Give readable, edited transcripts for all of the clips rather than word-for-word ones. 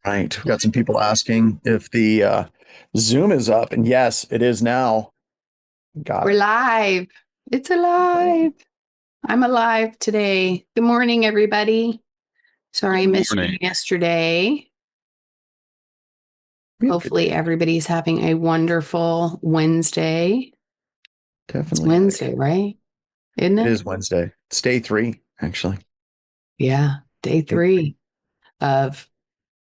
Right. We've got some people asking if the Zoom is up, and yes, it is now. Got We're it. live. It's alive. I'm alive today. Good morning, everybody. Sorry I Good missed you morning. yesterday. We had a good Hopefully, day. everybody's having a wonderful Wednesday. It's Definitely had a good Wednesday, day. right? Isn't It it? is Wednesday. It's day 3, actually. Yeah, day Day 3. three of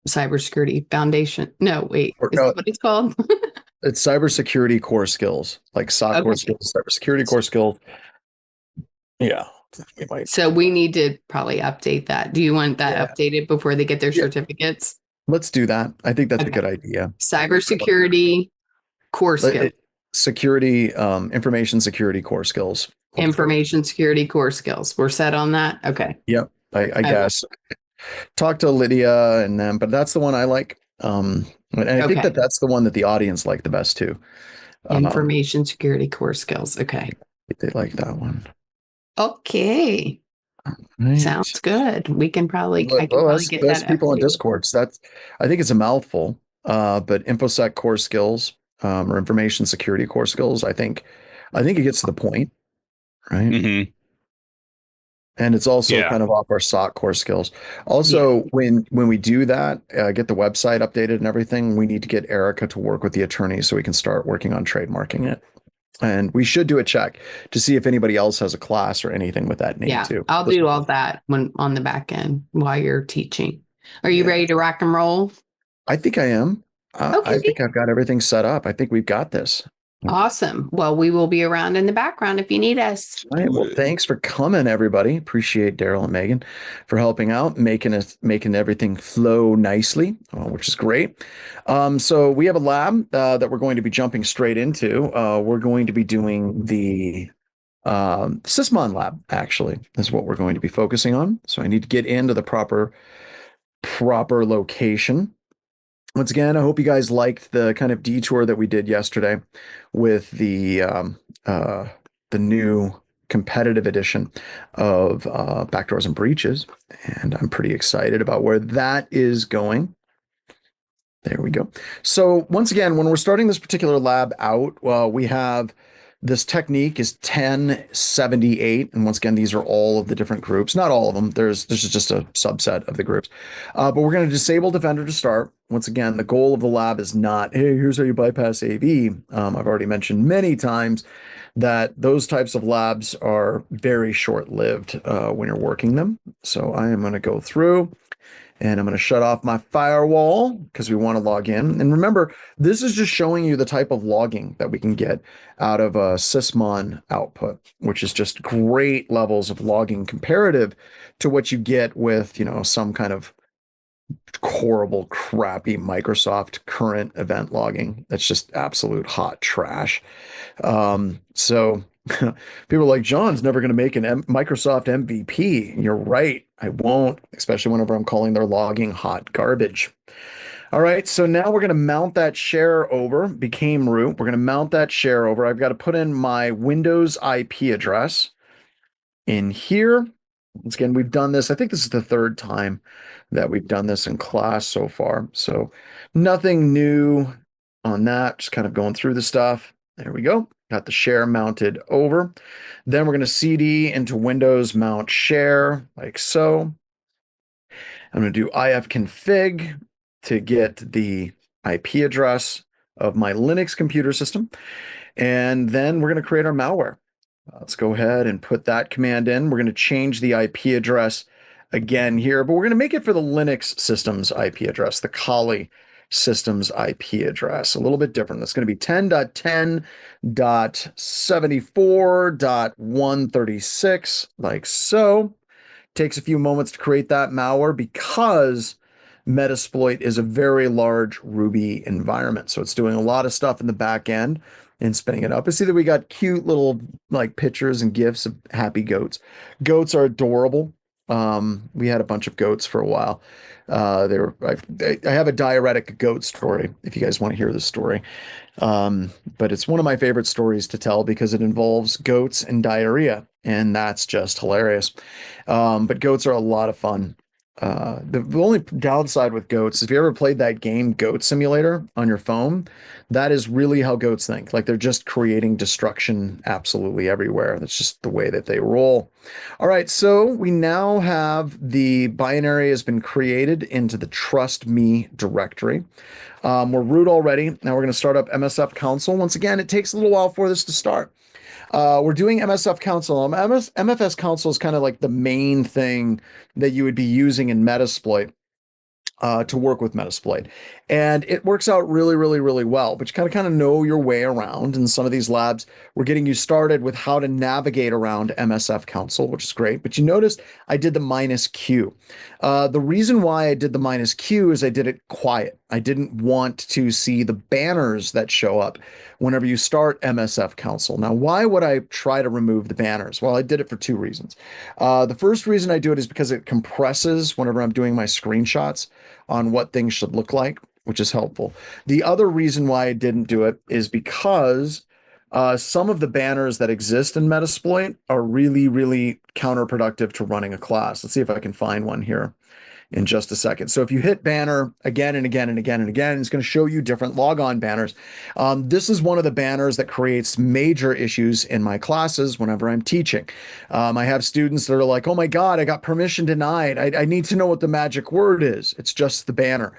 Cybersecurity Foundation. No, wait, Or, is no, that what it's called? it's cybersecurity core skills, like SOC core Okay. skills, cybersecurity core skills. Yeah, we might. So we need to probably update that. Do you want that Yeah, updated before they get their yeah. certificates? Let's do that. I think that's a Okay. good idea. Cybersecurity core Let skills. it, security, information security core skills. We'll just go. Information security core skills. We're set on that. Okay. Yep, I Okay. guess. Talk to Lydia and them, but that's the one I like. And I think that Okay. that's the one that the audience liked the best too. Um, Information security core skills. Okay. they like that one. Okay. Right. Sounds good. I can Well, probably that's get that's that people on updated. Discords. That's I think it's a mouthful. But InfoSec core skills, or information security core skills. I think it gets to the point, right? Hmm. And it's also Yeah. kind of off our SOC core skills. Yeah. Also, when we do that, get the website updated and everything, we need to get Erica to work with the attorney so we can start working on trademarking it. And we should do a check to see if anybody else has a class or anything with that name Yeah. too. I'll Those do would all be that when on the back end while you're teaching. Are you yeah. ready to rock and roll? I think I am. I Okay. think I've got everything set up. I think we've got this. All Awesome. Well, we will be around in the background if you need us. right. Well, thanks for coming, everybody. Appreciate Daryl and Megan for helping out, making everything flow nicely, which is great. So we have a lab that we're going to be jumping straight into. We're going to be doing the Sysmon lab. Actually, is what we're going to be focusing on. So I need to get into the proper location. Once again, I hope you guys liked the kind of detour that we did yesterday with uh, the new competitive edition of Backdoors and Breaches, and I'm pretty excited about where that is going. There we go. So once again, when we're starting this particular lab out, we have this technique is 1078. And once again, these are all of the different groups. Not all of them. This is just a subset of the groups. But we're going to disable Defender to start. Once again, the goal of the lab is not, hey, here's how you bypass AV. I've already mentioned many times that those types of labs are very short-lived when you're working them. So I am going to go through and I'm going to shut off my firewall because we want to log in. And remember, this is just showing you the type of logging that we can get out of a Sysmon output, which is just great levels of logging comparative to what you get with, some kind of horrible, crappy Microsoft current event logging. That's just absolute hot trash. So people are like, John's never going to make an Microsoft MVP. And you're right. I won't, especially whenever I'm calling their logging hot garbage. All right. So now we're going to mount that share over, became root. We're going to mount that share over. I've got to put in my Windows IP address in here. Once again, we've done this. I think this is the third time that we've done this in class so far. So nothing new on that. Just kind of going through the stuff. There we go. Got the share mounted over. Then we're going to CD into Windows mount share like so. I'm going to do ifconfig to get the IP address of my Linux computer system. And then we're going to create our malware. Let's go ahead and put that command in. We're going to change the IP address again here, but we're going to make it for the Linux system's IP address, the Kali system's IP address. A little bit different. That's going to be 10.10.74.136, like so. Takes a few moments to create that malware because Metasploit is a very large Ruby environment. So it's doing a lot of stuff in the back end and spinning it up. I see that we got cute little like pictures and gifs of happy goats. Goats are adorable. We had a bunch of goats for a while. I have a diuretic goat story if you guys want to hear the story. But it's one of my favorite stories to tell because it involves goats and diarrhea, and that's just hilarious. But goats are a lot of fun. The only downside with goats, if you ever played that game Goat Simulator on your phone, that is really how goats think. Like they're just creating destruction absolutely everywhere. That's just the way that they roll. All right, so we now have the binary has been created into the trust me directory. We're root already. Now we're going to start up MSF console. Once again, it takes a little while for this to start. We're doing MSF console. MFS console is kind of like the main thing that you would be using in Metasploit to work with Metasploit. And it works out really, really, really well, but you kind of know your way around. In some of these labs, we're getting you started with how to navigate around MSF console, which is great. But you noticed I did the -Q. The reason why I did the -Q is I did it quiet. I didn't want to see the banners that show up whenever you start MSF console. Now, why would I try to remove the banners? Well, I did it for two reasons. The first reason I do it is because it compresses whenever I'm doing my screenshots on what things should look like, which is helpful. The other reason why I didn't do it is because some of the banners that exist in Metasploit are really, really counterproductive to running a class. Let's see if I can find one here in just a second. So if you hit banner again and again and again and again, it's going to show you different logon banners. This is one of the banners that creates major issues in my classes whenever I'm teaching. I have students that are like, oh my God, I got permission denied. I need to know what the magic word is. It's just the banner.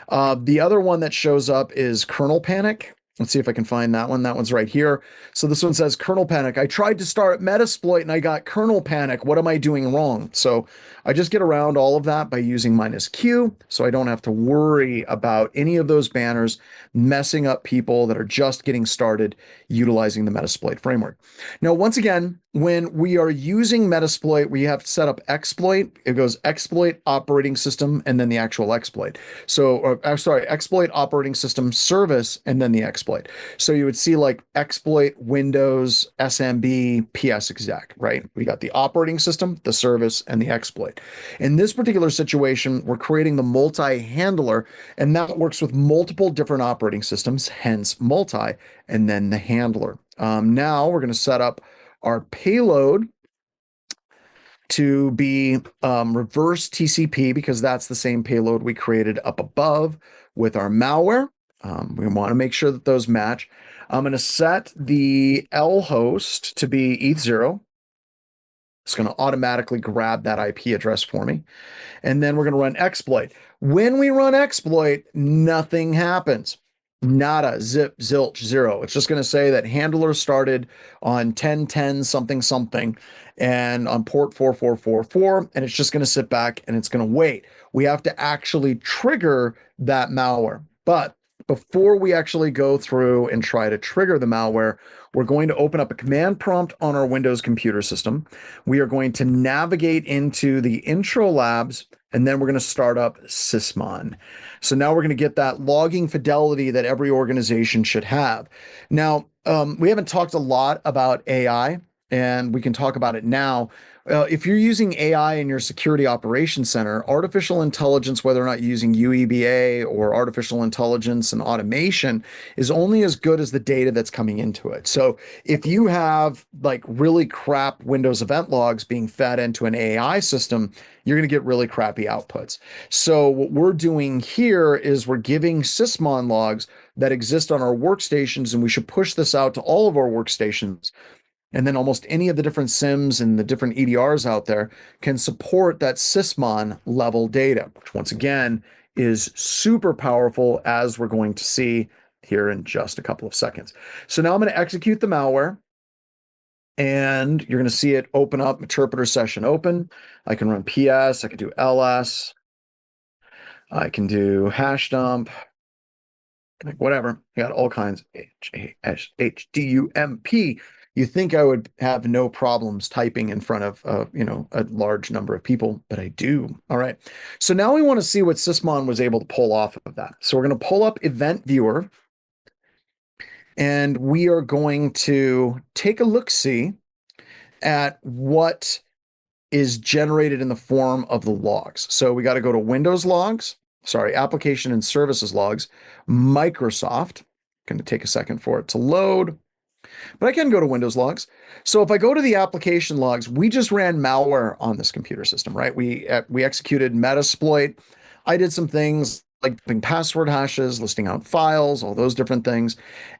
The other one that shows up is kernel panic. Let's see if I can find that one. That one's right here. So this one says kernel panic. I tried to start Metasploit and I got kernel panic. What am I doing wrong? So I just get around all of that by using -Q, so I don't have to worry about any of those banners messing up people that are just getting started utilizing the Metasploit framework. Now, once again, when we are using Metasploit, we have to set up exploit. It goes exploit operating system and then the actual exploit. So, sorry, exploit operating system service and then the exploit. So you would see like exploit Windows SMB PS exec, right? We got the operating system, the service, and the exploit. In this particular situation, we're creating the multi-handler, and that works with multiple different operating systems, hence multi, and then the handler. Now we're going to set up our payload to be reverse TCP because that's the same payload we created up above with our malware. We want to make sure that those match. I'm going to set the L host to be ETH0. It's going to automatically grab that IP address for me. And then we're going to run exploit. When we run exploit, nothing happens. Nada, zip, zilch, zero. It's just going to say that handler started on 1010 something something and on port 4444, and it's just going to sit back and it's going to wait. We have to actually trigger that malware. But before we actually go through and try to trigger the malware, we're going to open up a command prompt on our Windows computer system. We are going to navigate into the intro labs, and then we're going to start up Sysmon. So now we're going to get that logging fidelity that every organization should have. Now, we haven't talked a lot about AI, and we can talk about it now. If you're using AI in your security operations center, artificial intelligence, whether or not you're using UEBA or artificial intelligence and automation, is only as good as the data that's coming into it. So if you have like really crap Windows event logs being fed into an AI system, you're going to get really crappy outputs. So what we're doing here is we're giving Sysmon logs that exist on our workstations, and we should push this out to all of our workstations. And then almost any of the different SIMs and the different EDRs out there can support that Sysmon level data, which once again is super powerful, as we're going to see here in just a couple of seconds. So now I'm going to execute the malware, and you're going to see it open up, interpreter session open. I can run PS, I can do LS, I can do hash dump, like whatever. You got all kinds. HASHDUMP. You think I would have no problems typing in front of a large number of people, but I do. All right. So now we want to see what Sysmon was able to pull off of that. So we're going to pull up Event Viewer, and we are going to take a look-see at what is generated in the form of the logs. So we got to go to Windows logs, sorry, application and services logs, Microsoft. Going to take a second for it to load. but I can go to Windows logs. So if I go to the application logs, we just ran malware on this computer system, right? We executed Metasploit. I did some things like putting password hashes, listing out files, all those different things.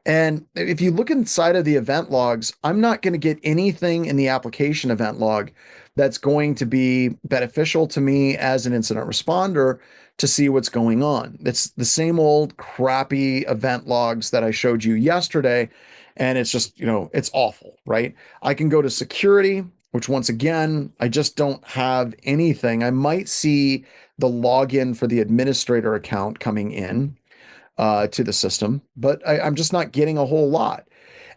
And if you look inside of the event logs, I'm not going to get anything in the application event log that's going to be beneficial to me as an incident responder to see what's going on. It's the same old crappy event logs that I showed you yesterday. And it's just, it's awful, right? I can go to security, which once again, I just don't have anything. I might see the login for the administrator account coming in to the system, but I'm just not getting a whole lot.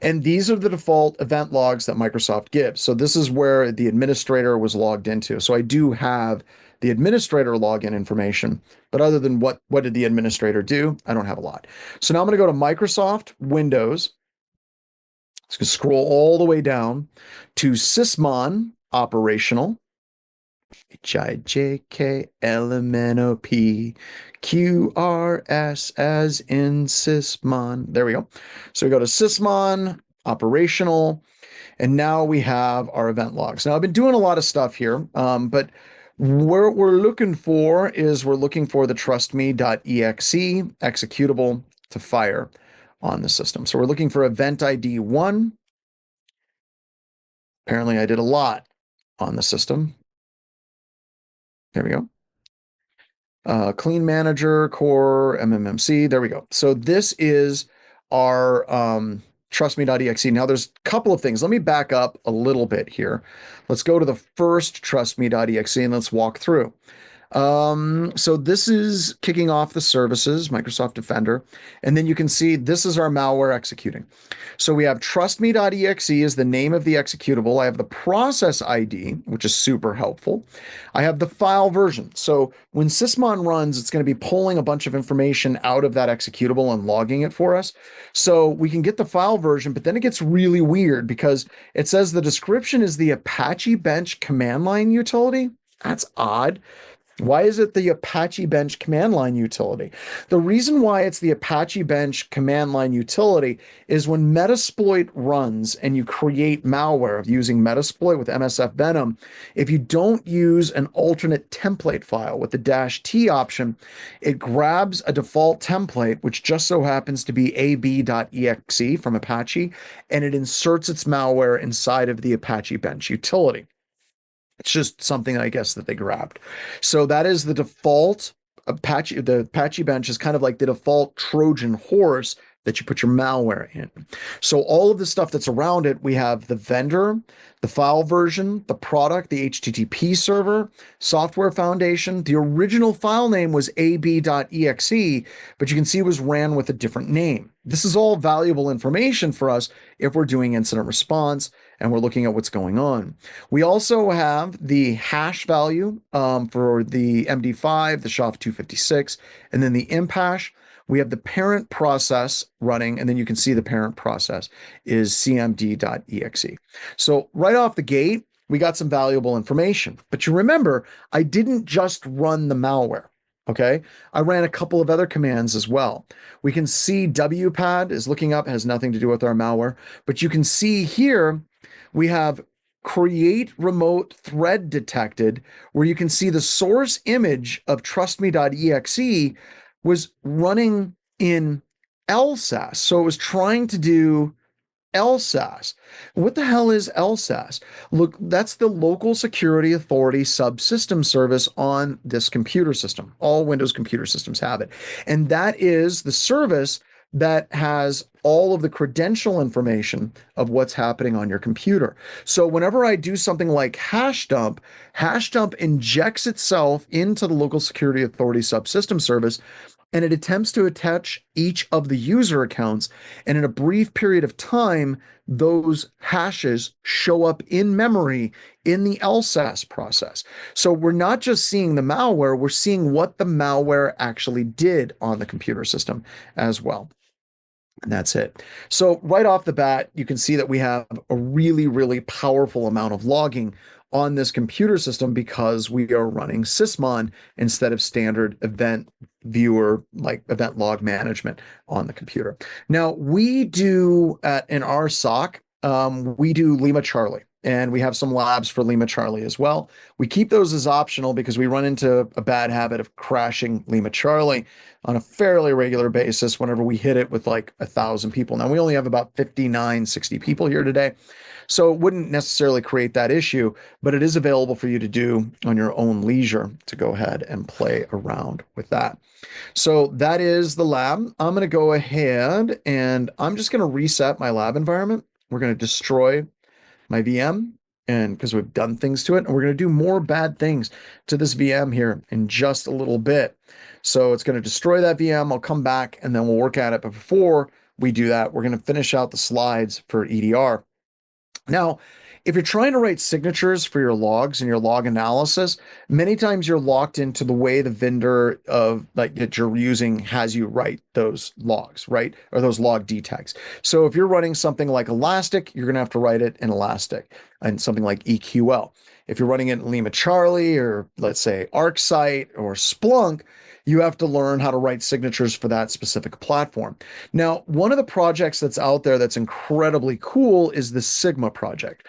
And these are the default event logs that Microsoft gives. So this is where the administrator was logged into. So I do have the administrator login information, but other than what did the administrator do, I don't have a lot. So now I'm going to go to Microsoft Windows. Let's go scroll all the way down to Sysmon operational. HIJKLMNOP as in Sysmon. There we go. So we go to Sysmon operational, and now we have our event logs. Now I've been doing a lot of stuff here, but what we're looking for is we're looking for the trustme.exe executable to fire on the system. So we're looking for event ID 1. Apparently I did a lot on the system. There we go. Clean Manager, Core, MMMC. There we go. So this is our trustme.exe. Now there's a couple of things. Let me back up a little bit here. Let's go to the first trustme.exe and let's walk through. So this is kicking off the services, Microsoft Defender, and then you can see this is our malware executing. So we have trustme.exe is the name of the executable. I have the process ID, which is super helpful. I have the file version. So when Sysmon runs, it's going to be pulling a bunch of information out of that executable and logging it for us. So we can get the file version, but then it gets really weird because it says the description is the Apache Bench command line utility. That's odd. Why is it the Apache Bench command line utility? The reason why it's the Apache Bench command line utility is when Metasploit runs and you create malware using Metasploit with MSF Venom, if you don't use an alternate template file with the -t option, it grabs a default template, which just so happens to be ab.exe from Apache, and it inserts its malware inside of the Apache Bench utility. It's just something, I guess, that they grabbed. So that is the default Apache. The Apache Bench is kind of like the default Trojan horse that you put your malware in. So all of the stuff that's around it, we have the vendor, the file version, the product, the HTTP server, software foundation. The original file name was ab.exe, but you can see it was ran with a different name. This is all valuable information for us if we're doing incident response and we're looking at what's going on. We also have the hash value for the MD5, the SHA-256, and then the imp hash. We have the parent process running, and then you can see the parent process is cmd.exe. So right off the gate, we got some valuable information. But you remember, I didn't just run the malware. Okay, I ran a couple of other commands as well. We can see wpad is looking up, has nothing to do with our malware, but you can see here we have create remote thread detected, where you can see the source image of trustme.exe was running in LSASS. So it was trying to do LSASS. What the hell is LSASS? Look, that's the Local Security Authority subsystem service on this computer system. All Windows computer systems have it. And that is the service that has all of the credential information of what's happening on your computer. So whenever I do something like hash dump injects itself into the Local Security Authority subsystem service, and it attempts to attach each of the user accounts. And in a brief period of time, those hashes show up in memory in the LSASS process. So we're not just seeing the malware, we're seeing what the malware actually did on the computer system as well. And that's it. So right off the bat, you can see that we have a really, really powerful amount of logging on this computer system because we are running Sysmon instead of standard event viewer, like event log management on the computer. Now, we do in our SOC, we do Lima Charlie. And we have some labs for Lima Charlie as well. We keep those as optional because we run into a bad habit of crashing Lima Charlie on a fairly regular basis whenever we hit it with like 1,000 people. Now, we only have about 59, 60 people here today. So it wouldn't necessarily create that issue, but it is available for you to do on your own leisure to go ahead and play around with that. So that is the lab. I'm going to go ahead and I'm just going to reset my lab environment. We're going to destroy my VM and because we've done things to it, and we're going to do more bad things to this VM here in just a little bit. So it's going to destroy that VM. I'll come back and then we'll work at it. But before we do that, we're going to finish out the slides for EDR. Now, if you're trying to write signatures for your logs and your log analysis, many times you're locked into the way the vendor of like that you're using has you write those logs, right? Or those log D tags. So if you're running something like Elastic, you're going to have to write it in Elastic, and something like EQL. If you're running it in Lima Charlie or let's say ArcSight or Splunk, you have to learn how to write signatures for that specific platform. Now, one of the projects that's out there that's incredibly cool is the Sigma project.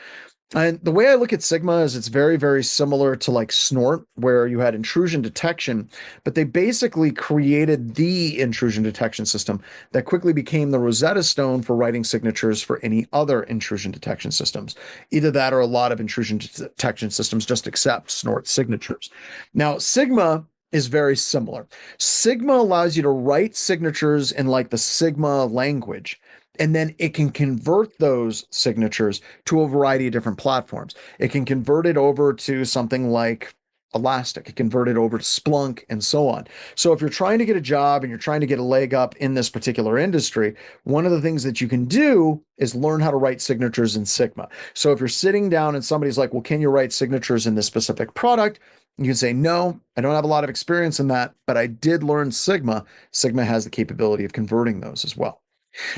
And the way I look at Sigma is it's very, very similar to like Snort, where you had intrusion detection, but they basically created the intrusion detection system that quickly became the Rosetta Stone for writing signatures for any other intrusion detection systems. Either that or a lot of intrusion detection systems just accept Snort signatures. Now, Sigma is very similar. Sigma allows you to write signatures in like the Sigma language, and then it can convert those signatures to a variety of different platforms. It can convert it over to something like Elastic, it convert it over to Splunk, and so on. So if you're trying to get a job and you're trying to get a leg up in this particular industry, one of the things that you can do is learn how to write signatures in Sigma. So if you're sitting down and somebody's like, well, can you write signatures in this specific product? You can say, no, I don't have a lot of experience in that, but I did learn Sigma. Sigma has the capability of converting those as well.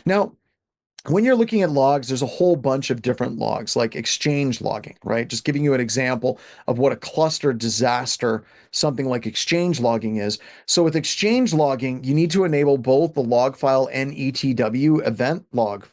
Now, when you're looking at logs, there's a whole bunch of different logs, like exchange logging, right? Just giving you an example of what a cluster disaster, something like exchange logging is. So with exchange logging, you need to enable both the log file and ETW event log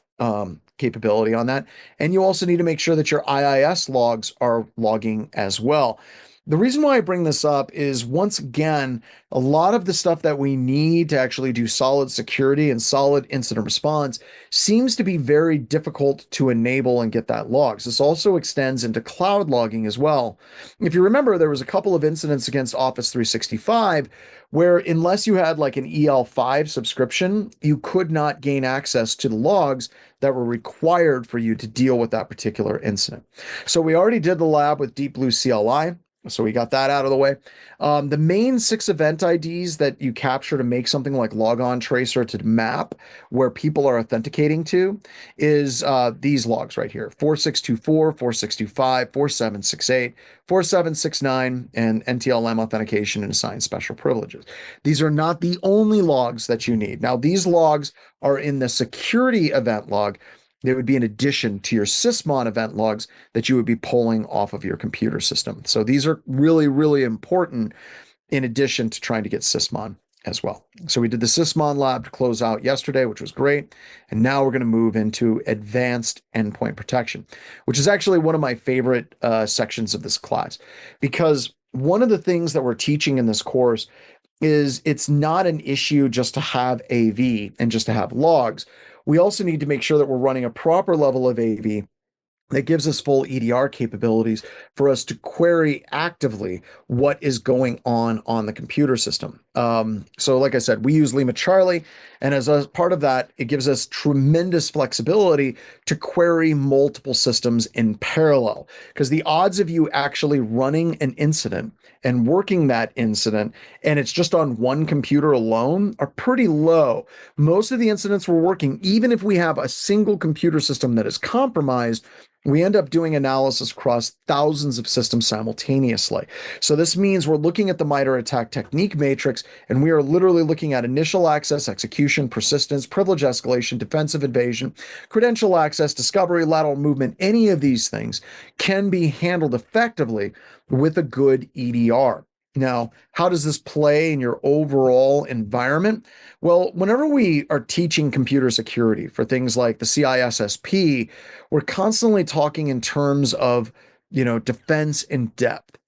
capability on that. And you also need to make sure that your IIS logs are logging as well. The reason why I bring this up is, once again, a lot of the stuff that we need to actually do solid security and solid incident response seems to be very difficult to enable and get that logs. This also extends into cloud logging as well. If you remember, there was a couple of incidents against Office 365 where, unless you had like an EL5 subscription, you could not gain access to the logs that were required for you to deal with that particular incident. So we already did the lab with Deep Blue CLI. So we got that out of the way. The main 6 event IDs that you capture to make something like logon tracer to map where people are authenticating to is these logs right here: 4624, 4625, 4768, 4769, and NTLM authentication and assigned special privileges. These are not the only logs that you need. Now, these logs are in the security event log. They would be in addition to your Sysmon event logs that you would be pulling off of your computer system. So these are really, really important in addition to trying to get Sysmon as well. So we did the Sysmon lab to close out yesterday, which was great. And now we're going to move into advanced endpoint protection, which is actually one of my favorite sections of this class, because one of the things that we're teaching in this course is it's not an issue just to have AV and just to have logs. We also need to make sure that we're running a proper level of AV that gives us full EDR capabilities for us to query actively what is going on the computer system. So like I said, we use Lima Charlie, and as a part of that, it gives us tremendous flexibility to query multiple systems in parallel, because the odds of you actually running an incident and working that incident, and it's just on one computer alone, are pretty low. Most of the incidents we're working, even if we have a single computer system that is compromised, we end up doing analysis across thousands of systems simultaneously. So this means we're looking at the MITRE attack technique matrix, and we are literally looking at initial access, execution, persistence, privilege escalation, defensive invasion, credential access, discovery, lateral movement. Any of these things can be handled effectively with a good EDR. Now, how does this play in your overall environment? Well, whenever we are teaching computer security for things like the CISSP, we're constantly talking in terms of, defense in depth.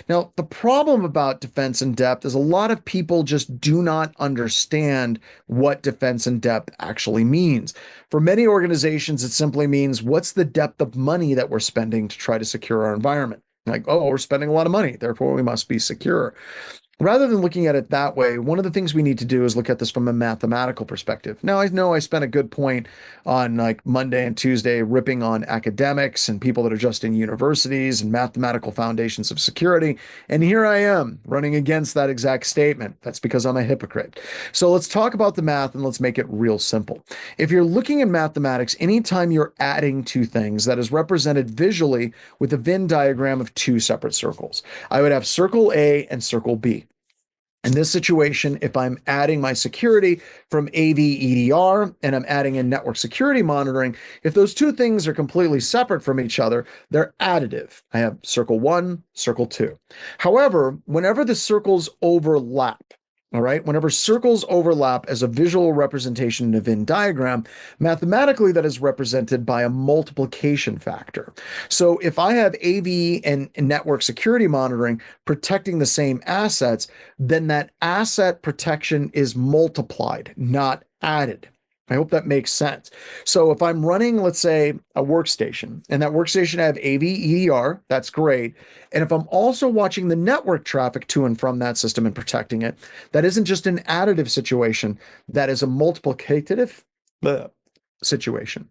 Now, the problem about defense in depth is a lot of people just do not understand what defense in depth actually means. For many organizations, it simply means what's the depth of money that we're spending to try to secure our environment. Like, oh, we're spending a lot of money, therefore we must be secure. Rather than looking at it that way, one of the things we need to do is look at this from a mathematical perspective. Now, I know I spent a good point on like Monday and Tuesday ripping on academics and people that are just in universities and mathematical foundations of security. And here I am running against that exact statement. That's because I'm a hypocrite. So let's talk about the math and let's make it real simple. If you're looking at mathematics, anytime you're adding two things, that is represented visually with a Venn diagram of two separate circles. I would have circle A and circle B. In this situation, if I'm adding my security from AV EDR and I'm adding in network security monitoring, if those two things are completely separate from each other, they're additive. I have circle one, circle two. However, whenever the circles overlap, all right, whenever circles overlap as a visual representation in a Venn diagram, mathematically that is represented by a multiplication factor. So if I have AV and network security monitoring protecting the same assets, then that asset protection is multiplied, not added. I hope that makes sense. So if I'm running, let's say, a workstation, and that workstation I have AV EDR, that's great. And if I'm also watching the network traffic to and from that system and protecting it, that isn't just an additive situation, that is a multiplicative situation.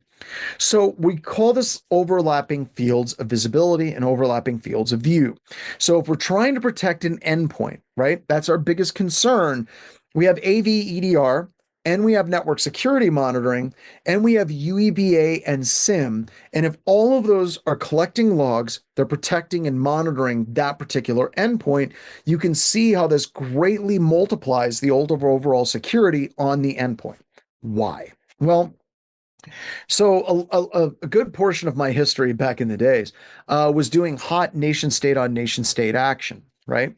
So we call this overlapping fields of visibility and overlapping fields of view. So if we're trying to protect an endpoint, right, that's our biggest concern. We have AV EDR, and we have network security monitoring, and we have UEBA and SIM. And if all of those are collecting logs, they're protecting and monitoring that particular endpoint, you can see how this greatly multiplies the overall security on the endpoint. Why? Well, so a good portion of my history back in the days was doing hot nation state on nation state action, right?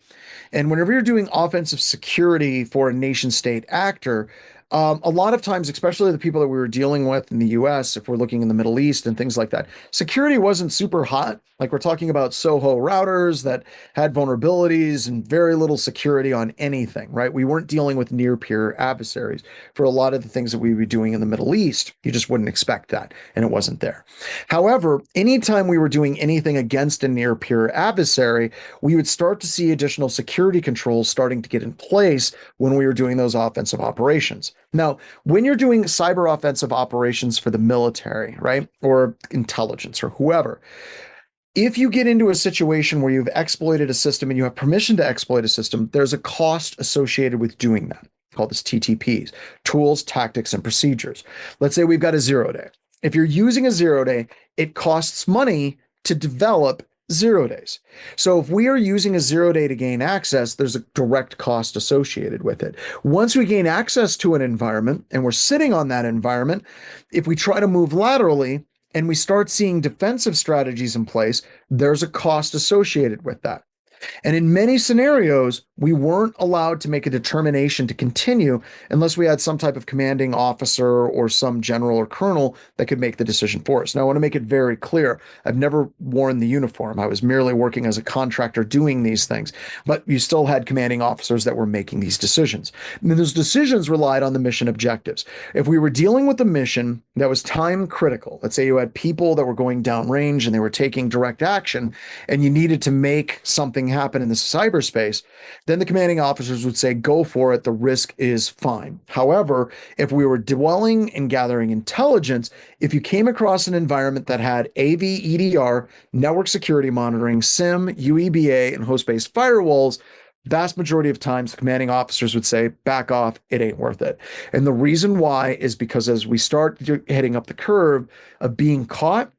And whenever you're doing offensive security for a nation state actor, a lot of times, especially the people that we were dealing with in the US, if we're looking in the Middle East and things like that, security wasn't super hot. Like we're talking about Soho routers that had vulnerabilities and very little security on anything, right? We weren't dealing with near peer adversaries for a lot of the things that we would be doing in the Middle East. You just wouldn't expect that, and it wasn't there. However, anytime we were doing anything against a near peer adversary, we would start to see additional security controls starting to get in place when we were doing those offensive operations. Now, when you're doing cyber offensive operations for the military, right, or intelligence or whoever, if you get into a situation where you've exploited a system and you have permission to exploit a system, there's a cost associated with doing that. Call this TTPs, tools, tactics, and procedures. Let's say we've got a 0-day. If you're using a 0-day, it costs money to develop 0 days. So if we are using a 0-day to gain access, there's a direct cost associated with it. Once we gain access to an environment and we're sitting on that environment, if we try to move laterally and we start seeing defensive strategies in place, there's a cost associated with that. And in many scenarios, we weren't allowed to make a determination to continue unless we had some type of commanding officer or some general or colonel that could make the decision for us. Now, I want to make it very clear. I've never worn the uniform. I was merely working as a contractor doing these things, but you still had commanding officers that were making these decisions. And those decisions relied on the mission objectives. If we were dealing with a mission that was time critical, let's say you had people that were going downrange and they were taking direct action, and you needed to make something happen in the cyberspace, then the commanding officers would say, go for it. The risk is fine. However, if we were dwelling and gathering intelligence, if you came across an environment that had AV, EDR, network security monitoring, SIM, UEBA, and host-based firewalls, vast majority of times, the commanding officers would say, back off, it ain't worth it. And the reason why is because as we start heading up the curve of being caught,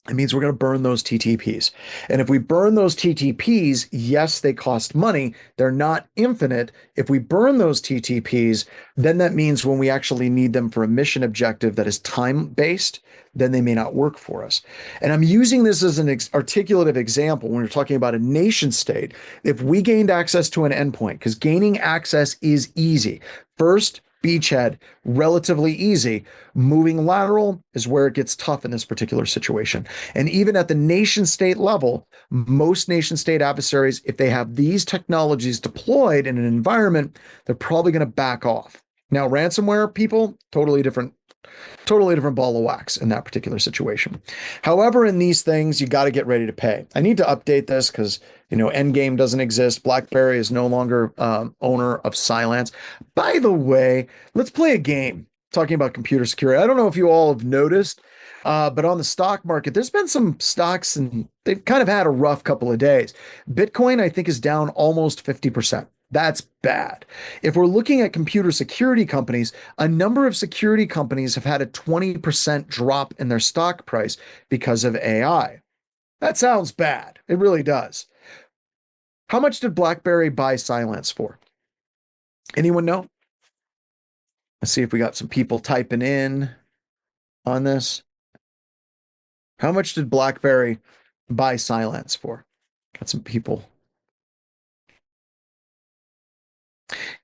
It means we're going to burn those TTPs. And if we burn those TTPs, yes, they cost money. They're not infinite. If we burn those TTPs, then that means when we actually need them for a mission objective that is time based, then they may not work for us. And I'm using this as an articulative example when we're talking about a nation state. If we gained access to an endpoint, because gaining access is easy. First, beachhead, relatively easy. Moving lateral is where it gets tough in this particular situation. And even at the nation state level, most nation state adversaries, if they have these technologies deployed in an environment, they're probably going to back off. Now, ransomware people, totally different ball of wax in that particular situation. However, in these things, you got to get ready to pay. I need to update this because Endgame doesn't exist. BlackBerry is no longer owner of Cylance. By the way, let's play a game talking about computer security. I don't know if you all have noticed, but on the stock market, there's been some stocks and they've kind of had a rough couple of days. Bitcoin, I think, is down almost 50%. That's bad. If we're looking at computer security companies, a number of security companies have had a 20% drop in their stock price because of AI. That sounds bad. It really does. How much did BlackBerry buy Cylance for? Anyone know? Let's see if we got some people typing in on this. How much did BlackBerry buy Cylance for? Got some people.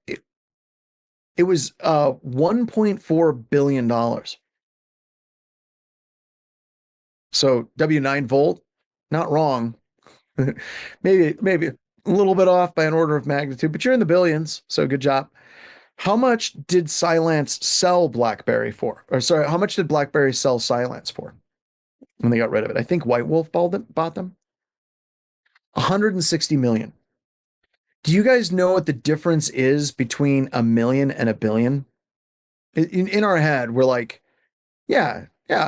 It, it was $1.4 billion. So W9 Volt, not wrong. maybe a little bit off by an order of magnitude, but you're in the billions, so good job. How much did Cylance sell BlackBerry for? Or sorry, how much did BlackBerry sell Cylance for when they got rid of it? I think White Wolf bought them. 160 million. Do you guys know what the difference is between a million and a billion? In our head, we're like, yeah,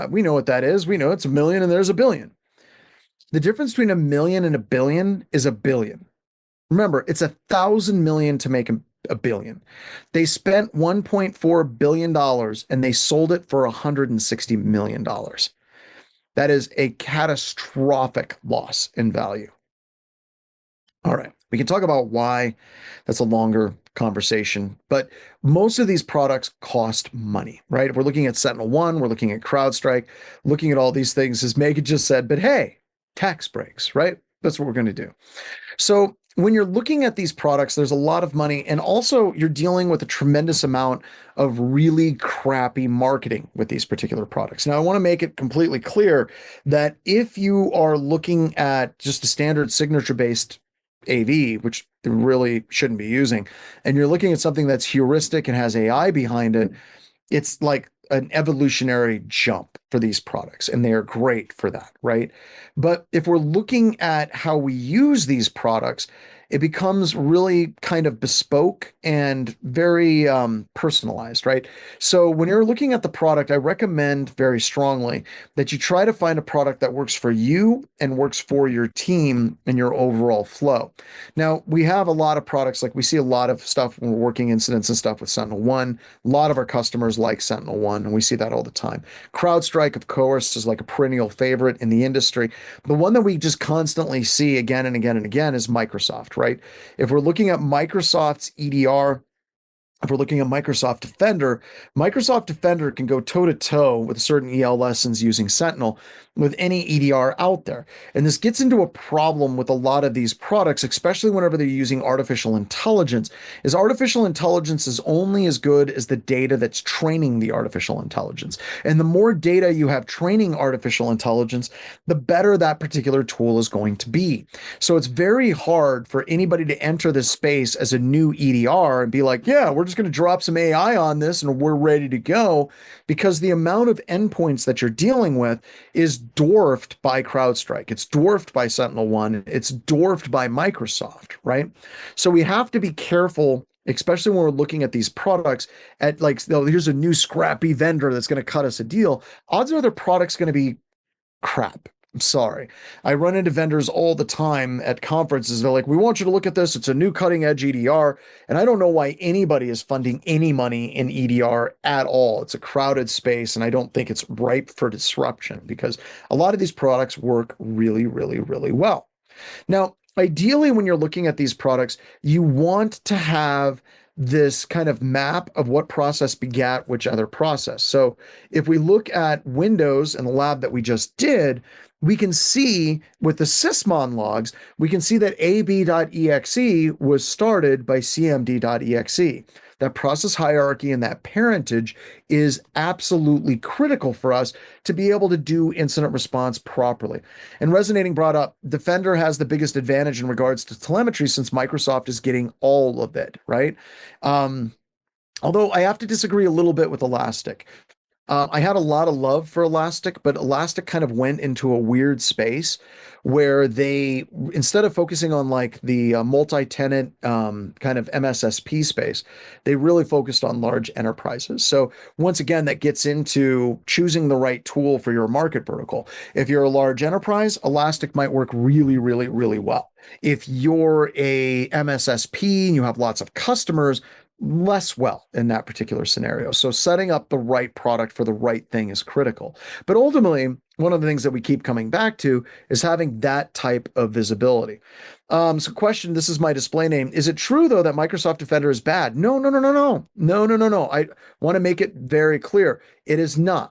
we know what that is. We know it's a million and there's a billion. The difference between a million and a billion is a billion. Remember, it's 1,000 million to make a billion. They spent $1.4 billion and they sold it for $160 million. That is a catastrophic loss in value. All right. We can talk about why. That's a longer conversation, but most of these products cost money, right? If we're looking at SentinelOne, we're looking at CrowdStrike, looking at all these things, as Megan just said, but hey, tax breaks, right? That's what we're going to do. So when you're looking at these products, there's a lot of money, and also you're dealing with a tremendous amount of really crappy marketing with these particular products. Now, I want to make it completely clear that if you are looking at just a standard signature-based AV, which they really shouldn't be using, and you're looking at something that's heuristic and has AI behind it, it's like an evolutionary jump for these products, and they are great for that, right? But if we're looking at how we use these products, it becomes really kind of bespoke and very personalized, right? So when you're looking at the product, I recommend very strongly that you try to find a product that works for you and works for your team and your overall flow. Now, we have a lot of products, like we see a lot of stuff when we're working incidents and stuff with SentinelOne. A lot of our customers like SentinelOne, and we see that all the time. CrowdStrike, of course, is like a perennial favorite in the industry. The one that we just constantly see again and again and again is Microsoft, right? If we're looking at Microsoft's EDR, if we're looking at Microsoft Defender can go toe to toe with certain EL lessons using Sentinel with any EDR out there. And this gets into a problem with a lot of these products, especially whenever they're using artificial intelligence, is artificial intelligence is only as good as the data that's training the artificial intelligence. And the more data you have training artificial intelligence, the better that particular tool is going to be. So it's very hard for anybody to enter this space as a new EDR and be like, yeah, we're just going to drop some AI on this and we're ready to go, because the amount of endpoints that you're dealing with is dwarfed by CrowdStrike. It's dwarfed by SentinelOne. It's dwarfed by Microsoft, right? So we have to be careful, especially when we're looking at these products at like, oh, here's a new scrappy vendor that's going to cut us a deal. Odds are their product's going to be crap. I'm sorry. I run into vendors all the time at conferences. They're like, we want you to look at this. It's a new cutting edge EDR. And I don't know why anybody is funding any money in EDR at all. It's a crowded space, and I don't think it's ripe for disruption because a lot of these products work really, really, really well. Now, ideally, when you're looking at these products, you want to have this kind of map of what process begat which other process. So if we look at Windows and the lab that we just did, we can see with the Sysmon logs, we can see that ab.exe was started by cmd.exe. That process hierarchy and that parentage is absolutely critical for us to be able to do incident response properly. And Resonating brought up Defender has the biggest advantage in regards to telemetry since Microsoft is getting all of it, right? Um, Although I have to disagree a little bit with Elastic. I had a lot of love for Elastic, but Elastic kind of went into a weird space where they, instead of focusing on like the multi-tenant kind of MSSP space, they really focused on large enterprises. So once again, that gets into choosing the right tool for your market vertical. If you're a large enterprise, Elastic might work really, really, really well. If you're a MSSP and you have lots of customers, less well in that particular scenario. So setting up the right product for the right thing is critical. But ultimately, one of the things that we keep coming back to is having that type of visibility. So question, this is my display name. Is it true though that Microsoft Defender is bad? No, no, no, no, no. No, no, no, no. I want to make it very clear. It is not.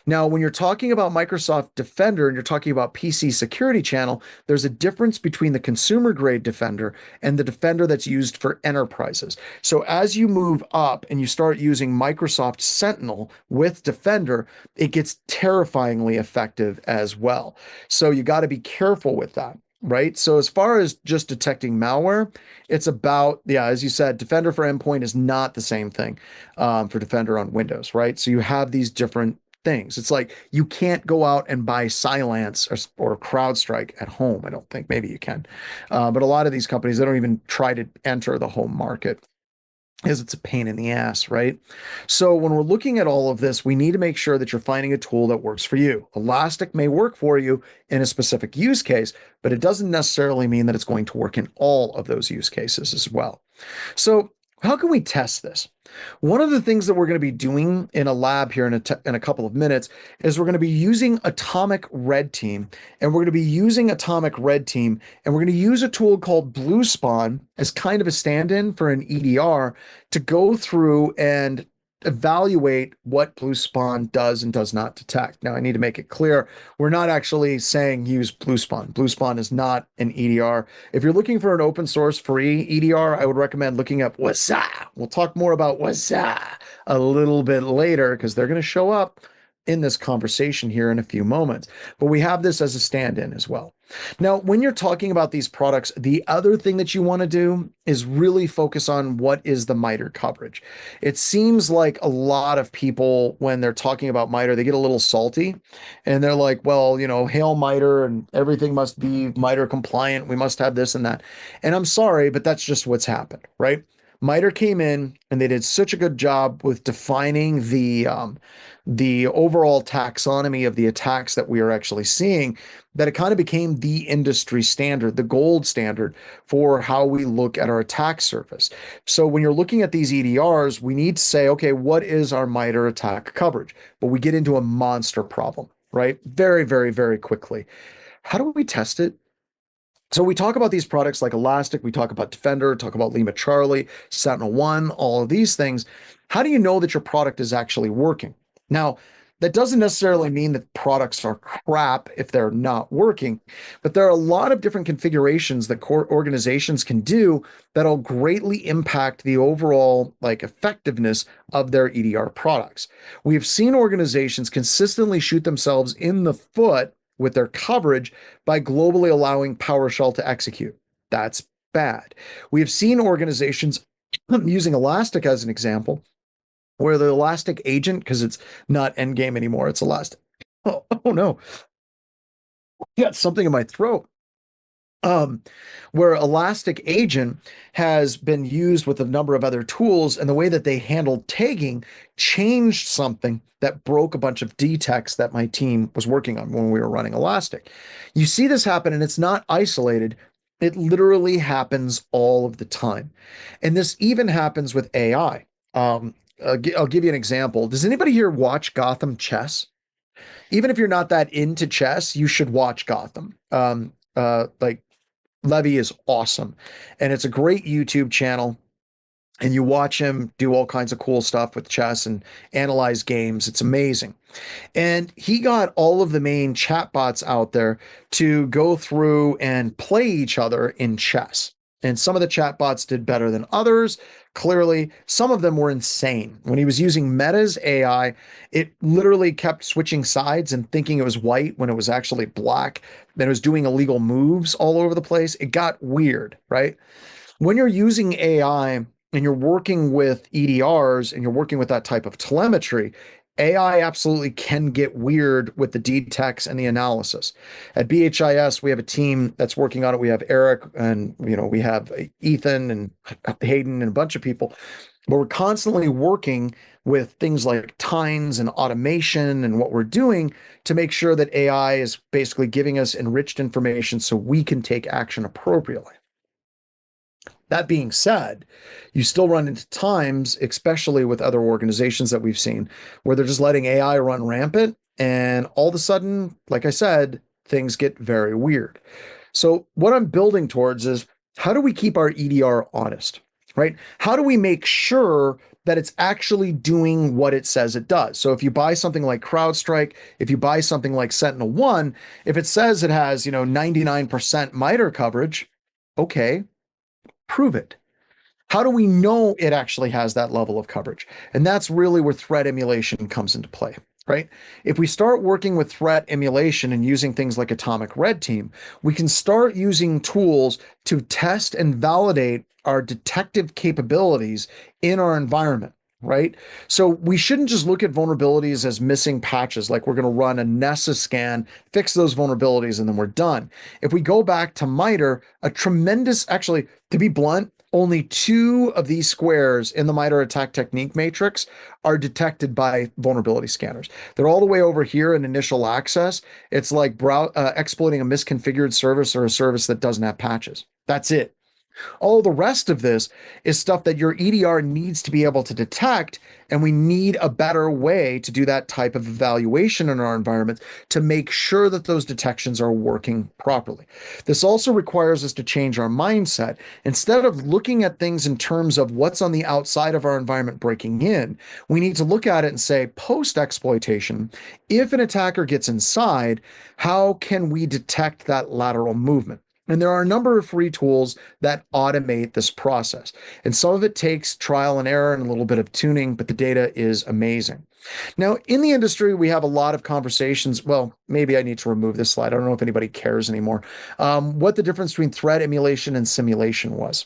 Now, when you're talking about Microsoft Defender and you're talking about PC security channel, there's a difference between the consumer grade Defender and the Defender that's used for enterprises. So as you move up and you start using Microsoft Sentinel with Defender, it gets terrifyingly effective as well. So you got to be careful with that. Right. So as far as just detecting malware, it's about, yeah, as you said, Defender for endpoint is not the same thing for Defender on Windows, right? So you have these different things. It's like you can't go out and buy Cylance or CrowdStrike at home. I don't think. Maybe you can. But a lot of these companies, they don't even try to enter the home market because it's a pain in the ass, right? So when we're looking at all of this, we need to make sure that you're finding a tool that works for you. Elastic may work for you in a specific use case, but it doesn't necessarily mean that it's going to work in all of those use cases as well. So how can we test this? One of the things that we're going to be doing in a lab here in a couple of minutes is we're going to be using Atomic Red Team, and we're going to be using Atomic Red Team, and we're going to use a tool called Blue Spawn as kind of a stand-in for an EDR to go through and evaluate what Blue Spawn does and does not detect. Now, I need to make it clear, we're not actually saying use Blue Spawn. Blue Spawn is not an EDR. If you're looking for an open source free EDR, I would recommend looking up Waza. We'll talk more about Waza a little bit later because they're going to show up in this conversation here in a few moments. But we have this as a stand-in as well. Now, when you're talking about these products, the other thing that you want to do is really focus on what is the MITRE coverage. It seems like a lot of people, when they're talking about MITRE, they get a little salty and they're like, well, hail MITRE and everything must be MITRE compliant. We must have this and that. And I'm sorry, but that's just what's happened, right? MITRE came in and they did such a good job with defining the overall taxonomy of the attacks that we are actually seeing that it kind of became the industry standard, the gold standard for how we look at our attack surface. So when you're looking at these EDRs, we need to say, okay, what is our MITRE attack coverage? But we get into a monster problem, right? Very, very, very quickly. How do we test it? So we talk about these products like Elastic, we talk about Defender, talk about Lima Charlie, Sentinel One, all of these things. How do you know that your product is actually working? Now, that doesn't necessarily mean that products are crap if they're not working, but there are a lot of different configurations that core organizations can do that'll greatly impact the overall like effectiveness of their EDR products. We've seen organizations consistently shoot themselves in the foot with their coverage by globally allowing PowerShell to execute. That's bad. We have seen organizations using Elastic as an example, where the Elastic agent, because it's not Endgame anymore, it's Elastic. Oh no, got something in my throat. Um, where Elastic Agent has been used with a number of other tools, and the way that they handled tagging changed something that broke a bunch of detects that my team was working on when we were running Elastic. You see this happen, and it's not isolated. It literally happens all of the time. And this even happens with AI. I'll give you an example. Does anybody here watch Gotham Chess? Even if you're not that into chess, you should watch Gotham. Like Levy is awesome. And it's a great YouTube channel. And you watch him do all kinds of cool stuff with chess and analyze games. It's amazing. And he got all of the main chatbots out there to go through and play each other in chess. And some of the chatbots did better than others. Clearly, some of them were insane. When he was using Meta's AI, it literally kept switching sides and thinking it was white when it was actually black. Then it was doing illegal moves all over the place. It got weird, right? When you're using AI and you're working with EDRs and you're working with that type of telemetry, AI absolutely can get weird with the detects and the analysis. At BHIS, we have a team that's working on it. We have Eric and we have Ethan and Hayden and a bunch of people, but we're constantly working with things like tines and automation and what we're doing to make sure that AI is basically giving us enriched information so we can take action appropriately. That being said, you still run into times, especially with other organizations that we've seen, where they're just letting AI run rampant. And all of a sudden, like I said, things get very weird. So, what I'm building towards is how do we keep our EDR honest, right? How do we make sure that it's actually doing what it says it does? So, if you buy something like CrowdStrike, if you buy something like Sentinel-1, if it says it has, 99% MITRE coverage, okay, prove it. How do we know it actually has that level of coverage? And that's really where threat emulation comes into play, right? If we start working with threat emulation and using things like Atomic Red Team, we can start using tools to test and validate our detective capabilities in our environment. Right. So we shouldn't just look at vulnerabilities as missing patches, like we're going to run a Nessus scan, fix those vulnerabilities, and then we're done. If we go back to MITRE, actually, to be blunt, only two of these squares in the MITRE attack technique matrix are detected by vulnerability scanners. They're all the way over here in initial access. It's like exploiting a misconfigured service or a service that doesn't have patches. That's it. All the rest of this is stuff that your EDR needs to be able to detect, and we need a better way to do that type of evaluation in our environment to make sure that those detections are working properly. This also requires us to change our mindset. Instead of looking at things in terms of what's on the outside of our environment breaking in, we need to look at it and say, post exploitation, if an attacker gets inside, how can we detect that lateral movement? And there are a number of free tools that automate this process. And some of it takes trial and error and a little bit of tuning, but the data is amazing. Now, in the industry, we have a lot of conversations. Well, maybe I need to remove this slide. I don't know if anybody cares anymore. What the difference between threat emulation and simulation was.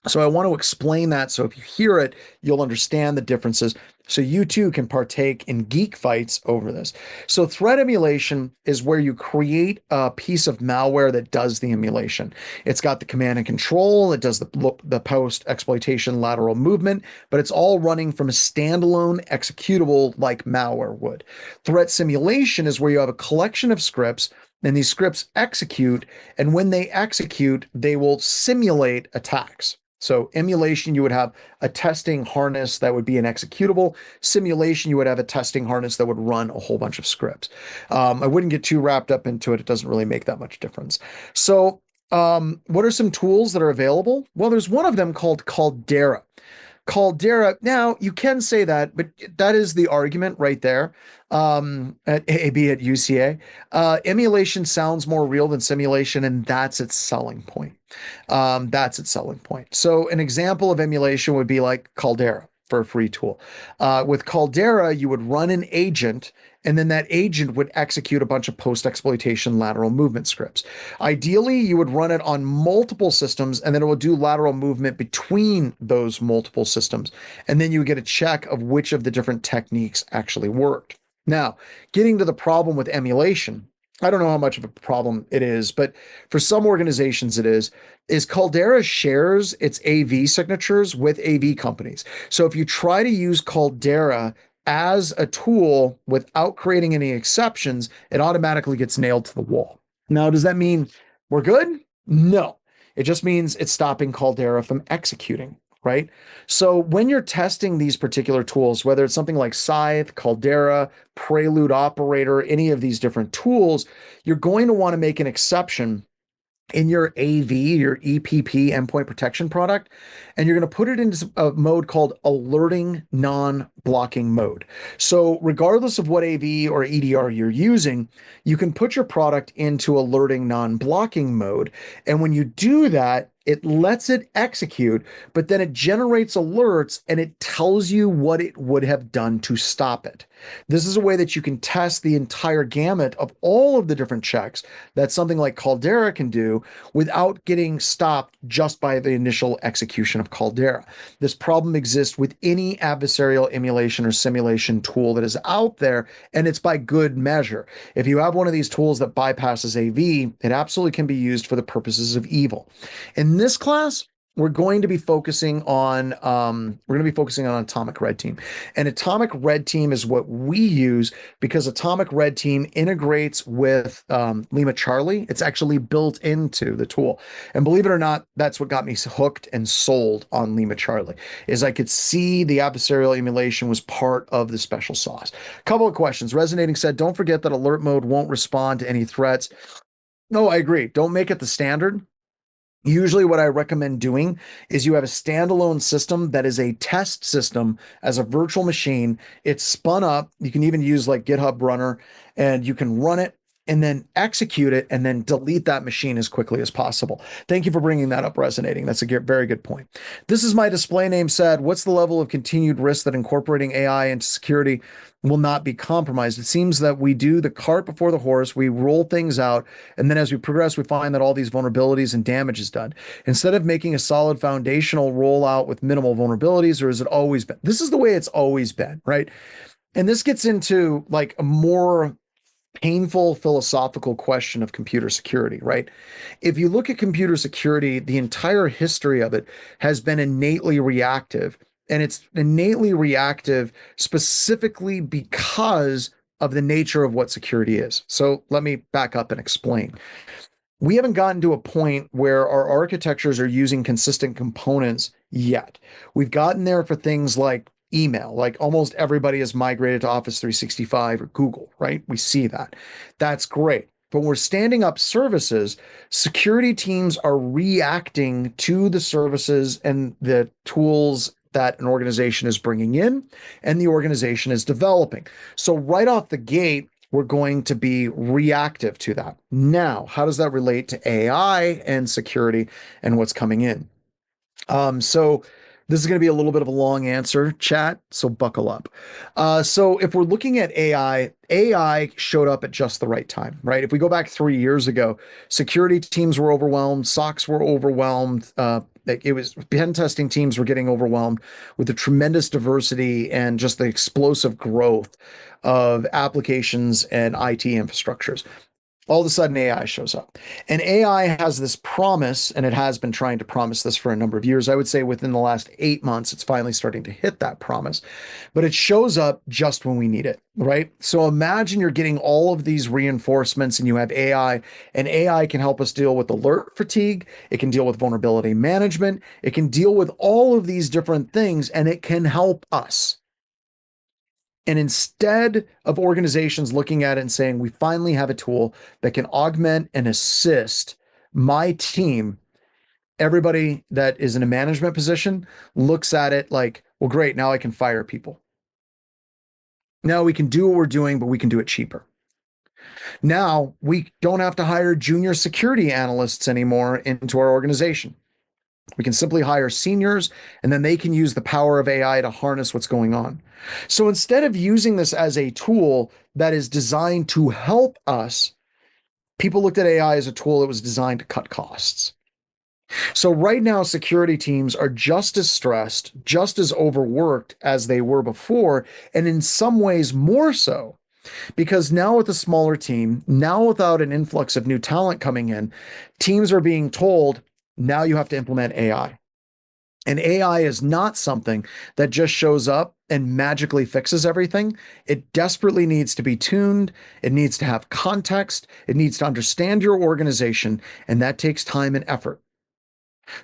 So I want to explain that. So if you hear it, you'll understand the differences. So you too can partake in geek fights over this. So threat emulation is where you create a piece of malware that does the emulation. It's got the command and control. It does the post exploitation lateral movement, but it's all running from a standalone executable like malware would. Threat simulation is where you have a collection of scripts and these scripts execute. And when they execute, they will simulate attacks. So emulation, you would have a testing harness that would be an executable. Simulation, you would have a testing harness that would run a whole bunch of scripts. I wouldn't get too wrapped up into it. It doesn't really make that much difference. So what are some tools that are available? Well, there's one of them called Caldera. Caldera. Now, you can say that, but that is the argument right there at AAB at UCA. Emulation sounds more real than simulation, and that's its selling point. That's its selling point. So, an example of emulation would be like Caldera for a free tool. With Caldera, you would run an agent, and then that agent would execute a bunch of post-exploitation lateral movement scripts. Ideally, you would run it on multiple systems, and then it would do lateral movement between those multiple systems. And then you would get a check of which of the different techniques actually worked. Now, getting to the problem with emulation, I don't know how much of a problem it is, but for some organizations it is Caldera shares its AV signatures with AV companies. So if you try to use Caldera as a tool without creating any exceptions, it automatically gets nailed to the wall. Now, does that mean we're good? No. It just means it's stopping Caldera from executing, right? So when you're testing these particular tools, whether it's something like Scythe, Caldera, Prelude Operator, any of these different tools, you're going to want to make an exception in your AV, your EPP endpoint protection product, and you're going to put it into a mode called alerting non-blocking mode. So regardless of what AV or EDR you're using, you can put your product into alerting non-blocking mode. And when you do that, it lets it execute, but then it generates alerts and it tells you what it would have done to stop it. This is a way that you can test the entire gamut of all of the different checks that something like Caldera can do without getting stopped just by the initial execution of Caldera. This problem exists with any adversarial emulation or simulation tool that is out there, and it's by good measure. If you have one of these tools that bypasses AV, it absolutely can be used for the purposes of evil. In this class, we're going to be focusing on Atomic Red Team. And Atomic Red Team is what we use because Atomic Red Team integrates with Lima Charlie. It's actually built into the tool. And believe it or not, that's what got me hooked and sold on Lima Charlie, is I could see the adversarial emulation was part of the special sauce. A couple of questions. Resonating said, don't forget that alert mode won't respond to any threats. No, I agree. Don't make it the standard. Usually, what I recommend doing is you have a standalone system that is a test system as a virtual machine. It's spun up. You can even use like GitHub Runner and you can run it and then execute it and then delete that machine as quickly as possible. Thank you for bringing that up, Resonating. That's a very good point. This is my display name said, what's the level of continued risk that incorporating AI into security will not be compromised? It seems that we do the cart before the horse. We roll things out. And then as we progress, we find that all these vulnerabilities and damage is done. Instead of making a solid foundational rollout with minimal vulnerabilities, or has it always been? This is the way it's always been, right? And this gets into like a more painful philosophical question of computer security, right? If you look at computer security, the entire history of it has been innately reactive. And it's innately reactive specifically because of the nature of what security is. So let me back up and explain. We haven't gotten to a point where our architectures are using consistent components yet. We've gotten there for things like email, like almost everybody has migrated to Office 365 or Google, right? We see that. That's great. But when we're standing up services, security teams are reacting to the services and the tools that an organization is bringing in and the organization is developing. So right off the gate, we're going to be reactive to that. Now, how does that relate to AI and security and what's coming in? So this is going to be a little bit of a long answer, chat, so buckle up. So if we're looking at AI, AI showed up at just the right time, right? If we go back 3 years ago, security teams were overwhelmed, SOCs were overwhelmed. It was pen testing teams were getting overwhelmed with the tremendous diversity and just the explosive growth of applications and IT infrastructures. All of a sudden AI shows up. And AI has this promise, and it has been trying to promise this for a number of years. I would say within the last 8 months, it's finally starting to hit that promise. But it shows up just when we need it, right? So imagine you're getting all of these reinforcements and you have AI, and AI can help us deal with alert fatigue. It can deal with vulnerability management. It can deal with all of these different things, and it can help us. And instead of organizations looking at it and saying, we finally have a tool that can augment and assist my team, everybody that is in a management position looks at it like, well, great, now I can fire people. Now we can do what we're doing, but we can do it cheaper. Now we don't have to hire junior security analysts anymore into our organization. We can simply hire seniors, and then they can use the power of AI to harness what's going on. So instead of using this as a tool that is designed to help us, people looked at AI as a tool that was designed to cut costs. So right now, security teams are just as stressed, just as overworked as they were before, and in some ways more so. Because now with a smaller team, now without an influx of new talent coming in, teams are being told, now you have to implement AI. And AI is not something that just shows up and magically fixes everything. It desperately needs to be tuned. It needs to have context. It needs to understand your organization. And that takes time and effort.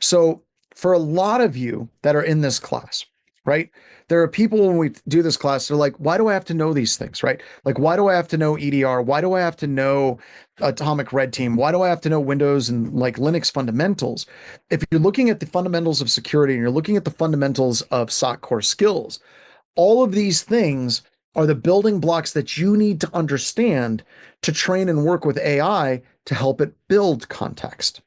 So, for a lot of you that are in this class, right? There are people when we do this class, they're like, why do I have to know these things, right? Like, why do I have to know EDR? Why do I have to know Atomic Red Team? Why do I have to know Windows and like Linux fundamentals? If you're looking at the fundamentals of security and you're looking at the fundamentals of SOC core skills, all of these things are the building blocks that you need to understand to train and work with AI to help it build context.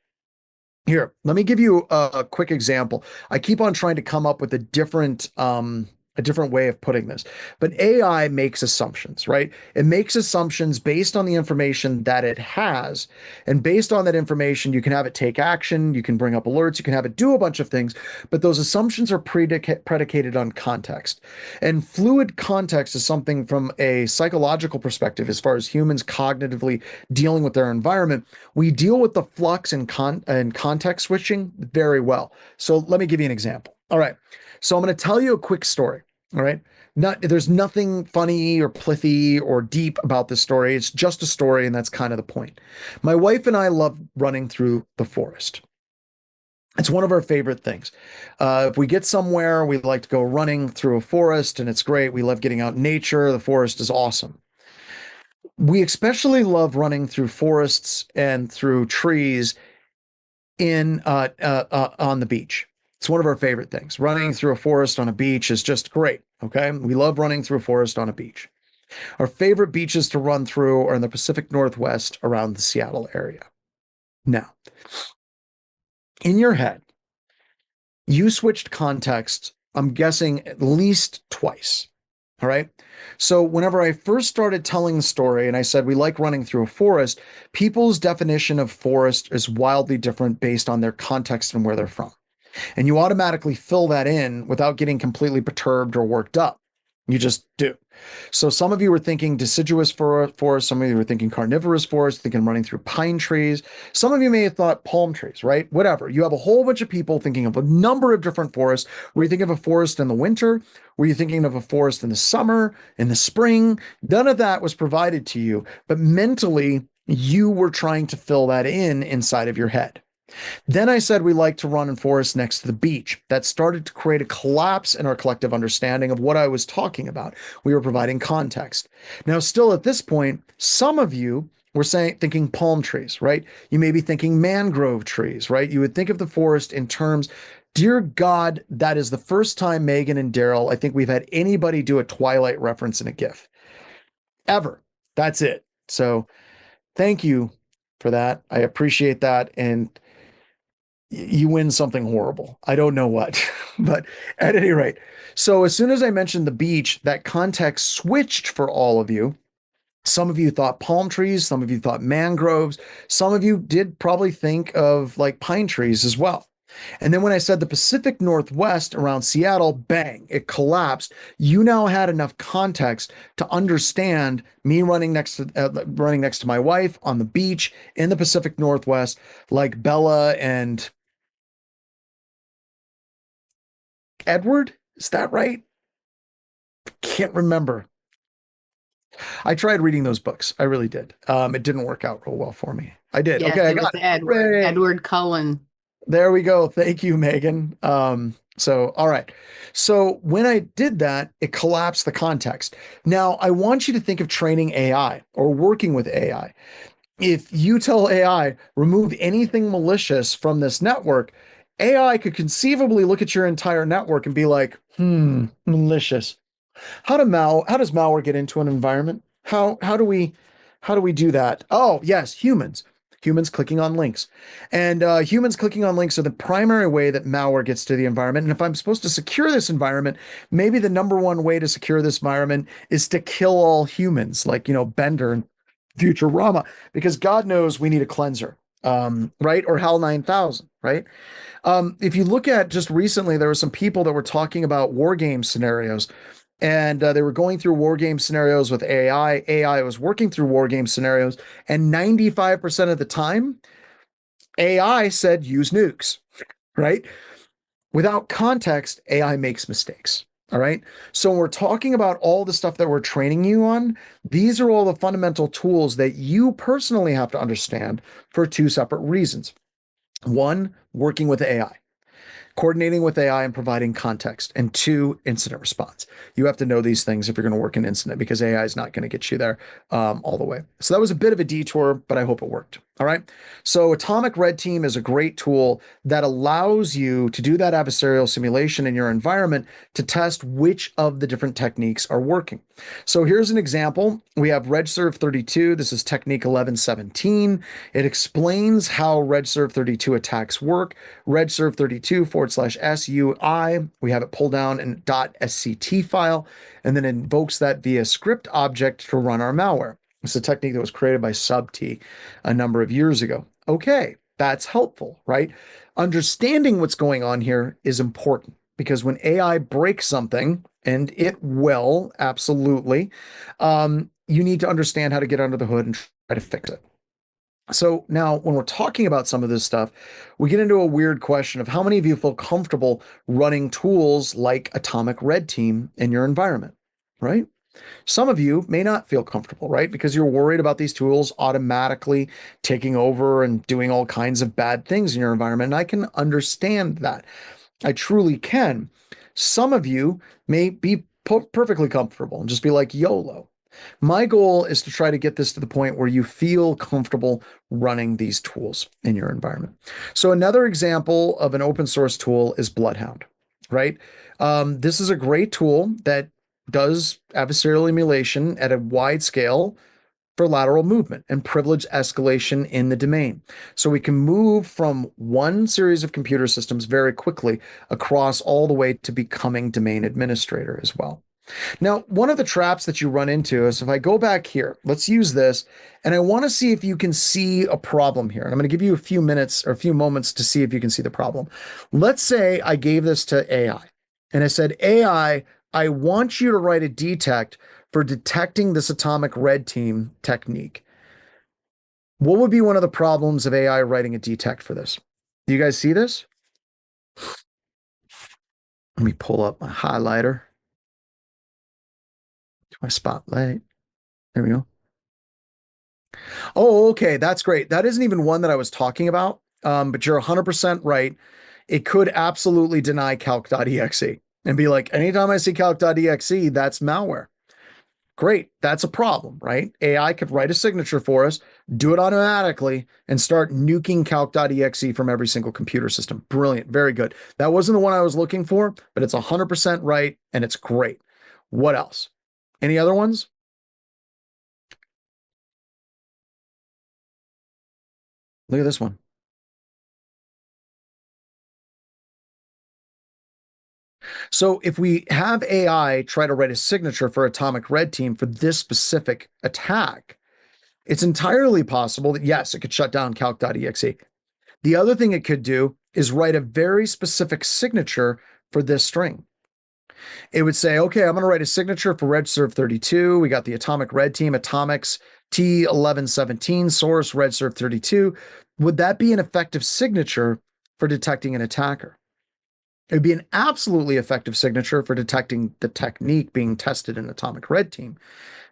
Here, let me give you a quick example. I keep on trying to come up with a different way of putting this. But AI makes assumptions, right? It makes assumptions based on the information that it has. And based on that information, you can have it take action, you can bring up alerts, you can have it do a bunch of things, but those assumptions are predicated on context. And fluid context is something from a psychological perspective, as far as humans cognitively dealing with their environment. We deal with the flux and context switching very well. So let me give you an example. All right. So I'm going to tell you a quick story. All right. There's nothing funny or plithy or deep about this story. It's just a story, and that's kind of the point. My wife and I love running through the forest. It's one of our favorite things. If we get somewhere, we like to go running through a forest, and it's great. We love getting out in nature. The forest is awesome. We especially love running through forests and through trees in on the beach. It's one of our favorite things. Running through a forest on a beach is just great. Okay. We love running through a forest on a beach. Our favorite beaches to run through are in the Pacific Northwest around the Seattle area. Now, in your head, you switched context, I'm guessing at least twice. All right. So, whenever I first started telling the story and I said we like running through a forest, people's definition of forest is wildly different based on their context and where they're from. And you automatically fill that in without getting completely perturbed or worked up. You just do. So some of you were thinking deciduous forest, some of you were thinking carnivorous forest, thinking running through pine trees. Some of you may have thought palm trees, right? Whatever. You have a whole bunch of people thinking of a number of different forests. Were you thinking of a forest in the winter? Were you thinking of a forest in the summer, in the spring? None of that was provided to you, but mentally you were trying to fill that in inside of your head. Then I said we like to run in forests next to the beach. That started to create a collapse in our collective understanding of what I was talking about. We were providing context. Now, still at this point, some of you were thinking palm trees, right? You may be thinking mangrove trees, right? You would think of the forest in terms, dear God, that is the first time Megan and Daryl, I think we've had anybody do a Twilight reference in a GIF ever. That's it. So thank you for that. I appreciate that. And you win something horrible. I don't know what, but at any rate. So as soon as I mentioned the beach, that context switched for all of you. Some of you thought palm trees, some of you thought mangroves, some of you did probably think of like pine trees as well. And then when I said the Pacific Northwest around Seattle, bang, it collapsed. You now had enough context to understand me running next to my wife on the beach in the Pacific Northwest, like Bella and Edward. Is that right? Can't remember. I tried reading those books. I really did. It didn't work out real well for me. I did. Yes, Okay, I it was got it. Edward. Hooray. Edward Cullen. There we go. Thank you, Megan. So, all right. So when I did that, it collapsed the context. Now, I want you to think of training AI or working with AI. If you tell AI, remove anything malicious from this network, AI could conceivably look at your entire network and be like, malicious. How does malware get into an environment? How do we do that? Oh, yes, humans. Humans clicking on links. And humans clicking on links are the primary way that malware gets to the environment. And if I'm supposed to secure this environment, maybe the number one way to secure this environment is to kill all humans, like, Bender and Futurama, because God knows we need a cleanser, right? Or HAL 9000, right? If you look at just recently, there were some people that were talking about war game scenarios. And they were going through war game scenarios with AI. AI was working through war game scenarios, and 95% of the time, AI said use nukes, right? Without context, AI makes mistakes. All right. So when we're talking about all the stuff that we're training you on, these are all the fundamental tools that you personally have to understand for two separate reasons. One, working with AI, coordinating with AI and providing context, and two, incident response. You have to know these things if you're going to work in incident because AI is not going to get you there all the way. So that was a bit of a detour, but I hope it worked. All right. So Atomic Red Team is a great tool that allows you to do that adversarial simulation in your environment to test which of the different techniques are working. So here's an example. We have RegServe 32. This is technique 1117. It explains how RegServe 32 attacks work. RegServe 32 /SUI. We have it pulled down in .sct file and then invokes that via script object to run our malware. It's a technique that was created by Subt a number of years ago. Okay, that's helpful, right? Understanding what's going on here is important because when AI breaks something, and it will absolutely, you need to understand how to get under the hood and try to fix it. So now, when we're talking about some of this stuff, we get into a weird question of how many of you feel comfortable running tools like Atomic Red Team in your environment, right? Some of you may not feel comfortable, right? Because you're worried about these tools automatically taking over and doing all kinds of bad things in your environment. And I can understand that. I truly can. Some of you may be perfectly comfortable and just be like YOLO. My goal is to try to get this to the point where you feel comfortable running these tools in your environment. So another example of an open source tool is Bloodhound, right? This is a great tool that does adversarial emulation at a wide scale for lateral movement and privilege escalation in the domain. So we can move from one series of computer systems very quickly across all the way to becoming domain administrator as well. Now, one of the traps that you run into is if I go back here, let's use this, and I want to see if you can see a problem here. And I'm going to give you a few minutes or a few moments to see if you can see the problem. Let's say I gave this to AI and I said, AI, I want you to write a detect for detecting this Atomic Red Team technique. What would be one of the problems of AI writing a detect for this? Do you guys see this? Let me pull up my highlighter to my spotlight. There we go. Oh, okay. That's great. That isn't even one that I was talking about, but you're 100% right. It could absolutely deny calc.exe and be like, anytime I see calc.exe, that's malware. Great. That's a problem, right? AI could write a signature for us, do it automatically, and start nuking calc.exe from every single computer system. Brilliant. Very good. That wasn't the one I was looking for, but it's 100% right, and it's great. What else? Any other ones? Look at this one. So if we have AI try to write a signature for Atomic Red Team for this specific attack, it's entirely possible that yes, it could shut down calc.exe. The other thing it could do is write a very specific signature for this string. It would say, okay, I'm going to write a signature for RegServe 32. We got the Atomic Red Team, Atomics T1117 source, RegServe 32. Would that be an effective signature for detecting an attacker? It would be an absolutely effective signature for detecting the technique being tested in Atomic Red Team,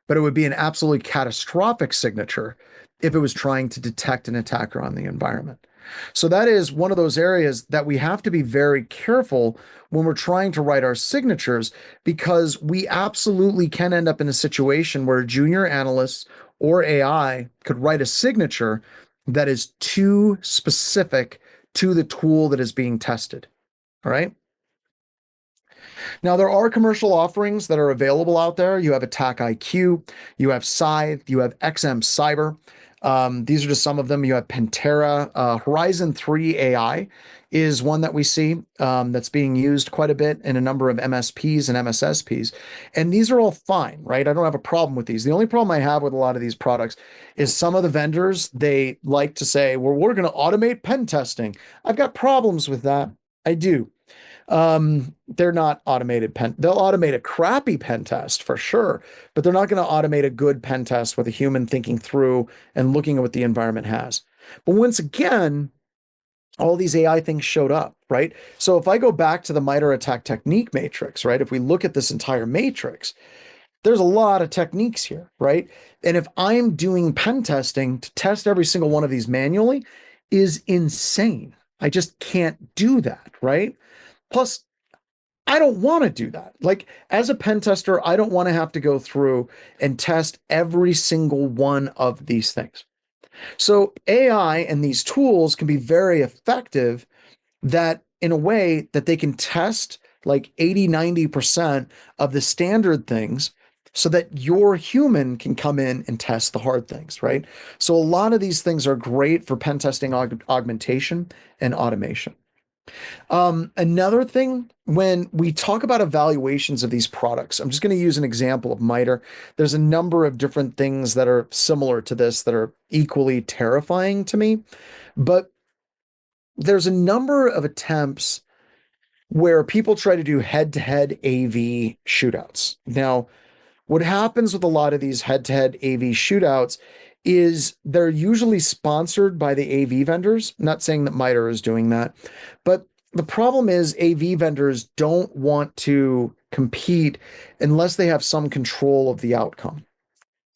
but it would be an absolutely catastrophic signature if it was trying to detect an attacker on the environment. So that is one of those areas that we have to be very careful when we're trying to write our signatures, because we absolutely can end up in a situation where junior analysts or AI could write a signature that is too specific to the tool that is being tested. All right. Now, there are commercial offerings that are available out there. You have Attack IQ, you have Scythe, you have XM Cyber. These are just some of them. You have Pantera. Horizon 3 AI is one that we see that's being used quite a bit in a number of MSPs and MSSPs. And these are all fine, right? I don't have a problem with these. The only problem I have with a lot of these products is some of the vendors, they like to say, well, we're going to automate pen testing. I've got problems with that. I do. They're not automated they'll automate a crappy pen test for sure, but they're not going to automate a good pen test with a human thinking through and looking at what the environment has. But once again, all these AI things showed up, right? So if I go back to the MITRE attack technique matrix, right? If we look at this entire matrix, there's a lot of techniques here, right? And if I'm doing pen testing to test every single one of these manually is insane. I just can't do that, right? Plus, I don't want to do that. Like, as a pen tester, I don't want to have to go through and test every single one of these things. So AI and these tools can be very effective that in a way that they can test like 80, 90% of the standard things so that your human can come in and test the hard things, right? So a lot of these things are great for pen testing augmentation and automation. Another thing, when we talk about evaluations of these products, I'm just going to use an example of MITRE. There's a number of different things that are similar to this that are equally terrifying to me, but there's a number of attempts where people try to do head-to-head AV shootouts. Now, what happens with a lot of these head-to-head AV shootouts is they're usually sponsored by the AV vendors. I'm not saying that MITRE is doing that, but the problem is AV vendors don't want to compete unless they have some control of the outcome.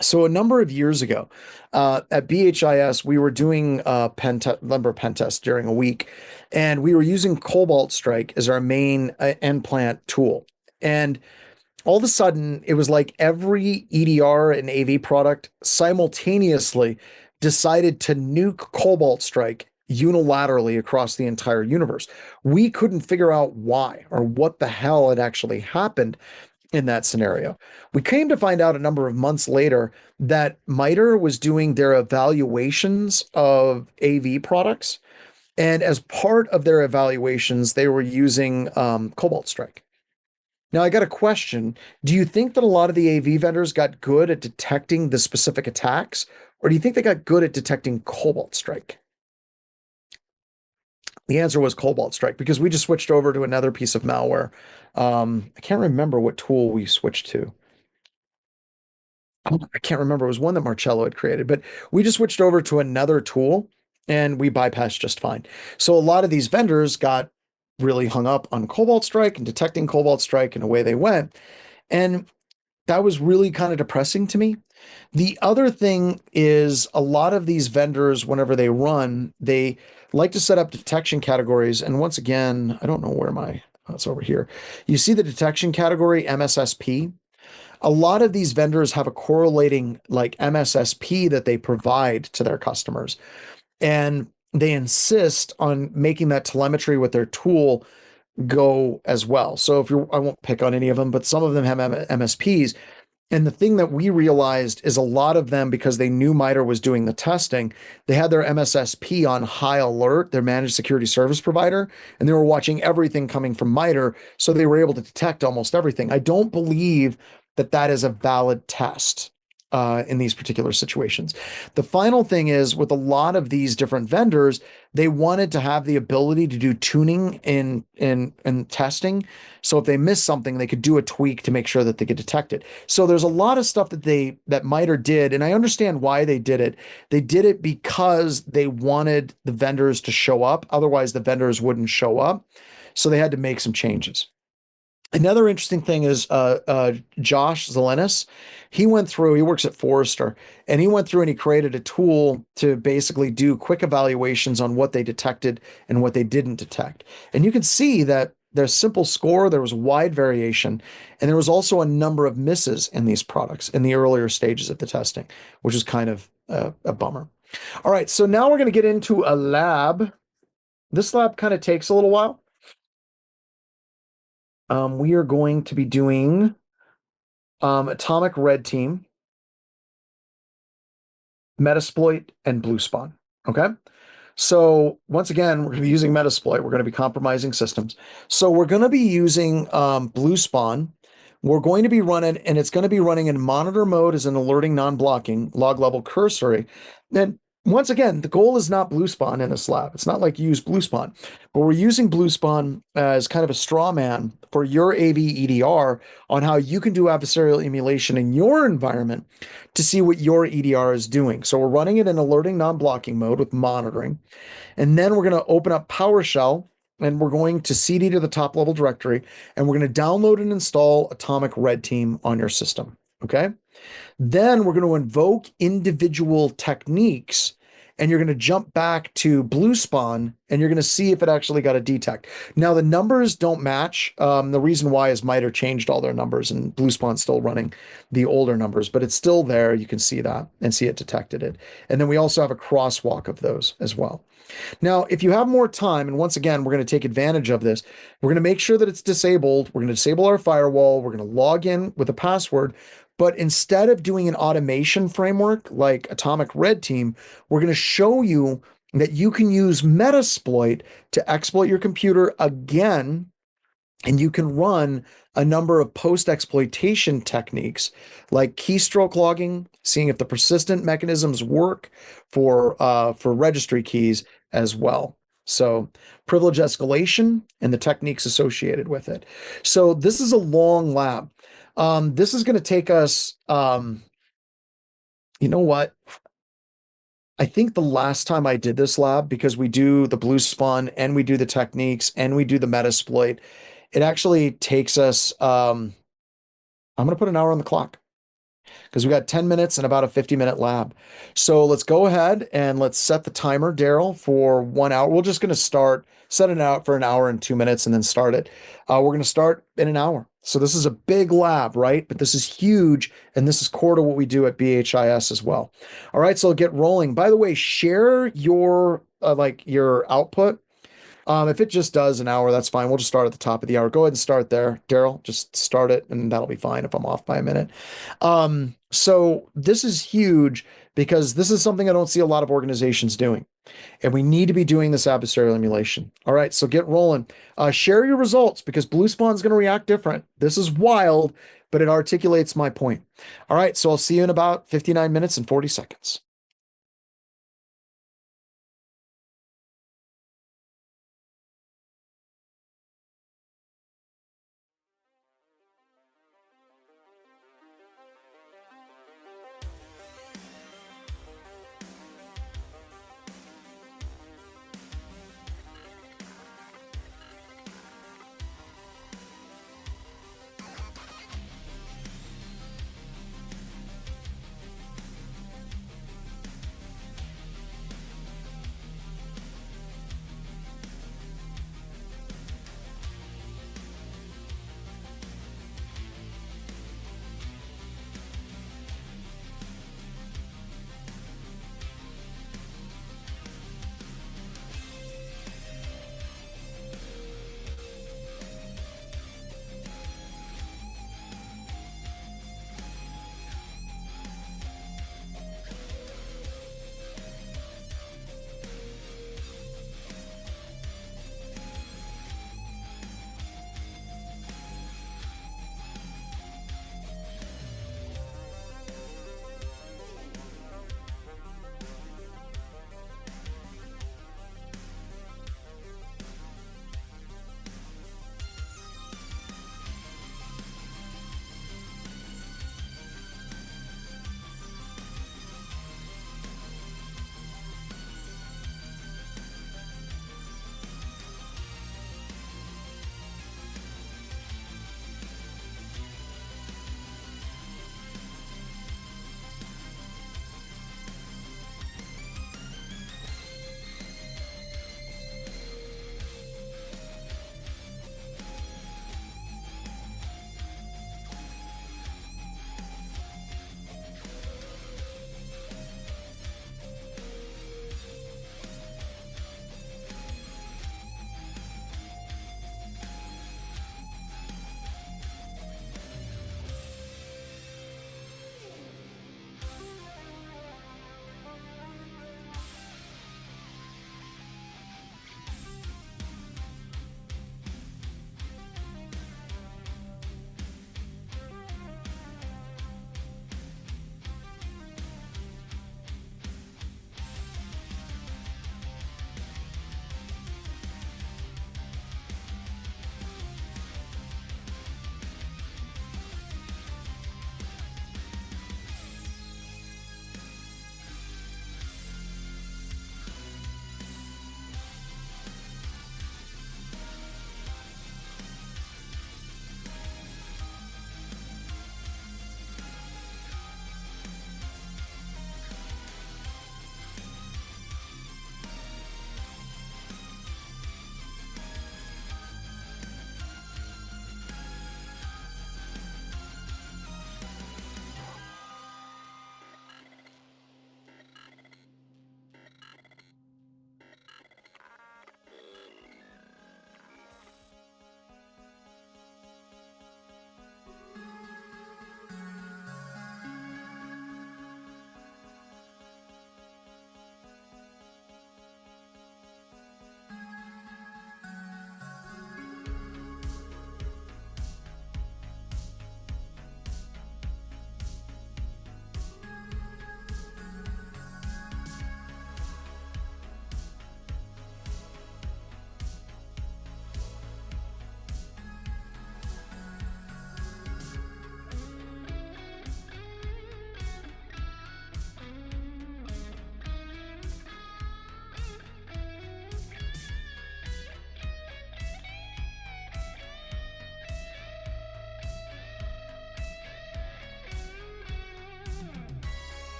So a number of years ago, at BHIS, we were doing a number of pen tests during a week, and we were using Cobalt Strike as our main end plant tool. And all of a sudden, it was like every EDR and AV product simultaneously decided to nuke Cobalt Strike unilaterally across the entire universe. We couldn't figure out why or what the hell had actually happened in that scenario. We came to find out a number of months later that MITRE was doing their evaluations of AV products. And as part of their evaluations, they were using Cobalt Strike. Now, I got a question. Do you think that a lot of the AV vendors got good at detecting the specific attacks, or do you think they got good at detecting Cobalt Strike? The answer was Cobalt Strike because we just switched over to another piece of malware. I can't remember what tool we switched to. I can't remember. It was one that Marcello had created, but we just switched over to another tool and we bypassed just fine. So a lot of these vendors got really hung up on Cobalt Strike and detecting Cobalt Strike, and away they went. And that was really kind of depressing to me. The other thing is a lot of these vendors, whenever they run, they like to set up detection categories. And once again, I don't know where it's over here. You see the detection category MSSP. A lot of these vendors have a correlating like MSSP that they provide to their customers. And they insist on making that telemetry with their tool go as well. So I won't pick on any of them, but some of them have MSPs. And the thing that we realized is a lot of them, because they knew MITRE was doing the testing, they had their MSSP on high alert, their managed security service provider, and they were watching everything coming from MITRE. So they were able to detect almost everything. I don't believe that that is a valid test in these particular situations. The final thing is with a lot of these different vendors, they wanted to have the ability to do tuning in testing. So if they missed something, they could do a tweak to make sure that they could detect it. So there's a lot of stuff that MITRE did, and I understand why they did it. They did it because they wanted the vendors to show up. Otherwise, the vendors wouldn't show up. So they had to make some changes. Another interesting thing is Josh Zelenis. He works at Forrester, and he went through and he created a tool to basically do quick evaluations on what they detected and what they didn't detect. And you can see that there's simple score, there was wide variation, and there was also a number of misses in these products in the earlier stages of the testing, which is kind of a bummer. All right, so now we're going to get into a lab. This lab kind of takes a little while. We are going to be doing Atomic Red Team, Metasploit, and Blue Spawn. Okay. So once again, we're going to be using Metasploit. We're going to be compromising systems. So we're going to be using Blue Spawn. We're going to be running, and it's going to be running in monitor mode as an alerting non-blocking log level cursory. Then once again, the goal is not BlueSpawn in this lab. It's not like you use BlueSpawn, but we're using BlueSpawn as kind of a straw man for your AV EDR on how you can do adversarial emulation in your environment to see what your EDR is doing. So we're running it in alerting non-blocking mode with monitoring. And then we're going to open up PowerShell and we're going to CD to the top level directory and we're going to download and install Atomic Red Team on your system. Okay. Then we're going to invoke individual techniques and you're going to jump back to BlueSpawn and you're going to see if it actually got a detect. Now, the numbers don't match. The reason why is MITRE changed all their numbers and BlueSpawn's still running the older numbers, but it's still there. You can see that and see it detected it. And then we also have a crosswalk of those as well. Now, if you have more time, and once again, we're going to take advantage of this, we're going to make sure that it's disabled. We're going to disable our firewall. We're going to log in with a password. But instead of doing an automation framework like Atomic Red Team, we're going to show you that you can use Metasploit to exploit your computer again, and you can run a number of post-exploitation techniques like keystroke logging, seeing if the persistent mechanisms work for registry keys as well. So privilege escalation and the techniques associated with it. So this is a long lab. This is going to take us, you know what? I think the last time I did this lab, because we do the BlueSpawn and we do the techniques and we do the Metasploit, it actually takes us, I'm going to put an hour on the clock because we got 10 minutes and about a 50-minute lab. So let's go ahead and let's set the timer, Daryl, for 1 hour. We're just going to set it out for an hour and 2 minutes and then start it. We're going to start in an hour. So this is a big lab, right? But this is huge. And this is core to what we do at BHIS as well. All right. So get rolling. By the way, share your, your output. If it just does an hour, that's fine. We'll just start at the top of the hour. Go ahead and start there, Daryl. Just start it, and that'll be fine if I'm off by a minute. So this is huge because this is something I don't see a lot of organizations doing, and we need to be doing this adversarial emulation. All right, so get rolling. Share your results because BlueSpawn's going to react different. This is wild, but it articulates my point. All right, so I'll see you in about 59 minutes and 40 seconds.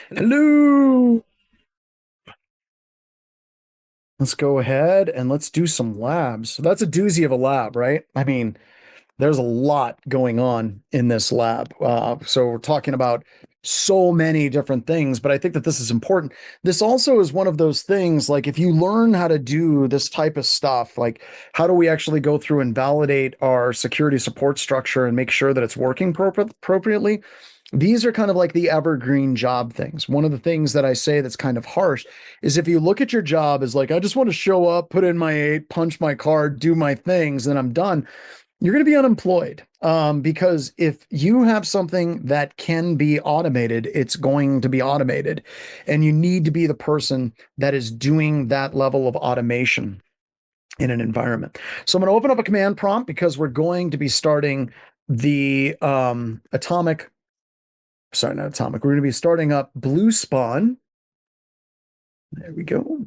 Hello. Let's go ahead and let's do some labs. So that's a doozy of a lab, right? I mean, there's a lot going on in this lab. So we're talking about so many different things, but I think that this is important. This also is one of those things, like if you learn how to do this type of stuff, like how do we actually go through and validate our security support structure and make sure that it's working appropriately? These are kind of like the evergreen job things. One of the things that I say that's kind of harsh is if you look at your job as like, I just want to show up, put in my 8, punch my card, do my things, and I'm done, you're going to be unemployed. Because if you have something that can be automated, it's going to be automated. And you need to be the person that is doing that level of automation in an environment. So I'm going to open up a command prompt because we're going to be starting the atomic, sorry, not atomic. We're going to be starting up Blue Spawn. There we go.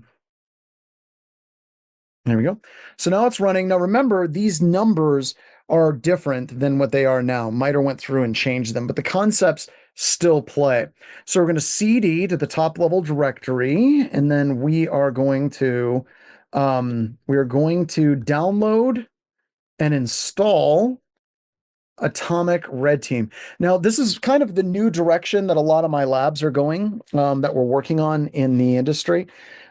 There we go. So now it's running. Now remember, these numbers are different than what they are now. MITRE went through and changed them, but the concepts still play. So we're going to CD to the top level directory, and then we are going to download and install Atomic Red Team. Now, this is kind of the new direction that a lot of my labs are going, that we're working on in the industry,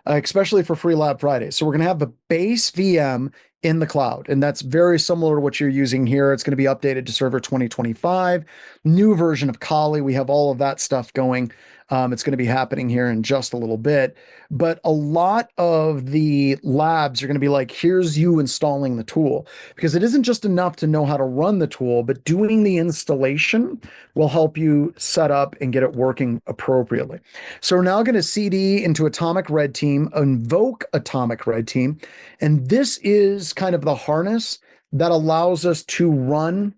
especially for Free Lab Friday. So we're going to have the base VM in the cloud, and that's very similar to what you're using here. It's going to be updated to Server 2025, new version of Kali. We have all of that stuff going. It's going to be happening here in just a little bit, but a lot of the labs are going to be like, here's you installing the tool, because it isn't just enough to know how to run the tool, but doing the installation will help you set up and get it working appropriately. So we're now going to CD into Atomic Red Team, invoke Atomic Red Team, and this is kind of the harness that allows us to run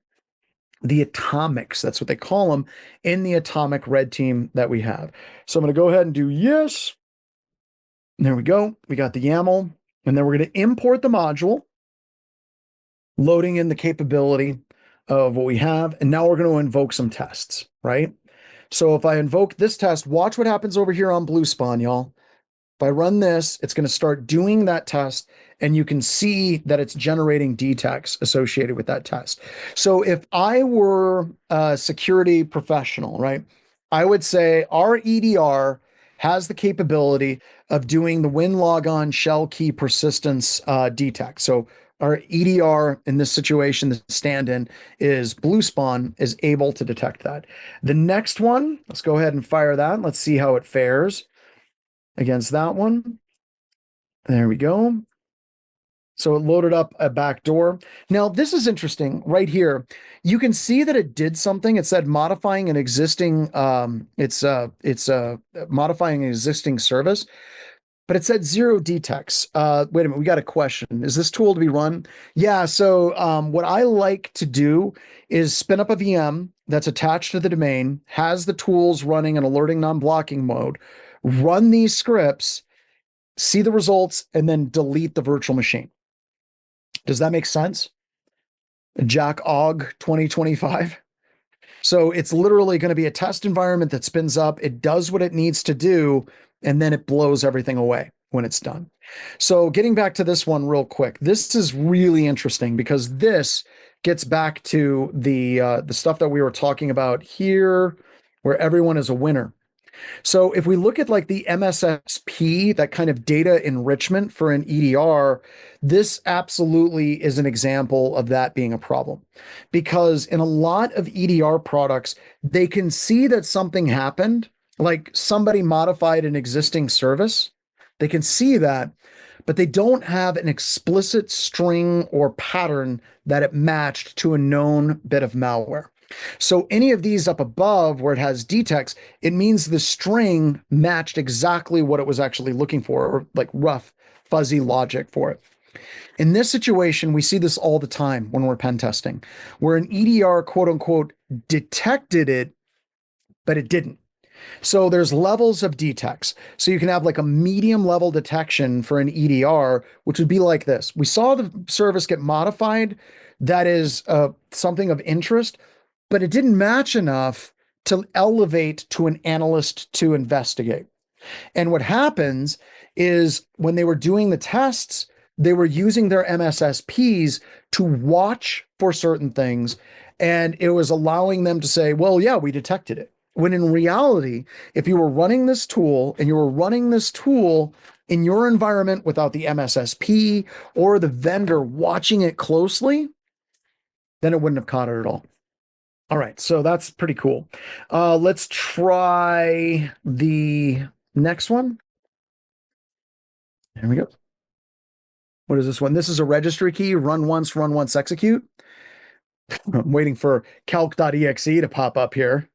the atomics, that's what they call them, in the Atomic Red Team that we have. So I'm going to go ahead and do yes. There we go. We got the YAML, and then we're going to import the module, loading in the capability of what we have. And now we're going to invoke some tests, right? So if I invoke this test, watch what happens over here on Blue Spawn, y'all. If I run this, it's going to start doing that test, and you can see that it's generating detects associated with that test. So if I were a security professional, right, I would say our EDR has the capability of doing the win logon shell key persistence detect. So our EDR in this situation, the stand-in is Blue Spawn, is able to detect that. The next one, let's go ahead and fire that. Let's see how it fares against that one. There we go. So it loaded up a backdoor. Now, this is interesting right here. You can see that it did something. It said modifying an existing, it's modifying an existing service, but it said zero detects. Wait a minute, we got a question. Is this tool to be run? Yeah, so what I like to do is spin up a VM that's attached to the domain, has the tools running in alerting non-blocking mode, run these scripts, see the results, and then delete the virtual machine. Does that make sense? Jack Og 2025. So it's literally going to be a test environment that spins up, it does what it needs to do, and then it blows everything away when it's done. So getting back to this one real quick, this is really interesting because this gets back to the stuff that we were talking about here, where everyone is a winner. So if we look at like the MSSP, that kind of data enrichment for an EDR, this absolutely is an example of that being a problem. Because in a lot of EDR products, they can see that something happened, like somebody modified an existing service. They can see that, but they don't have an explicit string or pattern that it matched to a known bit of malware. So any of these up above where it has detects, it means the string matched exactly what it was actually looking for, or like rough, fuzzy logic for it. In this situation, we see this all the time when we're pen testing, where an EDR quote unquote detected it, but it didn't. So there's levels of detects. So you can have like a medium level detection for an EDR, which would be like this. We saw the service get modified. That is something of interest, but it didn't match enough to elevate to an analyst to investigate. And what happens is when they were doing the tests, they were using their MSSPs to watch for certain things. And it was allowing them to say, well, yeah, we detected it. When in reality, if you were running this tool and you were running this tool in your environment without the MSSP or the vendor watching it closely, then it wouldn't have caught it at all. All right, so that's pretty cool. Let's try the next one. Here we go. What is this one? This is a registry key, run once, execute. I'm waiting for calc.exe to pop up here.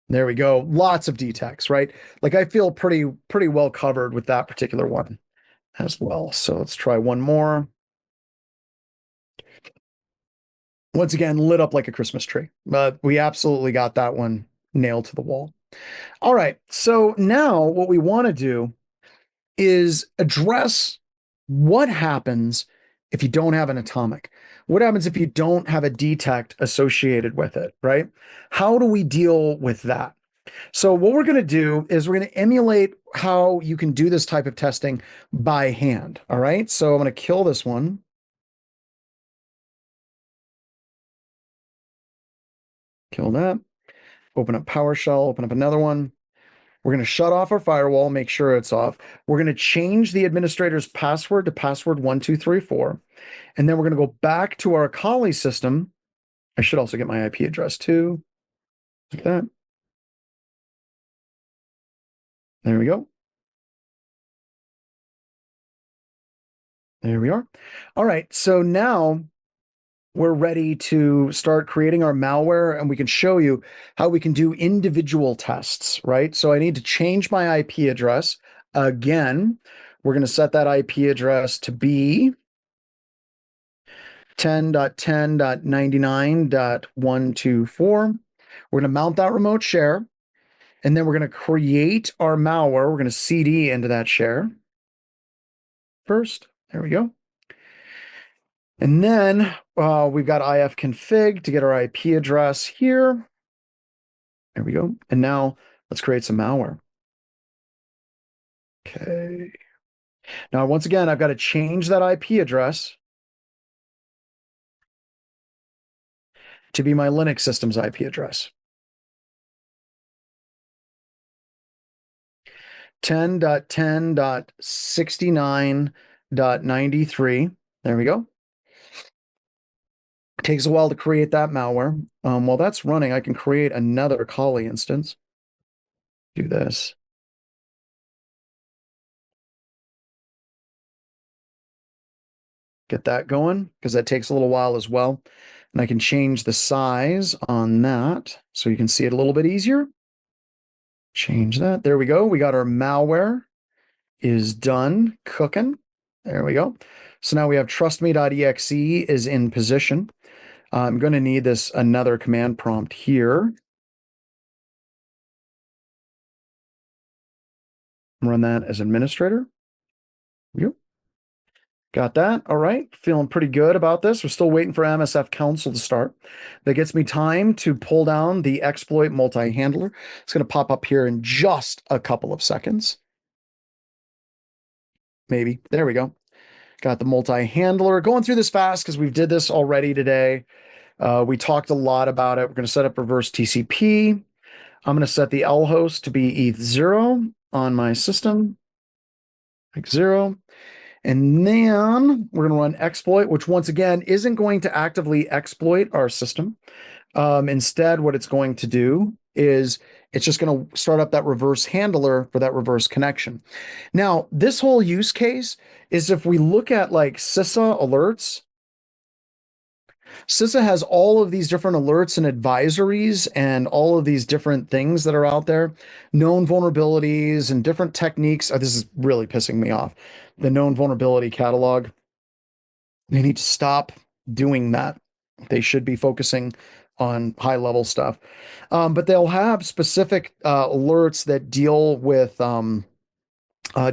There we go. Lots of DTEX, right? Like I feel pretty well covered with that particular one as well. So let's try one more. Once again, lit up like a Christmas tree, but we absolutely got that one nailed to the wall. All right. So now what we want to do is address what happens if you don't have an atomic. What happens if you don't have a detect associated with it, right? How do we deal with that? So what we're going to do is we're going to emulate how you can do this type of testing by hand. All right. So I'm going to kill this one. Kill that. Open up PowerShell, open up another one. We're going to shut off our firewall, make sure it's off. We're going to change the administrator's password to password 1234. And then we're going to go back to our Kali system. I should also get my IP address too. Like that. There we go. There we are. All right. So now we're ready to start creating our malware, and we can show you how we can do individual tests, right? So I need to change my IP address. Again, we're going to set that IP address to be 10.10.99.124. We're going to mount that remote share, and then we're going to create our malware. We're going to CD into that share first. There we go. And then we've got ifconfig to get our IP address here. There we go. And now let's create some malware. Okay. Now, once again, I've got to change that IP address to be my Linux system's IP address. 10.10.69.93. There we go. It takes a while to create that malware. While that's running, I can create another Kali instance. Do this. Get that going, because that takes a little while as well. And I can change the size on that so you can see it a little bit easier. Change that. There we go. We got our malware is done cooking. There we go. So now we have trustme.exe is in position. I'm going to need this another command prompt here. Run that as administrator. Yep. Got that. All right. Feeling pretty good about this. We're still waiting for MSF Council to start. That gets me time to pull down the exploit multi-handler. It's going to pop up here in just a couple of seconds. Maybe. There we go. Got the multi-handler. Going through this fast because we did this already today. We talked a lot about it. We're going to set up reverse TCP. I'm going to set the L host to be ETH0 on my system. Like 0. And then we're going to run exploit, which once again isn't going to actively exploit our system. Instead, what it's going to do is it's just going to start up that reverse handler for that reverse connection. Now, this whole use case is if we look at like CISA alerts, CISA has all of these different alerts and advisories and all of these different things that are out there, known vulnerabilities and different techniques. Oh, this is really pissing me off. The known vulnerability catalog. They need to stop doing that. They should be focusing on high level stuff. But they'll have specific alerts that deal with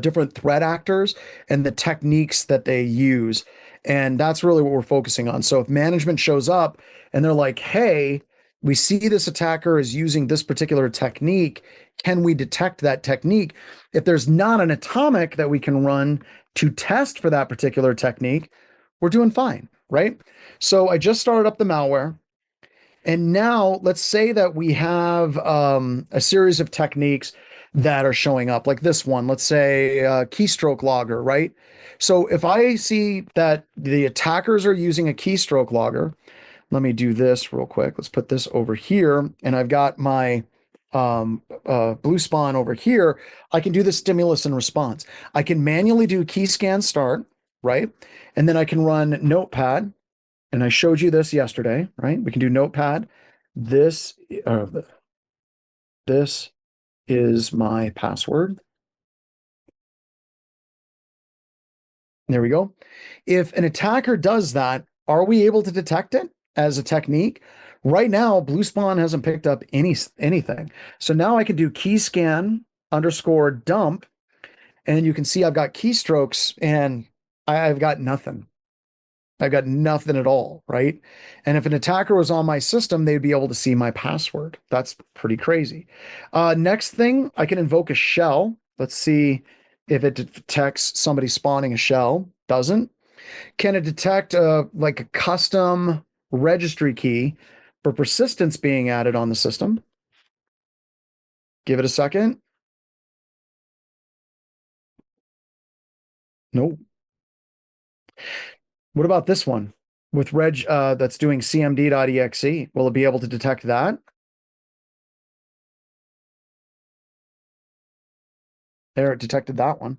different threat actors and the techniques that they use. And that's really what we're focusing on. So if management shows up and they're like, hey, We see this attacker is using this particular technique. Can we detect that technique? If there's not an atomic that we can run to test for that particular technique, we're doing fine, right? So I just started up the malware. And now let's say that we have a series of techniques that are showing up, like this one, let's say keystroke logger, right? So if I see that the attackers are using a keystroke logger, let me do this real quick. Let's put this over here. And I've got my blue spawn over here. I can do the stimulus and response. I can manually do key scan start, right? And then I can run notepad. And I showed you this yesterday, right? We can do notepad. This, uh, this is my password. There we go. If an attacker does that, are we able to detect it as a technique? Right now, Blue Spawn hasn't picked up anything. So now I can do key scan underscore dump, and you can see I've got keystrokes and I've got nothing. I've got nothing at all, right? And if an attacker was on my system, they'd be able to see my password. That's pretty crazy. Next thing, I can invoke a shell. Let's see if it detects somebody spawning a shell. Doesn't. Can it detect like a custom registry key for persistence being added on the system? Give it a second. Nope. What about this one with reg that's doing cmd.exe? Will it be able to detect that? There, it detected that one.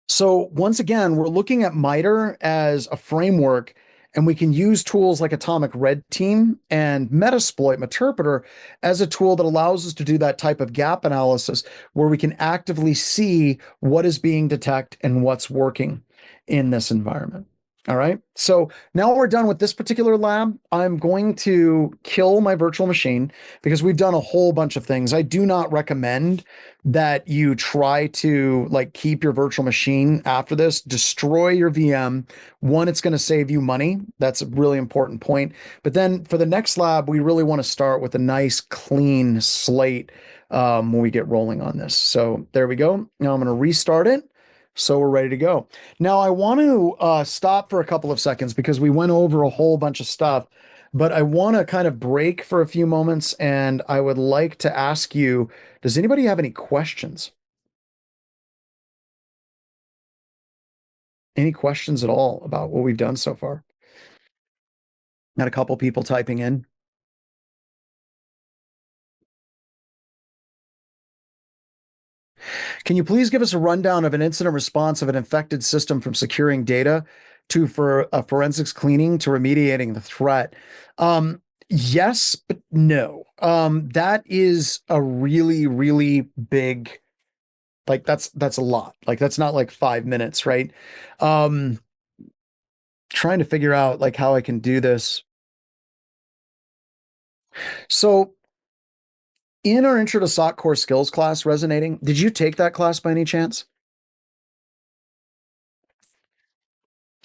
So once again, we're looking at MITRE as a framework, and we can use tools like Atomic Red Team and Metasploit Meterpreter as a tool that allows us to do that type of gap analysis where we can actively see what is being detected and what's working in this environment. All right. So now we're done with this particular lab. I'm going to kill my virtual machine because we've done a whole bunch of things. I do not recommend that you try to like keep your virtual machine after this, destroy your VM. One, it's going to save you money. That's a really important point. But then for the next lab, we really want to start with a nice clean slate when we get rolling on this. So there we go. Now I'm going to restart it. So we're ready to go. Now I want to stop for a couple of seconds because we went over a whole bunch of stuff, but I want to kind of break for a few moments, and I would like to ask you, does anybody have any questions? Any questions at all about what we've done so far? Got a couple people typing in. Can you please give us a rundown of an incident response of an infected system from securing data to for a forensics cleaning to remediating the threat? Yes, but no. That is a really, really big, like that's a lot. Like that's not like 5 minutes, right? Um, Trying to figure out like how I can do this. So in our intro to SOC core skills class resonating, did you take that class by any chance?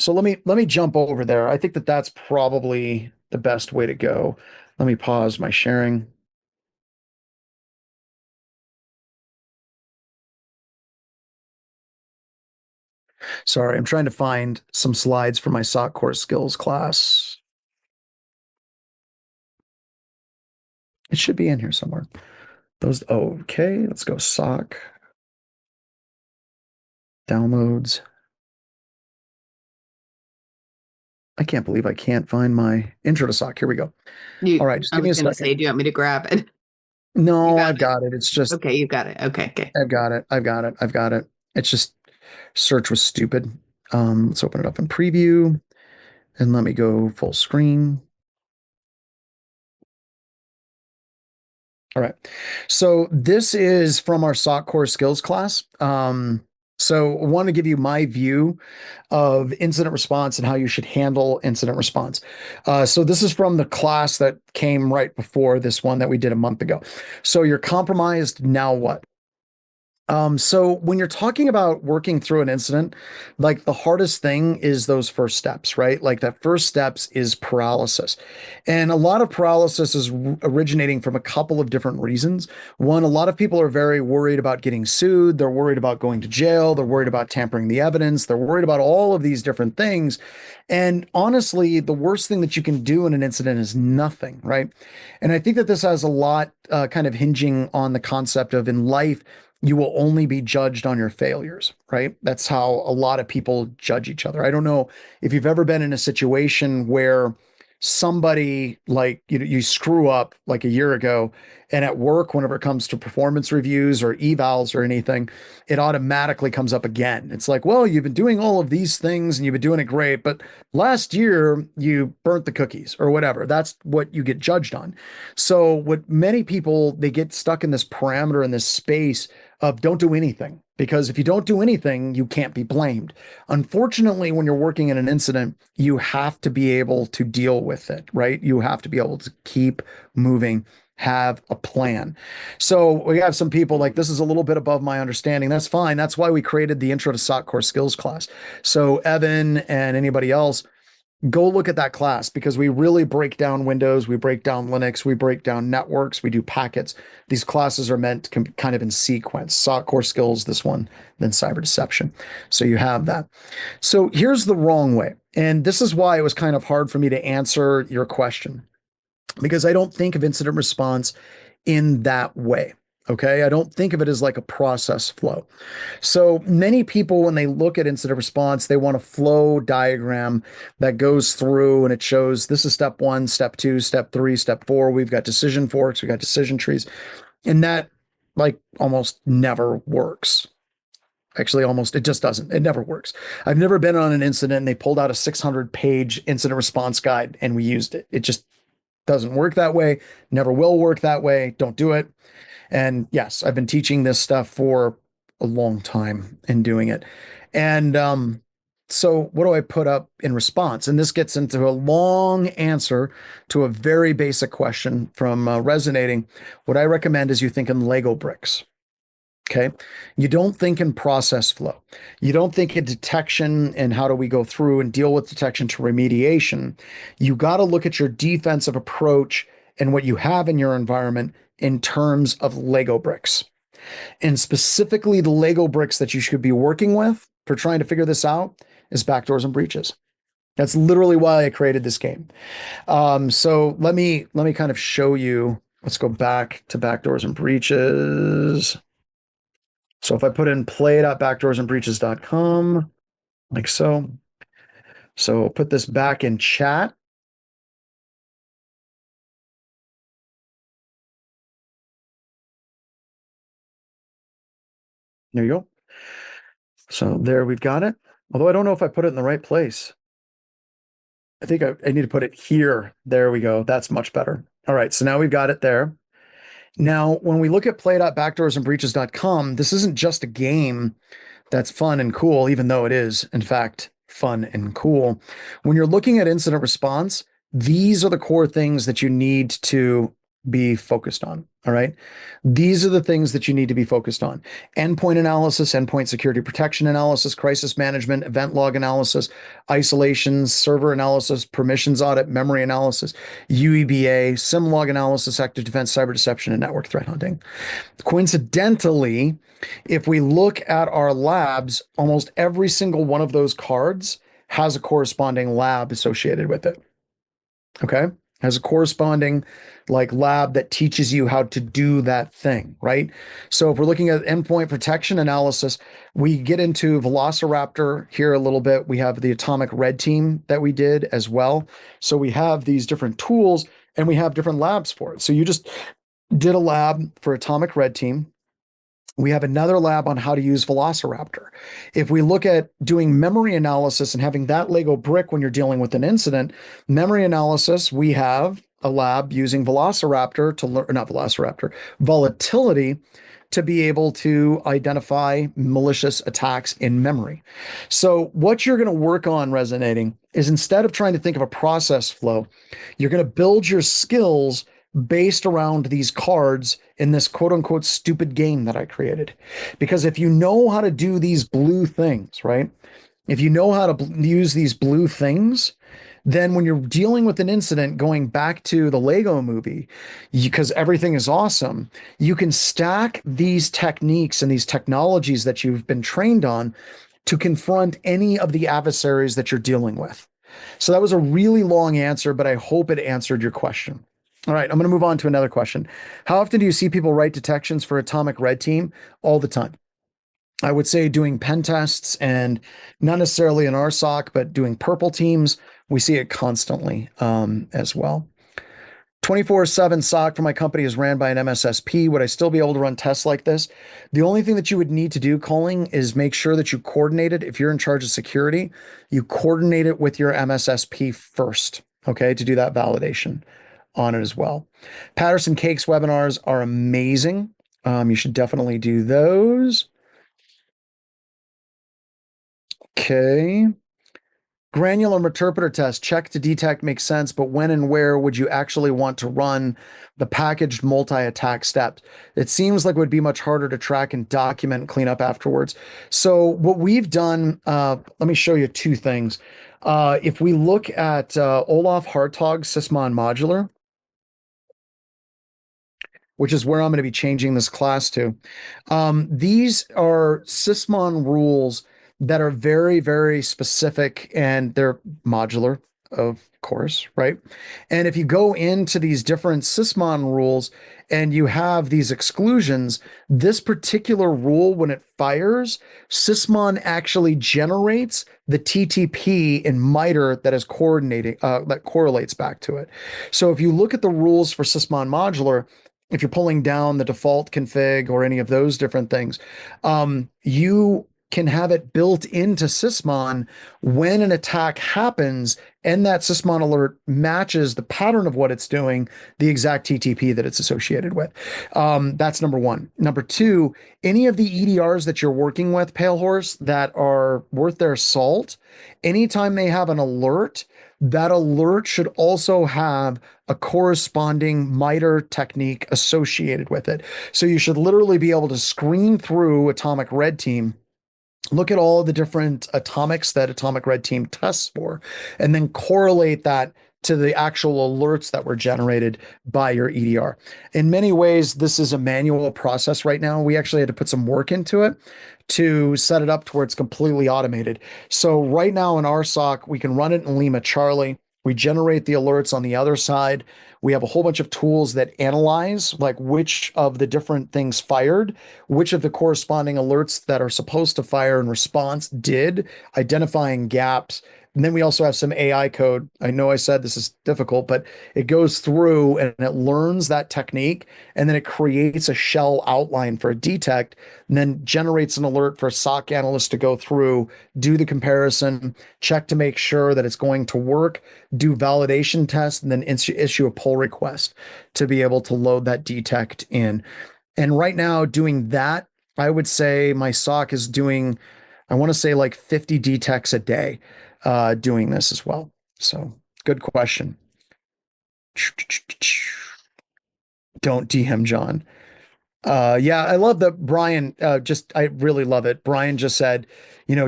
So let me jump over there. I think that that's probably the best way to go. Let me pause my sharing. Sorry, I'm trying to find some slides for my SOC core skills class. It should be in here somewhere. Those, okay, let's go SOC downloads. I can't believe I can't find my intro to SOC. Here we go. All right, just I give me was a going to second. say, do you want me to grab it? No, got I've got it. It's just, Okay, you got it. Okay, okay. I've got it. I've got it. I've got it. It's just search was stupid. Let's open it up in preview and let me go full screen. All right. So this is from our SOC core skills class. So I want to give you my view of incident response and how you should handle incident response. So this is from the class that came right before this one that we did a month ago. So you're compromised. Now what? So when you're talking about working through an incident, like the hardest thing is those first steps, right? Like that first steps is paralysis. And a lot of paralysis is originating from a couple of different reasons. One, a lot of people are very worried about getting sued. They're worried about going to jail. They're worried about tampering the evidence. They're worried about all of these different things. And honestly, the worst thing that you can do in an incident is nothing, right? And I think that this has a lot kind of hinging on the concept of in life you will only be judged on your failures, right? That's how a lot of people judge each other. I don't know if you've ever been in a situation where somebody like you screw up like a year ago and at work whenever it comes to performance reviews or evals or anything it automatically comes up again. It's like, well, you've been doing all of these things and you've been doing it great, but last year you burnt the cookies or whatever. That's what you get judged on. So what many people, they get stuck in this parameter in this space of don't do anything, because if you don't do anything, you can't be blamed. Unfortunately, when you're working in an incident, you have to be able to deal with it, right? You have to be able to keep moving, have a plan. So we have some people like this is a little bit above my understanding. That's fine. That's why we created the Intro to SOC Core Skills class. So Evan and anybody else, go look at that class because we really break down Windows, we break down Linux, we break down networks, we do packets. These classes are meant to kind of in sequence. SOC core skills, this one, then cyber deception. So you have that. So here's the wrong way. And this is why it was kind of hard for me to answer your question because I don't think of incident response in that way. Okay. I don't think of it as like a process flow. So many people, when they look at incident response, they want a flow diagram that goes through and it shows this is step one, step two, step three, step four. We've got decision forks, we've got decision trees. And that like almost never works. Actually, almost, it just doesn't. It never works. I've never been on an incident and they pulled out a 600-page incident response guide and we used it. It just doesn't work that way, never will work that way. Don't do it. And yes, I've been teaching this stuff for a long time and doing it. And so what do I put up in response? And this gets into a long answer to a very basic question from Resonating. What I recommend is you think in Lego bricks. Okay. You don't think in process flow. You don't think in detection and how do we go through and deal with detection to remediation. You got to look at your defensive approach and what you have in your environment in terms of Lego bricks. And specifically, the Lego bricks that you should be working with for trying to figure this out is backdoors and breaches. That's literally why I created this game. So let me kind of show you. Let's go back to backdoors and breaches. So if I put in play.backdoorsandbreaches.com, like so. So put this back in chat. There you go. So there we've got it. Although I don't know if I put it in the right place. I think I need to put it here. There we go. That's much better. All right. So now we've got it there. Now, when we look at play.backdoorsandbreaches.com, this isn't just a game that's fun and cool, even though it is, in fact, fun and cool. When you're looking at incident response, these are the core things that you need to be focused on. All right. These are the things that you need to be focused on: endpoint analysis, endpoint security protection analysis, crisis management, event log analysis, isolations, server analysis, permissions audit, memory analysis, UEBA, SIM log analysis, active defense, cyber deception, and network threat hunting. Coincidentally, if we look at our labs, almost every single one of those cards has a corresponding lab associated with it. Okay. Has a corresponding like lab that teaches you how to do that thing, right? So if we're looking at endpoint protection analysis, we get into Velociraptor here a little bit. We have the Atomic Red Team that we did as well. So we have these different tools and we have different labs for it. So you just did a lab for Atomic Red Team. We have another lab on how to use Velociraptor. If we look at doing memory analysis and having that Lego brick when you're dealing with an incident, memory analysis, we have a lab using Velociraptor to learn, not Velociraptor, volatility to be able to identify malicious attacks in memory. So what you're going to work on, Resonating, is instead of trying to think of a process flow, you're going to build your skills based around these cards in this quote unquote stupid game that I created. Because if you know how to do these blue things, right? If you know how to use these blue things, then when you're dealing with an incident, going back to the Lego movie, because everything is awesome, you can stack these techniques and these technologies that you've been trained on to confront any of the adversaries that you're dealing with. So that was a really long answer, but I hope it answered your question. All right, I'm going to move on to another question. How often do you see people write detections for Atomic Red Team? All the time. I would say doing pen tests and not necessarily in our SOC, but doing purple teams, we see it constantly as well. 24/7 SOC for my company is ran by an MSSP. Would I still be able to run tests like this? The only thing that you would need to do, calling, is make sure that you coordinate it. If you're in charge of security, you coordinate it with your MSSP first, okay, to do that validation on it as well. Patterson Cakes webinars are amazing. You should definitely do those. Okay. Granular interpreter test, check to detect makes sense, but when and where would you actually want to run the packaged multi-attack steps? It seems like it would be much harder to track and document and clean up afterwards. So what we've done, let me show you two things. If we look at Olaf Hartog's Sysmon modular, which is where I'm going to be changing this class to. These are Sysmon rules that are very, very specific and they're modular, of course, right? And if you go into these different Sysmon rules and you have these exclusions, this particular rule, when it fires, Sysmon actually generates the TTP in MITRE that is coordinating, that correlates back to it. So if you look at the rules for Sysmon modular, if you're pulling down the default config or any of those different things, you can have it built into Sysmon when an attack happens and that Sysmon alert matches the pattern of what it's doing, the exact TTP that it's associated with. That's number one. Number two, any of the EDRs that you're working with, Pale Horse, that are worth their salt, anytime they have an alert, that alert should also have a corresponding MITRE technique associated with it. So you should literally be able to screen through Atomic Red Team, look at all of the different atomics that Atomic Red Team tests for, and then correlate that to the actual alerts that were generated by your EDR. In many ways, this is a manual process right now. We actually had to put some work into it to set it up to where it's completely automated. So right now in our SOC, we can run it in Lima Charlie. We generate the alerts on the other side. We have a whole bunch of tools that analyze like which of the different things fired, which of the corresponding alerts that are supposed to fire in response did, identifying gaps. And then we also have some AI code. I know I said this is difficult, but it goes through and it learns that technique and then it creates a shell outline for a detect and then generates an alert for a SOC analyst to go through, do the comparison, check to make sure that it's going to work, do validation tests, and then issue a pull request to be able to load that detect in. And right now, doing that, I would say my SOC is doing, I want to say like 50 detects a day doing this as well. So good question. Don't DM John. Yeah, I love that Brian I really love it. Brian just said,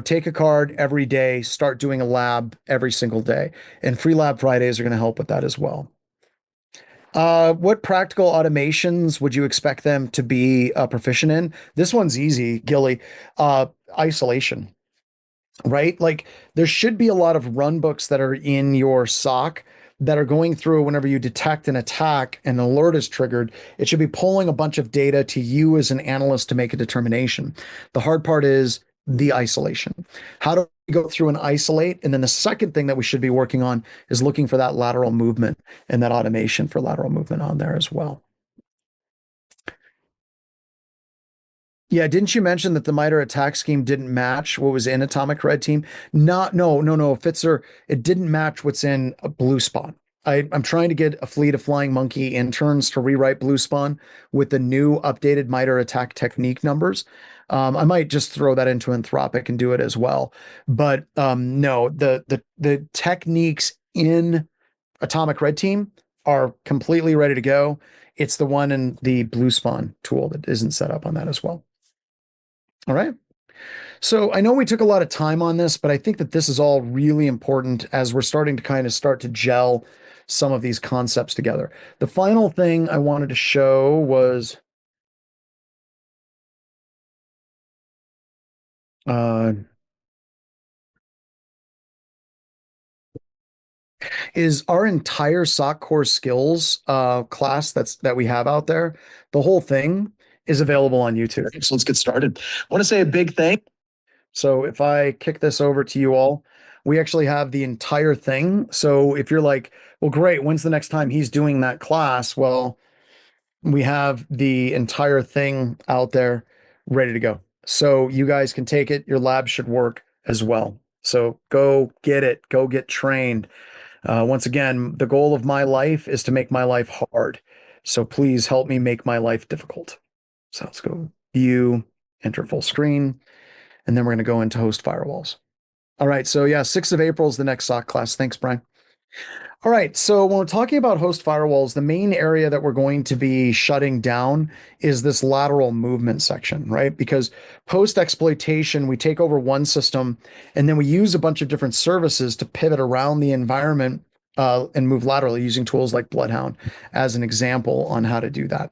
take a card every day, start doing a lab every single day. And free lab Fridays are going to help with that as well. What practical automations would you expect them to be proficient in? This one's easy, Gilly. Isolation, right? Like there should be a lot of run books that are in your SOC that are going through whenever you detect an attack and an alert is triggered. It should be pulling a bunch of data to you as an analyst to make a determination. The hard part is the isolation. How do we go through and isolate? And then the second thing that we should be working on is looking for that lateral movement and that automation for lateral movement on there as well. Yeah, didn't you mention that the MITRE attack scheme didn't match what was in Atomic Red Team? Not, no, Fitzer, it didn't match what's in a Blue Spawn. I'm trying to get a fleet of Flying Monkey interns to rewrite Blue Spawn with the new updated MITRE attack technique numbers. I might just throw that into Anthropic and do it as well. But no, the techniques in Atomic Red Team are completely ready to go. It's the one in the Blue Spawn tool that isn't set up on that as well. All right. So I know we took a lot of time on this, but I think that this is all really important as we're starting to kind of start to gel some of these concepts together. The final thing I wanted to show was uh, is our entire SOC core skills class that we have out there. The whole thing is available on YouTube. So let's get started. I want to say a big thank. So if I kick this over to you all, we actually have the entire thing. So if you're like, well, great, when's the next time he's doing that class? Well, we have the entire thing out there ready to go. So you guys can take it. Your lab should work as well. So go get it. Go get trained. Once again, the goal of my life is to make my life hard. So please help me make my life difficult. So let's go view, enter full screen, and then we're going to go into host firewalls. All right. So yeah, 6th of April is the next SOC class. Thanks, Brian. All right. So when we're talking about host firewalls, the main area that we're going to be shutting down is this lateral movement section, right? Because post exploitation, we take over one system and then we use a bunch of different services to pivot around the environment and move laterally using tools like Bloodhound as an example on how to do that.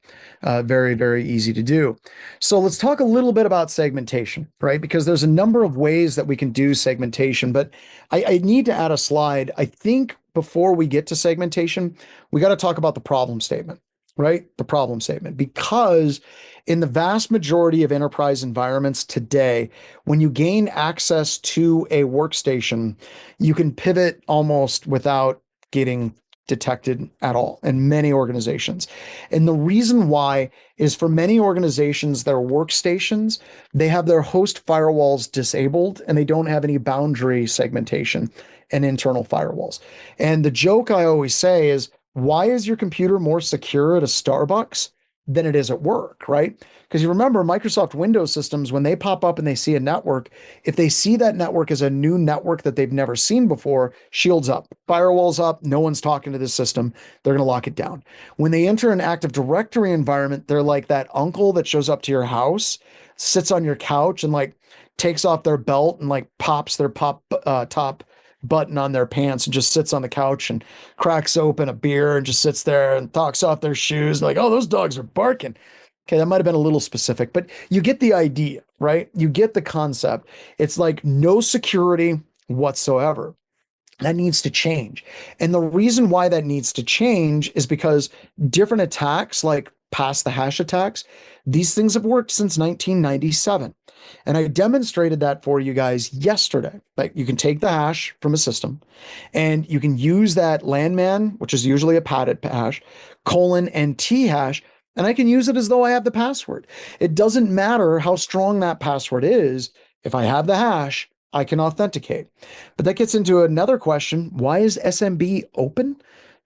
Very, very easy to do. So let's talk a little bit about segmentation, right? Because there's a number of ways that we can do segmentation, but I need to add a slide. I think before we get to segmentation, we got to talk about the problem statement, right? The problem statement, because in the vast majority of enterprise environments today, when you gain access to a workstation, you can pivot almost without getting detected at all in many organizations. And the reason why is for many organizations, their workstations, they have their host firewalls disabled and they don't have any boundary segmentation and internal firewalls. And the joke I always say is, why is your computer more secure at a Starbucks than it is at work, right? Because you remember Microsoft Windows systems, when they pop up and they see a network, if they see that network as a new network that they've never seen before, shields up, firewalls up, no one's talking to this system, they're going to lock it down. When they enter an Active Directory environment, they're like that uncle that shows up to your house, sits on your couch and like takes off their belt and like pops their top button on their pants and just sits on the couch and cracks open a beer and just sits there and talks off their shoes like, oh, those dogs are barking. Okay, that might have been a little specific, but you get the idea, right? You get the concept. It's like no security whatsoever. That needs to change. And the reason why that needs to change is because different attacks, like pass the hash attacks, these things have worked since 1997. And I demonstrated that for you guys yesterday. Like you can take the hash from a system and you can use that landman, which is usually a padded hash, colon and T hash, and I can use it as though I have the password. It doesn't matter how strong that password is. If I have the hash, I can authenticate. But that gets into another question. Why is SMB open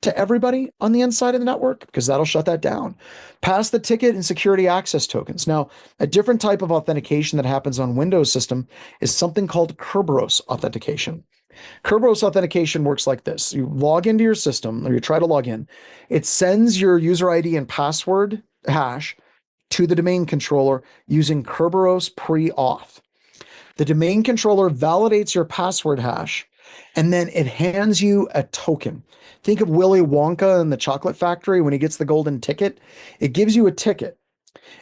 to everybody on the inside of the network? Because that'll shut that down. Pass the ticket and security access tokens. Now, a different type of authentication that happens on Windows system is something called Kerberos authentication. Kerberos authentication works like this. You log into your system, or you try to log in. It sends your user ID and password hash to the domain controller using Kerberos pre-auth. The domain controller validates your password hash, and then it hands you a token. Think of Willy Wonka in the chocolate factory when he gets the golden ticket. It gives you a ticket.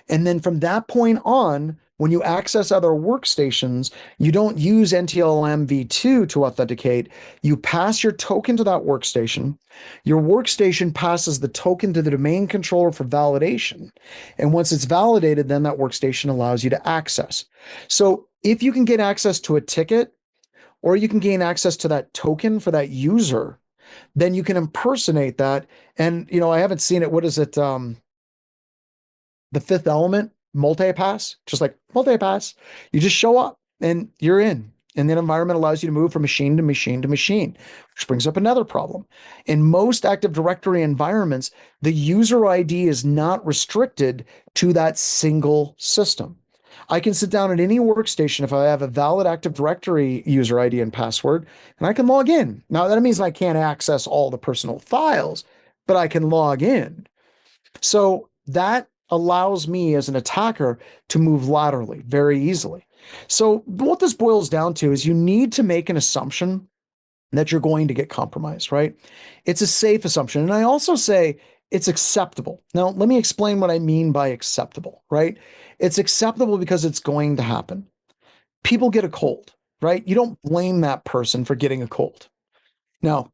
And then from that point on, when you access other workstations, you don't use NTLM v2 to authenticate. You pass your token to that workstation. Your workstation passes the token to the domain controller for validation. And once it's validated, then that workstation allows you to access. So if you can get access to a ticket, or you can gain access to that token for that user, then you can impersonate that. And, I haven't seen it. What is it? The Fifth Element, multi-pass, just like multi-pass. You just show up and you're in. And that environment allows you to move from machine to machine to machine, which brings up another problem. In most Active Directory environments, the user ID is not restricted to that single system. I can sit down at any workstation if I have a valid Active Directory user ID and password, and I can log in. Now, that means I can't access all the personal files, but I can log in. So that allows me as an attacker to move laterally very easily. So what this boils down to is you need to make an assumption that you're going to get compromised, right? It's a safe assumption. And I also say it's acceptable. Now, let me explain what I mean by acceptable, right? It's acceptable because it's going to happen. People get a cold, right? You don't blame that person for getting a cold. Now,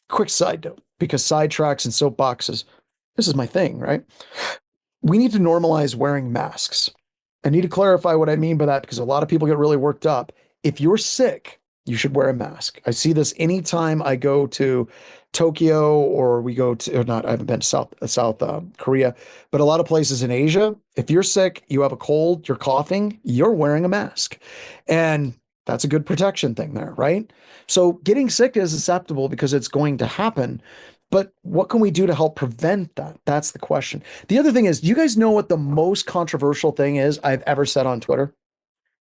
quick side note, because sidetracks and soapboxes, this is my thing, right? We need to normalize wearing masks. I need to clarify what I mean by that because a lot of people get really worked up. If you're sick, you should wear a mask. I see this anytime I go to Tokyo or we go to, or not, I haven't been to South Korea, but a lot of places in Asia. If you're sick, you have a cold, you're coughing, you're wearing a mask. And that's a good protection thing there, right? So getting sick is acceptable because it's going to happen. But what can we do to help prevent that? That's the question. The other thing is, do you guys know what the most controversial thing is I've ever said on Twitter?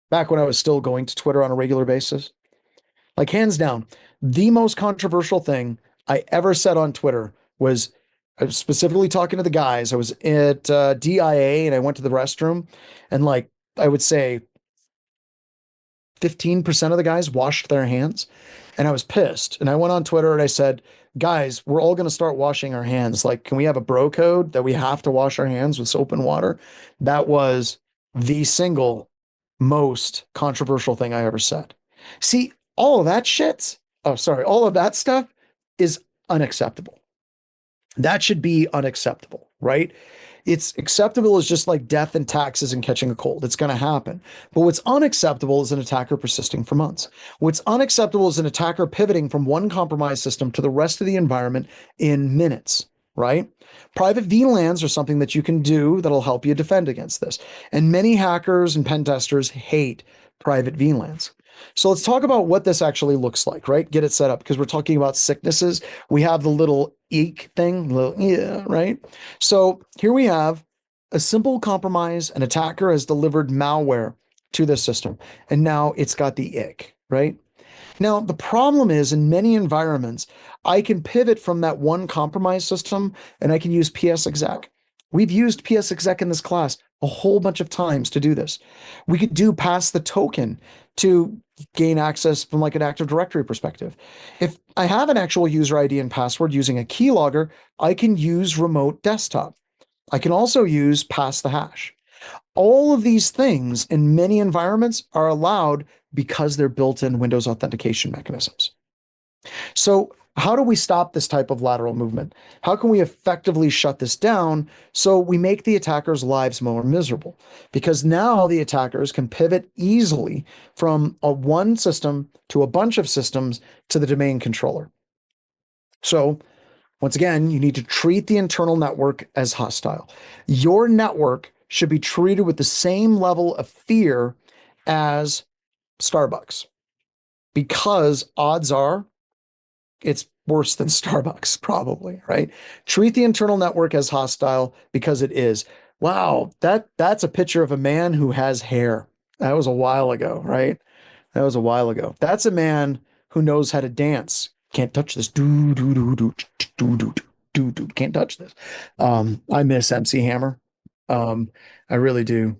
Back when I was still going to Twitter on a regular basis? Like, hands down, the most controversial thing I ever said on Twitter was I was specifically talking to the guys. I was at DIA and I went to the restroom, and like I would say 15% of the guys washed their hands. And I was pissed. And I went on Twitter and I said, guys, we're all going to start washing our hands. Like, can we have a bro code that we have to wash our hands with soap and water? That was the single most controversial thing I ever said. See, all of that shit, oh, sorry, all of that stuff is unacceptable. That should be unacceptable, right? It's acceptable is just like death and taxes and catching a cold. It's going to happen. But what's unacceptable is an attacker persisting for months. What's unacceptable is an attacker pivoting from one compromised system to the rest of the environment in minutes, right? Private VLANs are something that you can do that'll help you defend against this. And many hackers and pen testers hate private VLANs. So let's talk about what this actually looks like, right? Get it set up because we're talking about sicknesses. We have the little eek thing, little, yeah, right? So here we have a simple compromise. An attacker has delivered malware to the system, and now it's got the ick, right? Now, the problem is in many environments, I can pivot from that one compromised system and I can use PSExec. We've used PSExec in this class a whole bunch of times to do this. We could do pass the token to gain access from like an Active Directory perspective. If I have an actual user ID and password using a keylogger, I can use remote desktop. I can also use pass the hash. All of these things in many environments are allowed because they're built-in Windows authentication mechanisms. So how do we stop this type of lateral movement? How can we effectively shut this down so we make the attackers' lives more miserable? Because now the attackers can pivot easily from a one system to a bunch of systems to the domain controller. So once again, you need to treat the internal network as hostile. Your network should be treated with the same level of fear as Starbucks, because odds are it's worse than Starbucks, probably, right? Treat the internal network as hostile because it is. Wow, that's a picture of a man who has hair. That was a while ago, right? That was a while ago. That's a man who knows how to dance. Can't touch this. Do do do do do do do do. Can't touch this. I miss MC Hammer. I really do.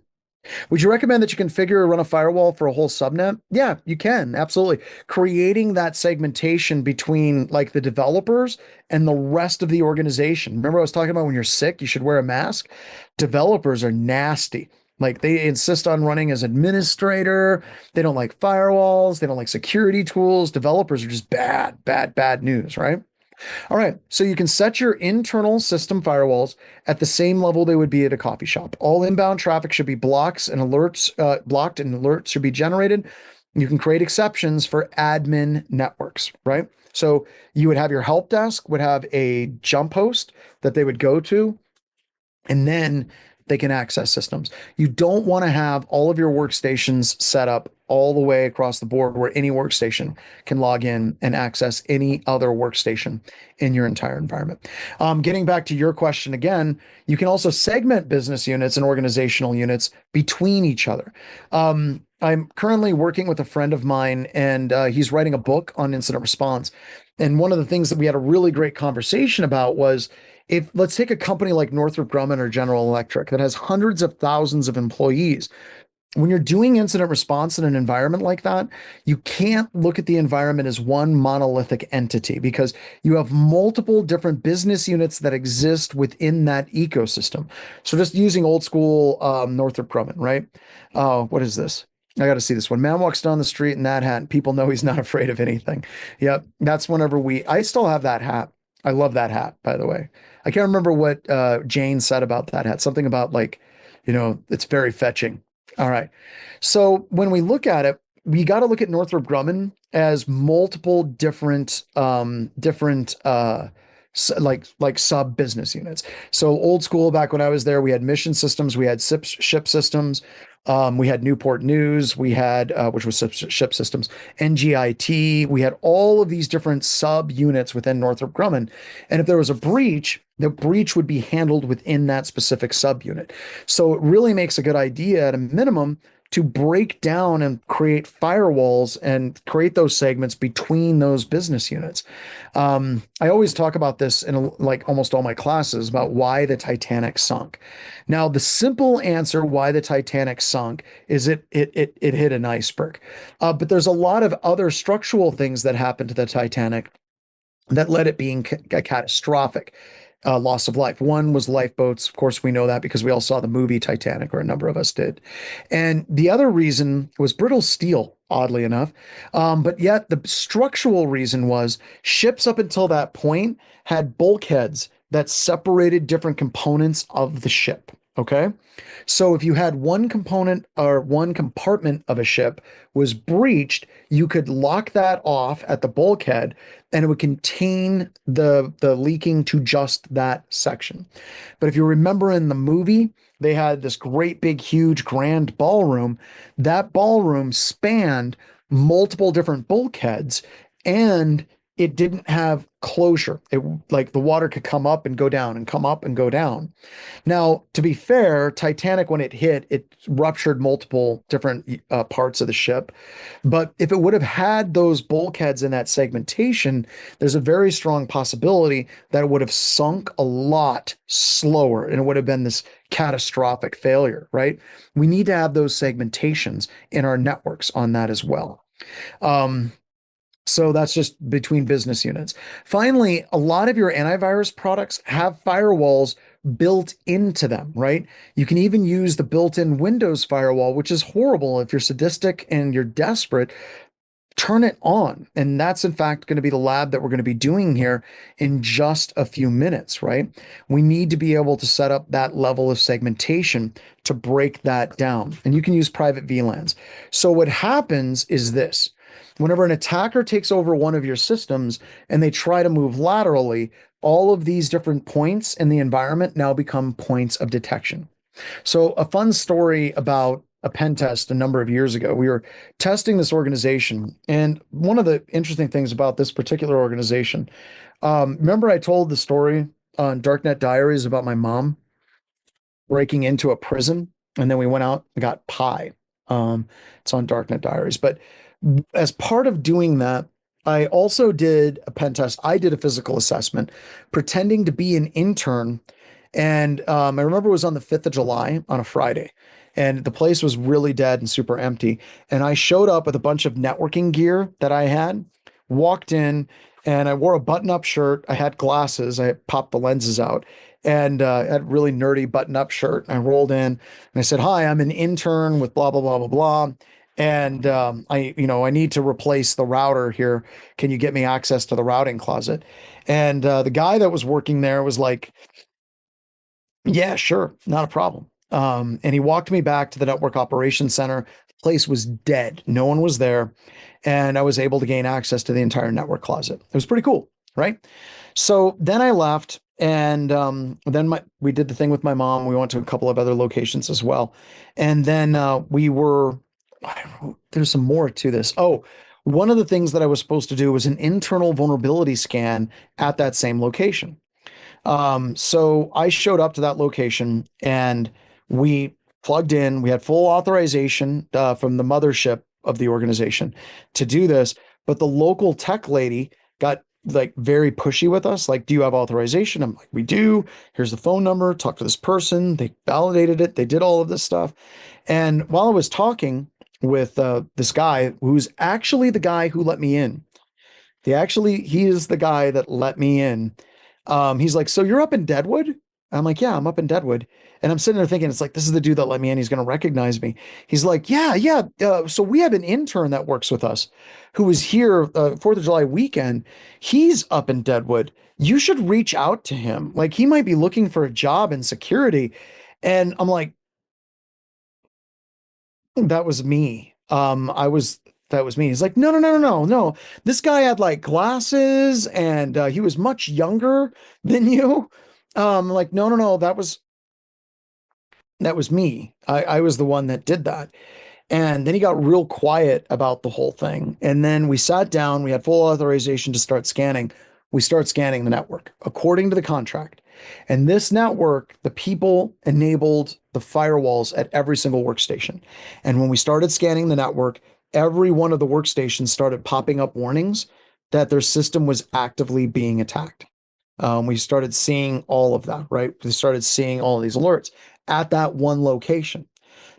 Would you recommend that you configure or run a firewall for a whole subnet? Yeah, you can. Absolutely. Creating that segmentation between like the developers and the rest of the organization. Remember, I was talking about when you're sick, you should wear a mask. Developers are nasty. Like they insist on running as administrator. They don't like firewalls. They don't like security tools. Developers are just bad, bad, bad news, right? All right, so you can set your internal system firewalls at the same level they would be at a coffee shop. All inbound traffic should be blocked, and alerts should be generated. You can create exceptions for admin networks, right? So you would have your help desk would have a jump host that they would go to, and then they can access systems. You don't want to have all of your workstations set up all the way across the board where any workstation can log in and access any other workstation in your entire environment. Getting back to your question again, you can also segment business units and organizational units between each other. I'm currently working with a friend of mine, and he's writing a book on incident response. And one of the things that we had a really great conversation about was, if let's take a company like Northrop Grumman or General Electric that has hundreds of thousands of employees. When you're doing incident response in an environment like that, you can't look at the environment as one monolithic entity, because you have multiple different business units that exist within that ecosystem. So just using old school Northrop Grumman, right? Oh, what is this? I got to see this one. Man walks down the street in that hat, and people know he's not afraid of anything. Yep, that's whenever I still have that hat. I love that hat, by the way. I can't remember what Jane said about that hat. Something about like, it's very fetching. All right. So when we look at it, we got to look at Northrop Grumman as multiple different sub business units. So old school, back when I was there, we had mission systems, we had ship systems, we had Newport News, we had which was ship systems, NGIT. We had all of these different sub units within Northrop Grumman, and if there was a breach, the breach would be handled within that specific subunit. So it really makes a good idea at a minimum to break down and create firewalls and create those segments between those business units. I always talk about this in like almost all my classes about why the Titanic sunk. Now, the simple answer why the Titanic sunk is it hit an iceberg. But there's a lot of other structural things that happened to the Titanic that led it being a catastrophic loss of life. One was lifeboats. Of course, we know that because we all saw the movie Titanic, or a number of us did. And the other reason was brittle steel, oddly enough. But yet the structural reason was ships up until that point had bulkheads that separated different components of the ship. Okay. So if you had one component or one compartment of a ship was breached, you could lock that off at the bulkhead, and it would contain the leaking to just that section. But if you remember in the movie, they had this great big huge grand ballroom. That ballroom spanned multiple different bulkheads, and it didn't have closure. It, like, the water could come up and go down and come up and go down. Now, to be fair, Titanic, when it hit, it ruptured multiple different parts of the ship. But if it would have had those bulkheads in that segmentation, there's a very strong possibility that it would have sunk a lot slower, and it would have been this catastrophic failure, right? We need to have those segmentations in our networks on that as well. So that's just between business units. Finally, a lot of your antivirus products have firewalls built into them, right? You can even use the built-in Windows firewall, which is horrible if you're sadistic and you're desperate. Turn it on. And that's in fact going to be the lab that we're going to be doing here in just a few minutes, right? We need to be able to set up that level of segmentation to break that down. And you can use private VLANs. So what happens is this. Whenever an attacker takes over one of your systems and they try to move laterally, all of these different points in the environment now become points of detection. So a fun story about a pen test a number of years ago, we were testing this organization. And one of the interesting things about this particular organization, remember I told the story on Darknet Diaries about my mom breaking into a prison, and then we went out and got pie. It's on Darknet Diaries. But as part of doing that, I also did a pen test. I did a physical assessment, pretending to be an intern. And I remember it was on the 5th of July on a Friday, and the place was really dead and super empty. And I showed up with a bunch of networking gear that I had, walked in, and I wore a button-up shirt. I had glasses. I popped the lenses out, and had a really nerdy button-up shirt. I rolled in and I said, "Hi, I'm an intern with blah blah blah blah blah, and I need to replace the router here. Can you get me access to the routing closet?" And the guy that was working there was like, "Yeah, sure, not a problem." And he walked me back to the network operations center. The place was dead. No one was there. And I was able to gain access to the entire network closet. It was pretty cool, right? So then I left, and then we did the thing with my mom. We went to a couple of other locations as well. And then we were there's some more to this. Oh, one of the things that I was supposed to do was an internal vulnerability scan at that same location. So I showed up to that location and we plugged in. We had full authorization from the mothership of the organization to do this, but the local tech lady got like very pushy with us. Like, do you have authorization? I'm like, we do. Here's the phone number. Talk to this person. They validated it. They did all of this stuff. And while I was talking with this guy, who's actually the guy who let me in, he is the guy that let me in. He's like, so you're up in Deadwood? I'm like, yeah, I'm up in Deadwood. And I'm sitting there thinking, it's like, this is the dude that let me in. He's going to recognize me. He's like, yeah, yeah. So we have an intern that works with us who was here 4th of July weekend. He's up in Deadwood. You should reach out to him. Like, he might be looking for a job in security. And I'm like, that was me. That was me. He's like, no, no, no, no, no, no. This guy had like glasses and he was much younger than you. Like, no, no, no, that was me. I was the one that did that. And then he got real quiet about the whole thing. And then we sat down, we had full authorization to start scanning. We start scanning the network according to the contract. And this network, the people enabled the firewalls at every single workstation. And when we started scanning the network, every one of the workstations started popping up warnings that their system was actively being attacked. We started seeing all of that, right? We started seeing all of these alerts at that one location.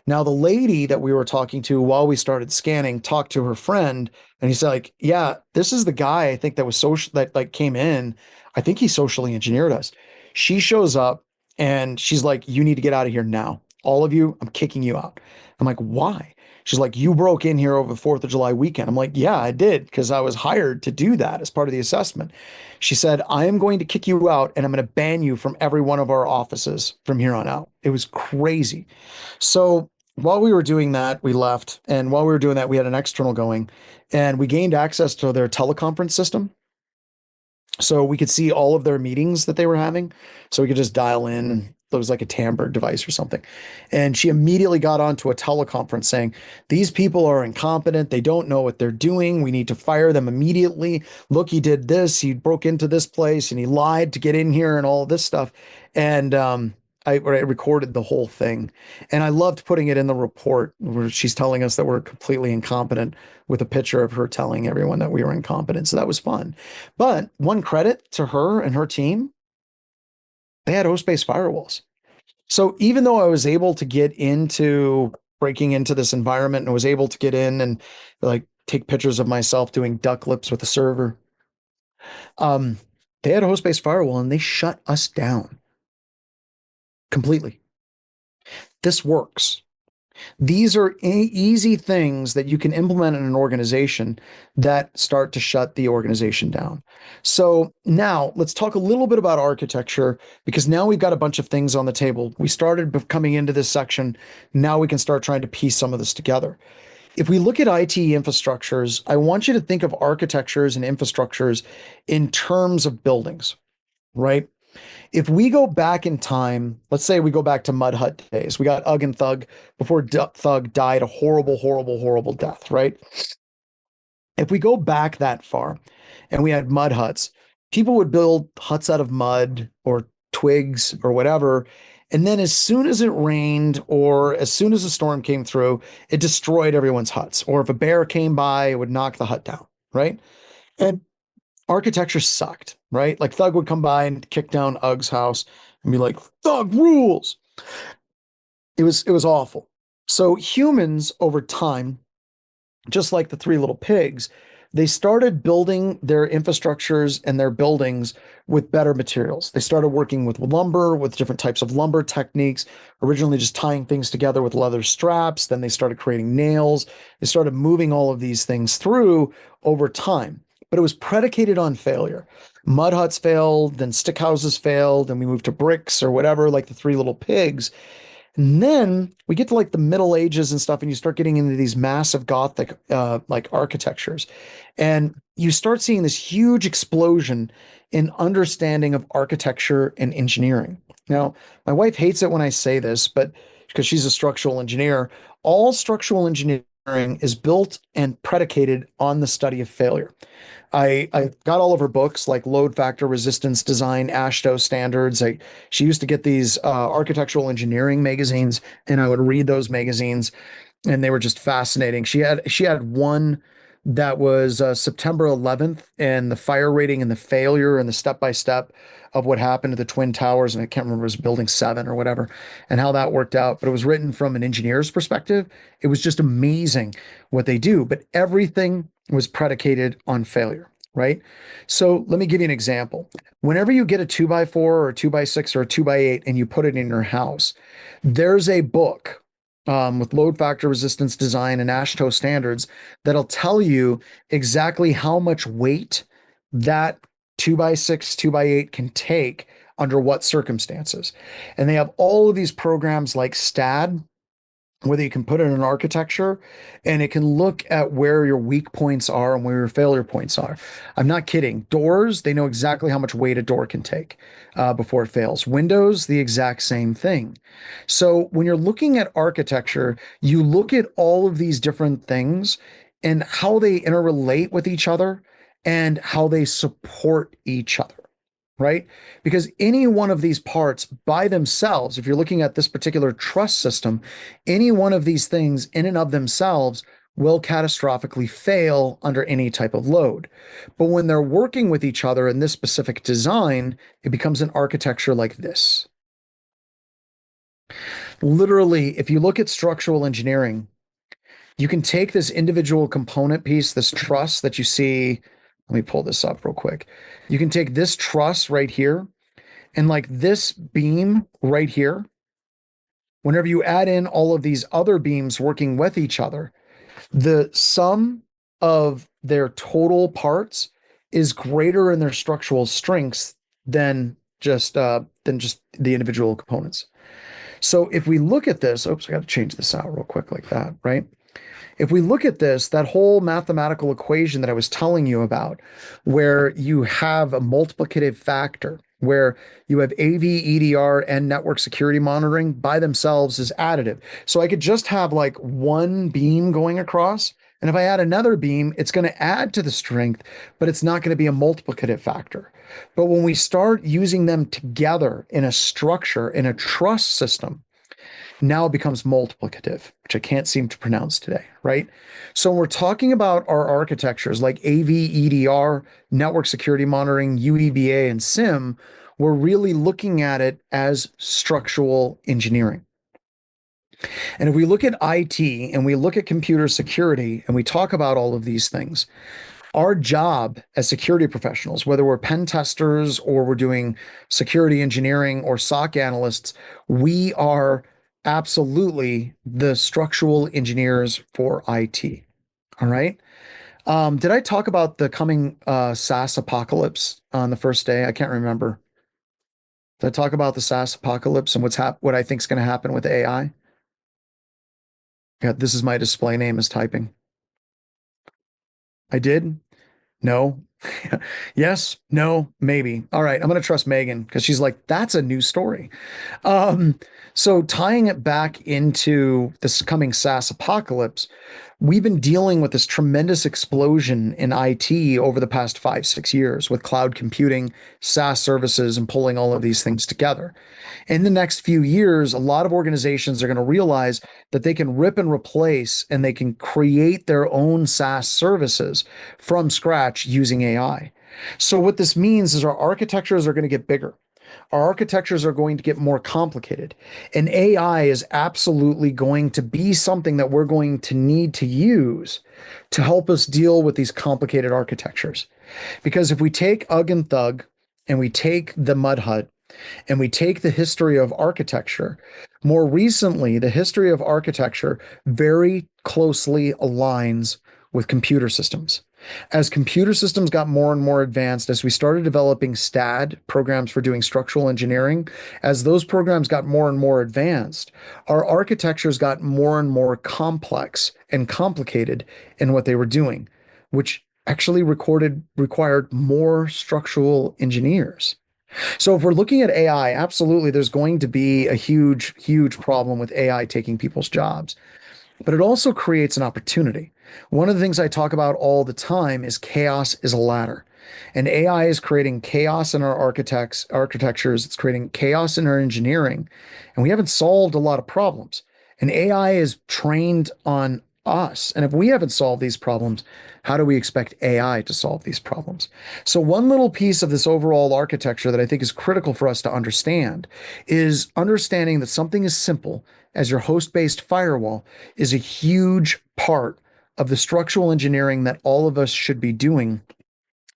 Now, the lady that we were talking to while we started scanning talked to her friend, and he's like, "Yeah, this is the guy I think that was social that like came in. I think he socially engineered us." She shows up and she's like, "You need to get out of here now. All of you, I'm kicking you out." I'm like, "Why?" She's like, "You broke in here over the 4th of July weekend." I'm like, "Yeah, I did because I was hired to do that as part of the assessment." She said, "I am going to kick you out and I'm going to ban you from every one of our offices from here on out." It was crazy. So while we were doing that, we left. And while we were doing that, we had an external going and we gained access to their teleconference system. So we could see all of their meetings that they were having. So we could just dial in and it was like a tampered device or something. And she immediately got onto a teleconference saying, "These people are incompetent. They don't know what they're doing. We need to fire them immediately. Look, he did this. He broke into this place and he lied to get in here and all this stuff." And I recorded the whole thing. And I loved putting it in the report where she's telling us that we're completely incompetent with a picture of her telling everyone that we were incompetent. So that was fun. But one credit to her and her team, they had host-based firewalls. So even though I was able to get into breaking into this environment and was able to get in and like take pictures of myself doing duck lips with the server, um, they had a host-based firewall and they shut us down completely. This works. These are easy things that you can implement in an organization that start to shut the organization down. So now let's talk a little bit about architecture because now we've got a bunch of things on the table. We started coming into this section. Now we can start trying to piece some of this together. If we look at IT infrastructures, I want you to think of architectures and infrastructures in terms of buildings, right? If we go back in time, let's say we go back to Mud Hut days, we got Ugg and Thug before Thug died a horrible, horrible, horrible death, right? If we go back that far and we had mud huts, people would build huts out of mud or twigs or whatever. And then as soon as it rained or as soon as a storm came through, it destroyed everyone's huts. Or if a bear came by, it would knock the hut down, right? And architecture sucked, right? Like Thug would come by and kick down Ugg's house and be like, "Thug rules." It was awful. So humans over time, just like the three little pigs, they started building their infrastructures and their buildings with better materials. They started working with lumber, with different types of lumber techniques, originally just tying things together with leather straps. Then they started creating nails. They started moving all of these things through over time. But it was predicated on failure. Mud huts failed, then stick houses failed, and we moved to bricks or whatever, like the three little pigs. And then we get to like the Middle Ages and stuff, and you start getting into these massive Gothic like architectures. And you start seeing this huge explosion in understanding of architecture and engineering. Now, my wife hates it when I say this, but because she's a structural engineer, all structural engineering is built and predicated on the study of failure. I got all of her books like Load Factor, Resistance Design, AASHTO Standards. She used to get these architectural engineering magazines, and I would read those magazines, and they were just fascinating. She had one that was September 11th, and the fire rating and the failure and the step by step of what happened to the Twin Towers, and I can't remember, it was Building 7 or whatever, and how that worked out. But it was written from an engineer's perspective. It was just amazing what they do, but everything was predicated on failure, right? So let me give you an example. Whenever you get a 2x4 or a 2x6 or a 2x8 and you put it in your house, there's a book with load factor, resistance design, and AASHTO standards that'll tell you exactly how much weight that 2x6, 2x8 can take under what circumstances. And they have all of these programs like STAD, whether you can put it in an architecture and it can look at where your weak points are and where your failure points are. I'm not kidding. Doors, they know exactly how much weight a door can take before it fails. Windows, the exact same thing. So when you're looking at architecture, you look at all of these different things and how they interrelate with each other and how they support each other, right? Because any one of these parts by themselves, if you're looking at this particular truss system, any one of these things in and of themselves will catastrophically fail under any type of load. But when they're working with each other in this specific design, it becomes an architecture like this. Literally, if you look at structural engineering, you can take this individual component piece, this truss that you see. Let me pull this up real quick. You can take this truss right here and like this beam right here. Whenever you add in all of these other beams working with each other, the sum of their total parts is greater in their structural strengths than just the individual components. So if we look at this, oops, I got to change this out real quick like that, right? If we look at this, that whole mathematical equation that I was telling you about, where you have a multiplicative factor, where you have AV, EDR, and network security monitoring by themselves is additive. So I could just have like one beam going across, and if I add another beam, it's going to add to the strength, but it's not going to be a multiplicative factor. But when we start using them together in a structure, in a truss system, now it becomes multiplicative, which I can't seem to pronounce today, right? So when we're talking about our architectures like AV, EDR, network security monitoring, UEBA, and SIM, we're really looking at it as structural engineering. And if we look at IT and we look at computer security and we talk about all of these things, our job as security professionals, whether we're pen testers or we're doing security engineering or SOC analysts, we are absolutely the structural engineers for IT. All right. Did I talk about the coming SaaS apocalypse on the first day? I can't remember. Did I talk about the SaaS apocalypse and what I think is going to happen with AI? God, this is my display name is typing. I did. No. Yes, no, maybe. All right, I'm going to trust Megan because she's like, that's a new story. Um, so tying it back into this coming SaaS apocalypse, we've been dealing with this tremendous explosion in IT over the past 5, 6 years with cloud computing, SaaS services, and pulling all of these things together. In the next few years, a lot of organizations are going to realize that they can rip and replace and they can create their own SaaS services from scratch using AI. So what this means is our architectures are going to get bigger. Our architectures are going to get more complicated. And AI is absolutely going to be something that we're going to need to use to help us deal with these complicated architectures. Because if we take Ugg and Thug and we take the Mud Hut and we take the history of architecture, more recently, the history of architecture very closely aligns with computer systems. As computer systems got more and more advanced, as we started developing STAD, programs for doing structural engineering, as those programs got more and more advanced, our architectures got more and more complex and complicated in what they were doing, which actually required more structural engineers. So if we're looking at AI, absolutely, there's going to be a huge, huge problem with AI taking people's jobs. but it also creates an opportunity. One of the things I talk about all the time is chaos is a ladder. And AI is creating chaos in our architectures. It's creating chaos in our engineering. And we haven't solved a lot of problems. And AI is trained on us. And if we haven't solved these problems, how do we expect AI to solve these problems? So, one little piece of this overall architecture that I think is critical for us to understand is understanding that something as simple as your host based firewall is a huge part of the structural engineering that all of us should be doing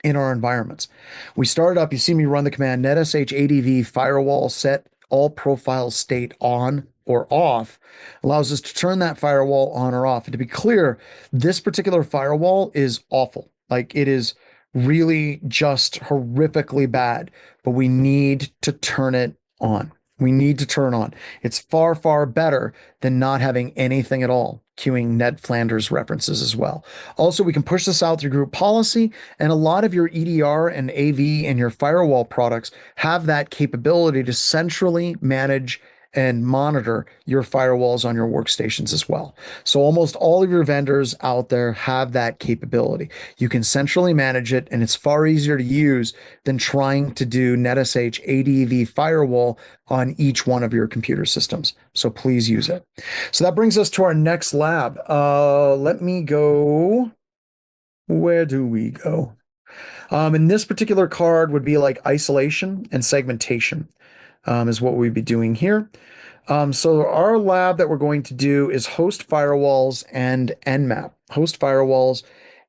in our environments. We start up, you see me run the command netsh firewall set all profile state on or off, allows us to turn that firewall on or off. And to be clear, this particular firewall is awful. Like it is really just horrifically bad, but we need to turn it on. We need to turn on. It's far, far better than not having anything at all. Queuing Ned Flanders references as well. Also, we can push this out through group policy, and a lot of your EDR and AV and your firewall products have that capability to centrally manage and monitor your firewalls on your workstations as well. So almost all of your vendors out there have that capability. You can centrally manage it, and it's far easier to use than trying to do NetSH ADV firewall on each one of your computer systems. So please use it. So that brings us to our next lab. Let me go. Where do we go? And this particular card would be like isolation and segmentation, is what we'd be doing here. So our lab that we're going to do is host firewalls and Nmap. Host firewalls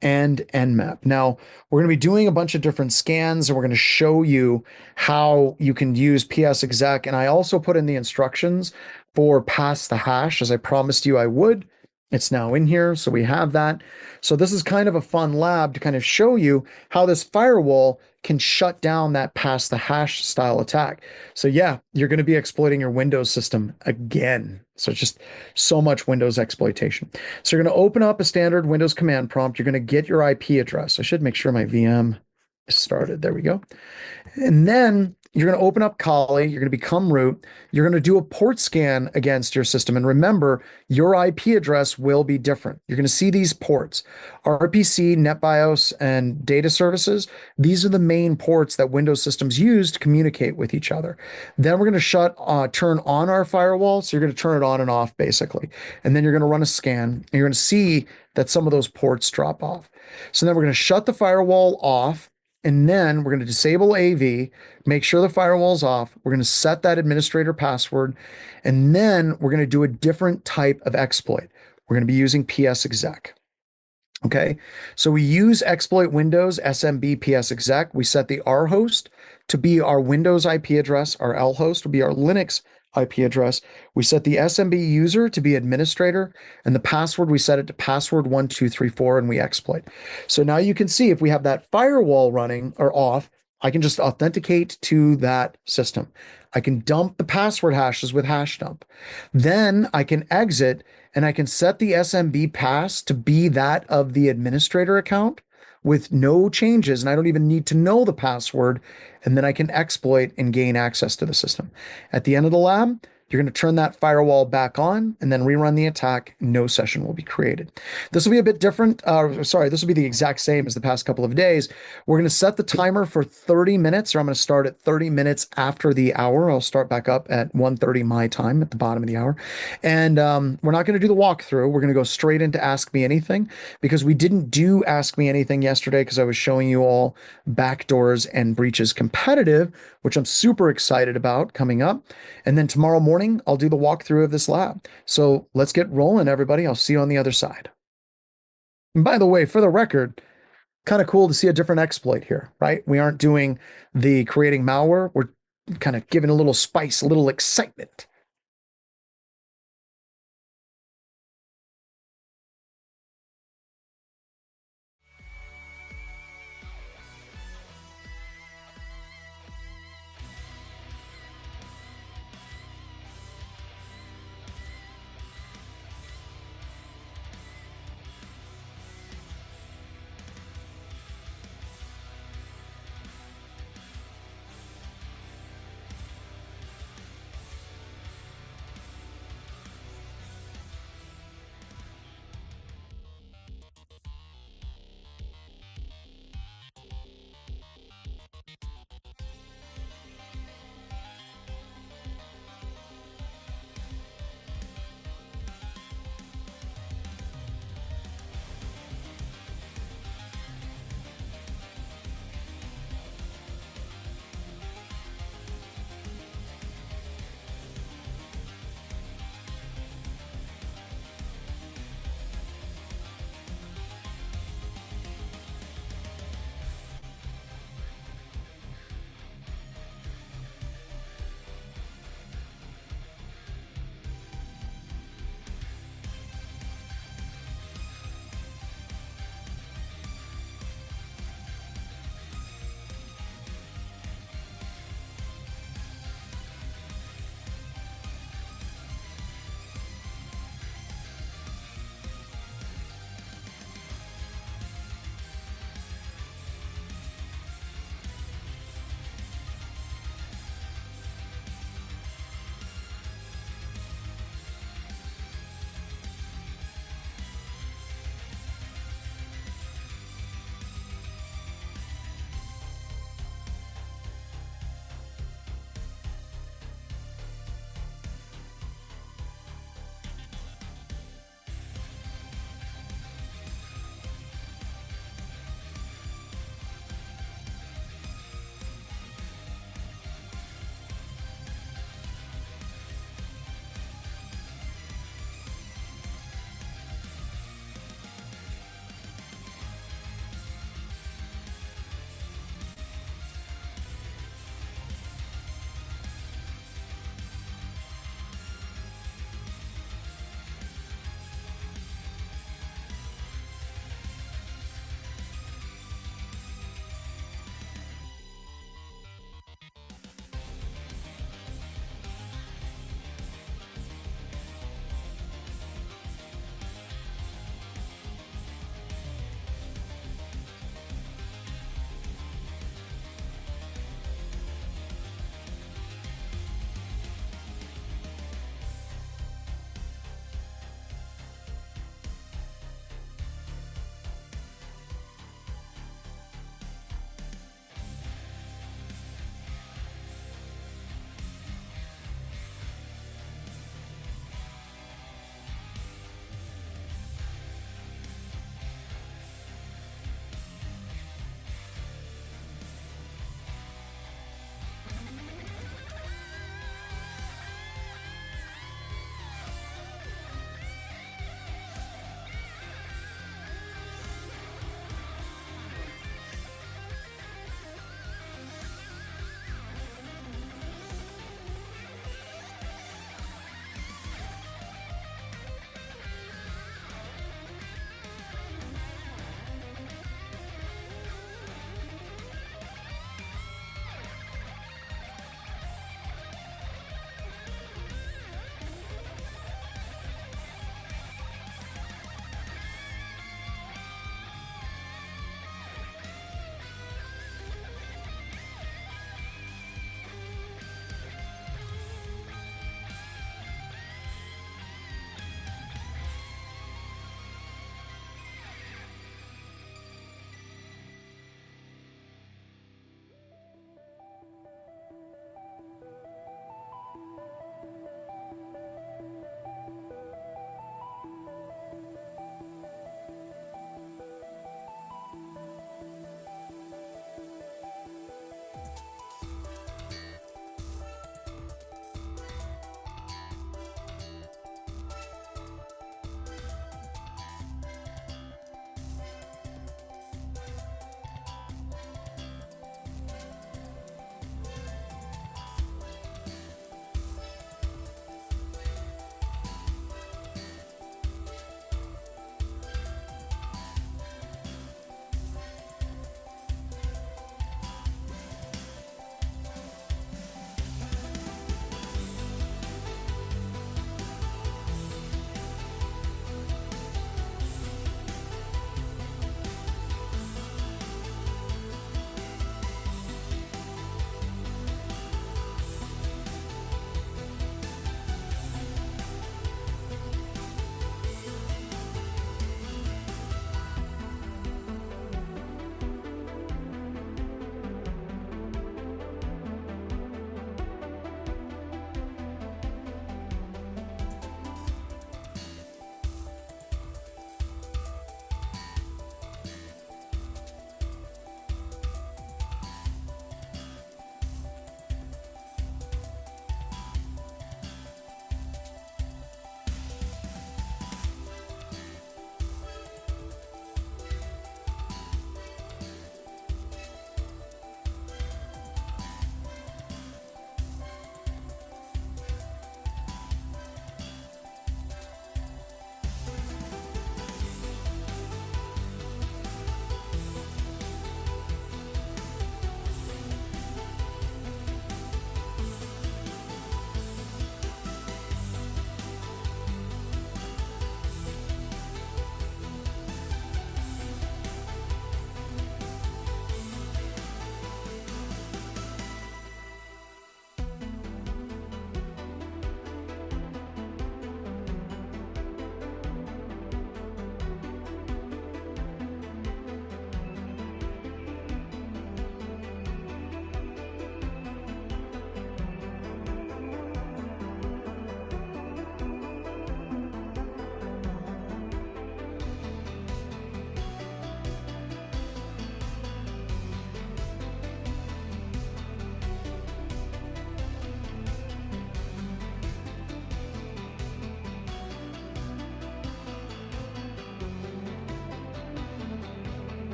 and Nmap. Now, we're going to be doing a bunch of different scans, and we're going to show you how you can use PSExec. And I also put in the instructions for pass the hash, as I promised you I would. It's now in here, so we have that. So this is kind of a fun lab to kind of show you how this firewall can shut down that pass the hash style attack. So yeah, you're going to be exploiting your Windows system again. So it's just so much Windows exploitation. So you're going to open up a standard Windows command prompt. You're going to get your IP address. I should make sure my VM is started. There we go. And then you're going to open up Kali, you're going to become root, you're going to do a port scan against your system. And remember, your IP address will be different. You're going to see these ports, RPC, NetBIOS, and data services. These are the main ports that Windows systems use to communicate with each other. Then we're going to turn on our firewall. So you're going to turn it on and off basically. And then you're going to run a scan and you're going to see that some of those ports drop off. So then we're going to shut the firewall off. And then we're going to disable AV, make sure the firewall's off. We're going to set that administrator password. And then we're going to do a different type of exploit. We're going to be using PSExec. Okay, so we use exploit Windows SMB PSExec. We set the R host to be our Windows IP address. Our L host will be our Linux IP address. We set the SMB user to be administrator, and the password we set it to password1234, and we exploit. So now you can see if we have that firewall running or off, I can just authenticate to that system. I can dump the password hashes with hash dump. Then I can exit and I can set the SMB pass to be that of the administrator account with no changes. And I don't even need to know the password. And then I can exploit and gain access to the system. At the end of the lab, you're going to turn that firewall back on and then rerun the attack. No session will be created. This will be a bit different. This will be the exact same as the past couple of days. We're going to set the timer for 30 minutes, or I'm going to start at 30 minutes after the hour. I'll start back up at 1:30 my time at the bottom of the hour. And we're not going to do the walkthrough. We're going to go straight into Ask Me Anything because we didn't do Ask Me Anything yesterday because I was showing you all backdoors and breaches competitive, which I'm super excited about coming up. And then tomorrow morning, I'll do the walkthrough of this lab. So let's get rolling, everybody. I'll see you on the other side. And by the way, for the record, kind of cool to see a different exploit here, right? We aren't doing the creating malware. We're kind of giving a little spice, a little excitement.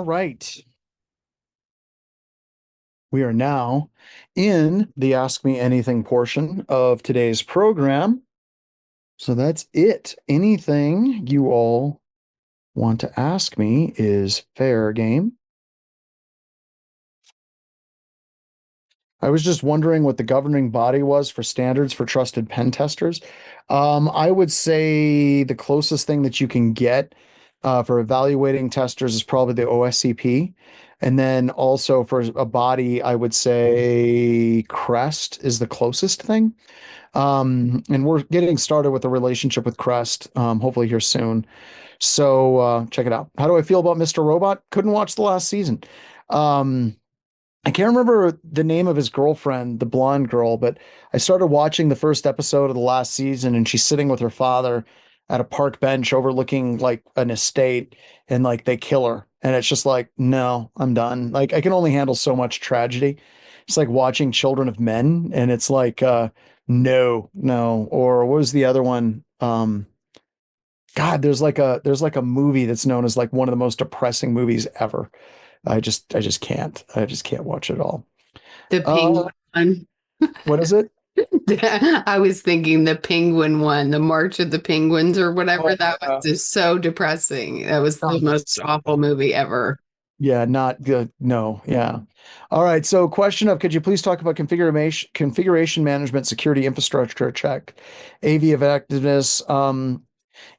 All right. We are now in the Ask Me Anything portion of today's program. So that's it. Anything you all want to ask me is fair game. I was just wondering what the governing body was for standards for trusted pen testers. I would say the closest thing that you can get for evaluating testers is probably the OSCP. And then also for a body, I would say Crest is the closest thing. And we're getting started with a relationship with Crest, hopefully here soon. So check it out. How do I feel about Mr. Robot? Couldn't watch the last season. Um, I can't remember the name of his girlfriend, the blonde girl, but I started watching the first episode of the last season and she's sitting with her father at a park bench overlooking like an estate and like they kill her. And it's just like, no, I'm done. Like I can only handle so much tragedy. It's like watching Children of Men and it's like no, no. Or what was the other one? God, there's like a movie that's known as like one of the most depressing movies ever. I just can't watch it all. The Uh, penguin one. what is it? I was thinking the penguin one, the March of the Penguins or whatever Oh, that was, yeah. just so depressing. That was the Oh, most awful movie ever. yeah, not good. No, yeah. All right. So, question of, could you please talk about configuration management security infrastructure check, AV effectiveness?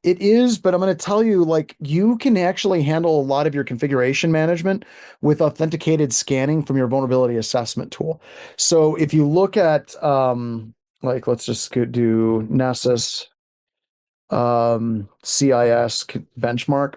It is, but I'm going to tell you, like, you can actually handle a lot of your configuration management with authenticated scanning from your vulnerability assessment tool. So, if you look at, like, let's just do Nessus CIS benchmark.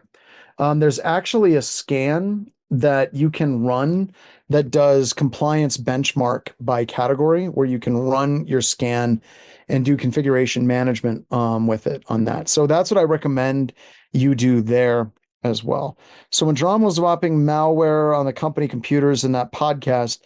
There's actually a scan that you can run that does compliance benchmark by category, where you can run your scan and do configuration management with it on that. So that's what I recommend you do there as well. So when John was swapping malware on the company computers in that podcast,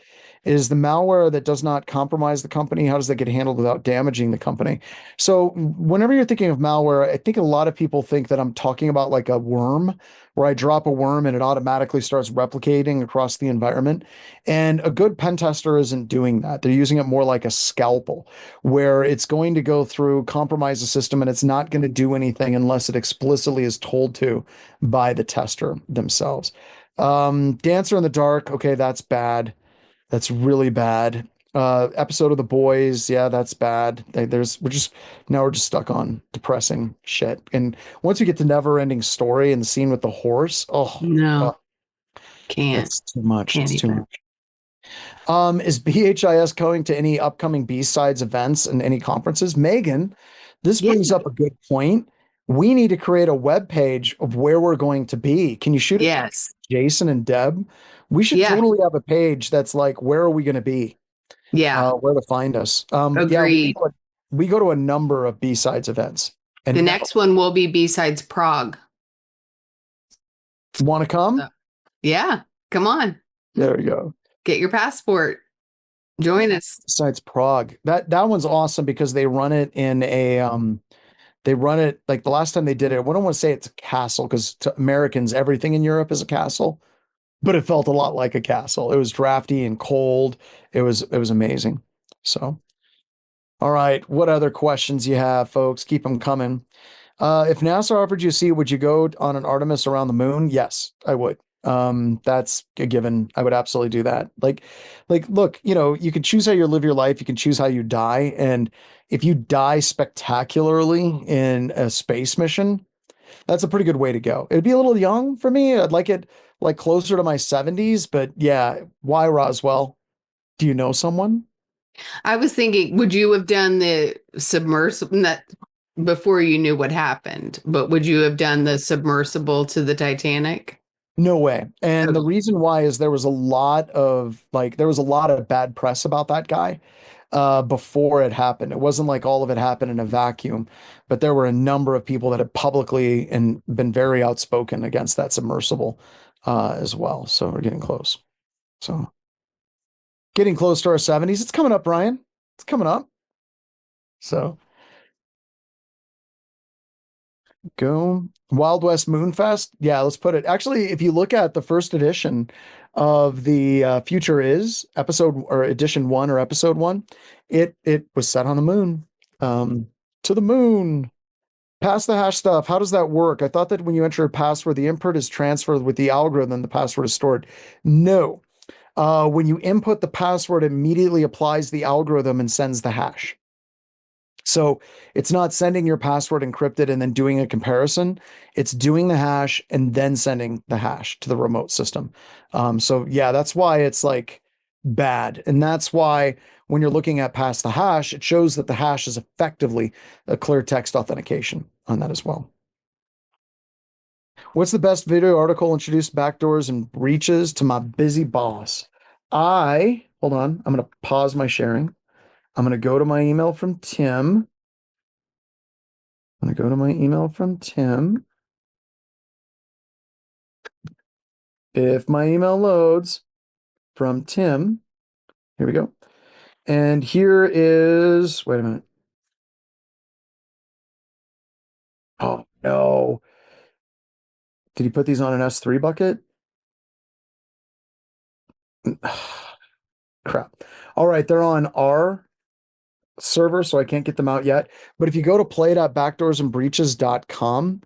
is the malware that does not compromise the company, how does that get handled without damaging the company? So whenever you're thinking of malware, I think a lot of people think that I'm talking about like a worm, where I drop a worm and it automatically starts replicating across the environment. And a good pen tester isn't doing that. They're using it more like a scalpel, where it's going to go through, compromise the system, and it's not going to do anything unless it explicitly is told to by the tester themselves. Dancer in the dark, okay, that's bad. That's really bad. Episode of The Boys, yeah, that's bad. We're just stuck on depressing shit. And once you get to Never Ending Story and the scene with the horse, No, can't, that's too much. can't It's too even. much. Is BHIS going to any upcoming B-sides events and any conferences? Megan, this Yeah, brings up a good point. We need to create a web page of where we're going to be. Can you shoot it to yes, Jason and Deb? We should yeah, totally have a page that's like, where are we going to be? yeah, Where to find us. Yeah, agreed. we go to a number of B-sides events. The And now, next one will be B-sides Prague. want to come? So, yeah, come on, There we go. get your passport. Join us. Besides Prague, that one's awesome because they run it in a they run it like the last time they did it. I don't want to say it's a castle because to Americans, everything in Europe is a castle, but it felt a lot like a castle. It was drafty and cold. It was amazing. So, all right, what other questions you have, folks? Keep them coming. If NASA offered you a seat, would you go on an Artemis around the moon? Yes, I would. That's a given. I would absolutely do that. Look, you can choose how you live your life. You can choose how you die. And if you die spectacularly in a space mission, that's a pretty good way to go. It'd be a little young for me. I'd like it like closer to my 70s, but yeah, why Roswell? Do you know someone? I was thinking, would you have done the submersible that before you knew what happened, but would you have done the submersible to the Titanic? No way. And the Okay. reason why is there was a lot of bad press about that guy before it happened. It wasn't like all of it happened in a vacuum, but there were a number of people that had publicly and been very outspoken against that submersible as well. So we're getting close. So getting close to our 70s. It's coming up, Brian. It's coming up. So Go Wild West Moonfest. Yeah, let's put it. Actually, if you look at the first edition of the Future Is episode or edition one or episode one, it was set on the moon. Um, to the moon. Pass the hash stuff. How does that work? I thought that when you enter a password, the input is transferred with the algorithm, the password is stored. No. When you input the password, it immediately applies the algorithm and sends the hash. So it's not sending your password encrypted and then doing a comparison. It's doing the hash and then sending the hash to the remote system. So yeah, that's why it's like bad. And that's why when you're looking at pass the hash, it shows that the hash is effectively a clear text authentication on that as well. What's the best video article introduced backdoors and breaches to my busy boss? Hold on, I'm going to pause my sharing. I'm going to go to my email from Tim. I'm going to go to my email from Tim. If my email loads from Tim, here we go. And here is, wait a minute. Oh, no. Did he put these on an S3 bucket? Crap. All right, they're on our server, so I can't get them out yet. But if you go to play.backdoorsandbreaches.com,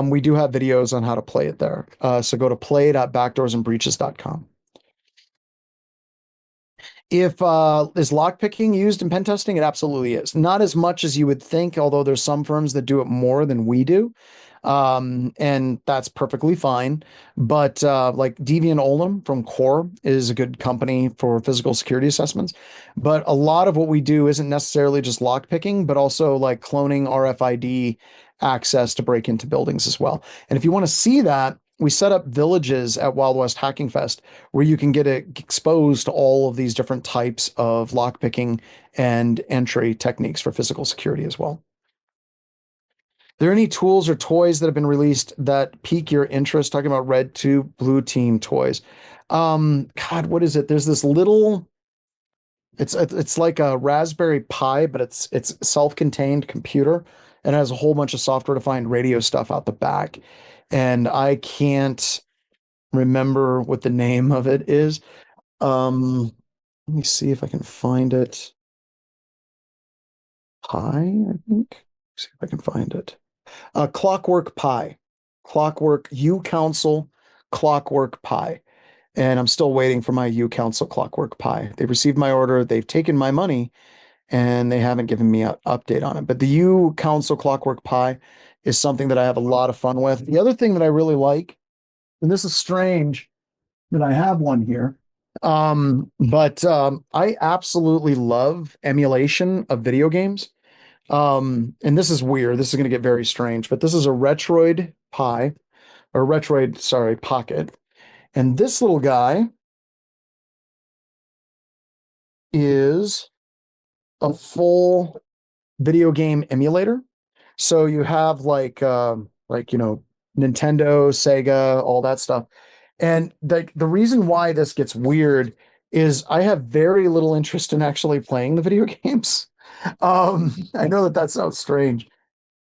we do have videos on how to play it there. So go to play.backdoorsandbreaches.com. If is lockpicking used in pen testing? It absolutely is. Not as much as you would think, although there's some firms that do it more than we do. And that's perfectly fine. But like Deviant Olem from Core is a good company for physical security assessments. But a lot of what we do isn't necessarily just lockpicking, but also like cloning RFID access to break into buildings as well. And if you want to see that, we set up villages at Wild West Hacking Fest where you can get exposed to all of these different types of lockpicking and entry techniques for physical security as well. Are there any tools or toys that have been released that pique your interest? Talking about red tube, blue team toys. God, what is it? There's this little, it's like a Raspberry Pi, but it's self-contained computer and it has a whole bunch of software-defined radio stuff out the back. And I can't remember what the name of it is. Um, Let me see if I can find it. Pi, I think. See if I can find it. Clockwork Pi. Clockwork U Council Clockwork Pi. And I'm still waiting for my U Council Clockwork Pi. They received my order, they've taken my money, and they haven't given me an update on it. But the U Council Clockwork Pi is something that I have a lot of fun with. The other thing that I really like, and this is strange that I have one here. But I absolutely love emulation of video games. And this is weird. This is going to get very strange, but this is a Retroid Pi or Retroid, sorry, Pocket. And this little guy is a full video game emulator. So you have like Nintendo, Sega, all that stuff. And the reason why this gets weird is I have very little interest in actually playing the video games. I know that that sounds strange,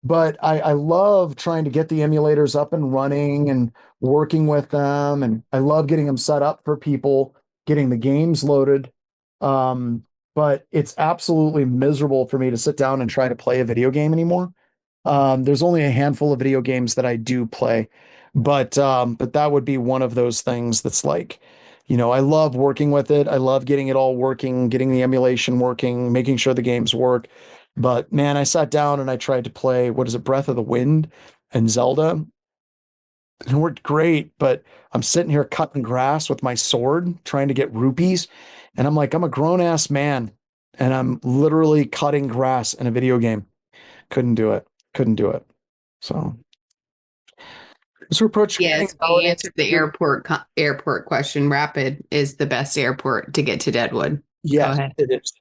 but I love trying to get the emulators up and running and working with them. And I love getting them set up for people, getting the games loaded. Um, but it's absolutely miserable for me to sit down and try to play a video game anymore. There's only a handful of video games that I do play, but that would be one of those things that's like, I love working with it. I love getting it all working, getting the emulation working, making sure the games work. But man, I sat down and I tried to play, what is it, Breath of the Wind and Zelda. It worked great, but I'm sitting here cutting grass with my sword, trying to get rupees. And I'm like, I'm a grown ass man, and I'm literally cutting grass in a video game. Couldn't do it. Couldn't do it. So, this approach screening Yes, we validates answered the your. airport question. Rapid is the best airport to get to Deadwood. Go Yes, ahead. it is.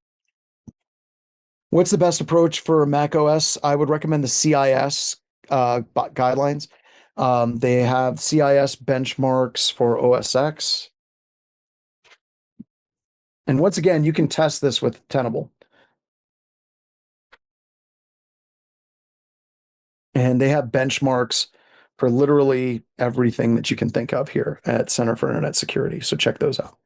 What's the best approach for Mac OS? I would recommend the CIS guidelines. They have CIS benchmarks for OS X. And once again, you can test this with Tenable. And they have benchmarks for literally everything that you can think of here at Center for Internet Security. So check those out.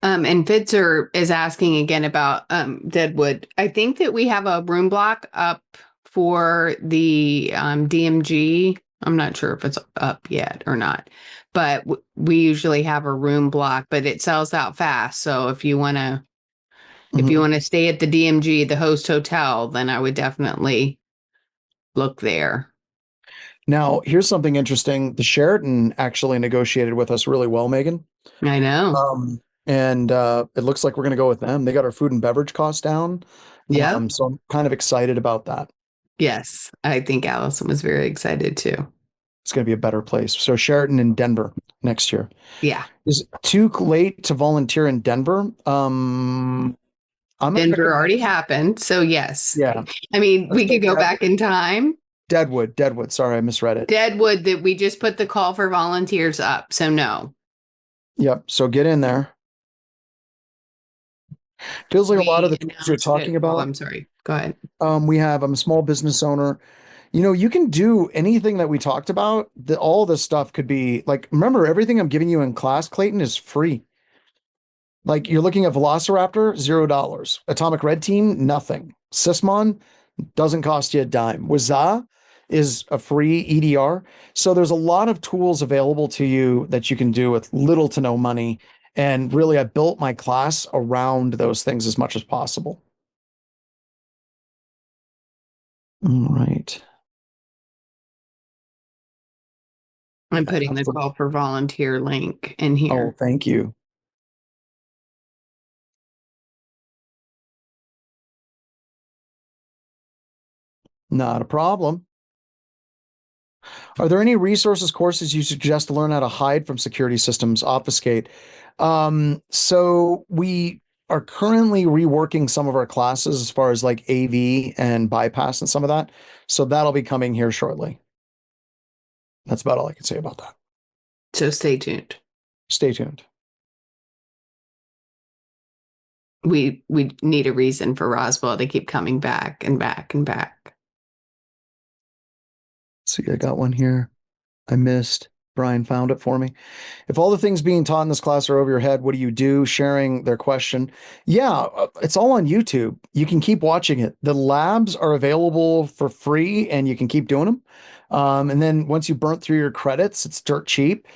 And Fitzer is asking again about Deadwood. I think that we have a room block up for the DMG. I'm not sure if it's up yet or not, but we usually have a room block, but it sells out fast. So if you want to stay at the DMG, the host hotel, then I would definitely look there. Now, here's something interesting. The Sheraton actually negotiated with us really well, Megan. I know. And it looks like we're going to go with them. They got our food and beverage costs down. Yep. So I'm kind of excited about that. Yes. I think Allison was very excited too. It's going to be a better place. So Sheraton in Denver next year. Yeah. Is it too late to volunteer in Denver? I'm going to pick Denver a, already happened. So yes. yeah, I mean, let's we go could go back in time. Deadwood. Sorry, I misread it. Deadwood, that we just put the call for volunteers up. So no. Yep. So get in there. Feels like a lot of We the tools you're announced it. talking Oh, about. I'm sorry. Go ahead. I'm a small business owner. You can do anything that we talked about. All this stuff could be like, remember, everything I'm giving you in class, Clayton, is free. Like you're looking at Velociraptor, $0. Atomic Red Team, nothing. Sysmon doesn't cost you a dime. Waza is a free EDR. So there's a lot of tools available to you that you can do with little to no money. And really, I built my class around those things as much as possible. All right. I'm putting the call for volunteer link in Oh, here. thank you. Not a problem. Are there any resources, courses you suggest to learn how to hide from security systems, obfuscate? So we are currently reworking some of our classes as far as like AV and bypass and some of that. So that'll be coming here shortly. That's about all I can say about that. So stay tuned. Stay tuned. We need a reason for Roswell to keep coming back and back and back. See, I got one here. I missed. Brian found it for me. If all the things being taught in this class are over your head, what do you do? Sharing their question. Yeah, it's all on YouTube. You can keep watching it. The labs are available for free and you can keep doing them. And then once you burnt through your credits, it's dirt cheap.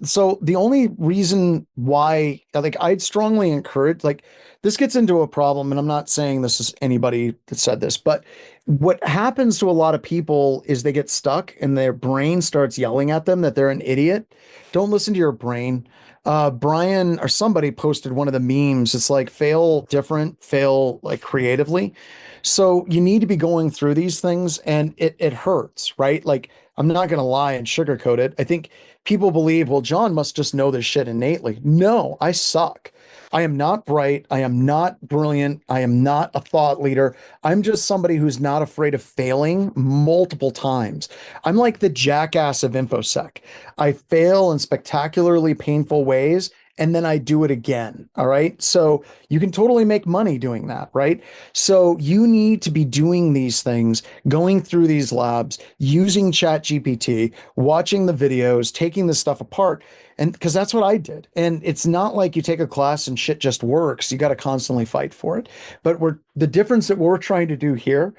So the only reason why, like, I'd strongly encourage, like, this gets into a problem, and I'm not saying this is anybody that said this, but what happens to a lot of people is they get stuck and their brain starts yelling at them that they're an idiot. Don't listen to your brain. Brian or somebody posted one of the memes. It's like fail different, fail like creatively. So you need to be going through these things and it hurts, right? Like I'm not going to lie and sugarcoat it. I think people believe, well, John must just know this shit innately. No, I suck. I am not bright. I am not brilliant. I am not a thought leader. I'm just somebody who's not afraid of failing multiple times. I'm like the jackass of InfoSec. I fail in spectacularly painful ways and then I do it again. All right. So you can totally make money doing that. Right. So you need to be doing these things, going through these labs, using Chat GPT, watching the videos, taking this stuff apart. And because that's what I did. And it's not like you take a class and shit just works. You got to constantly fight for it. But the difference that we're trying to do here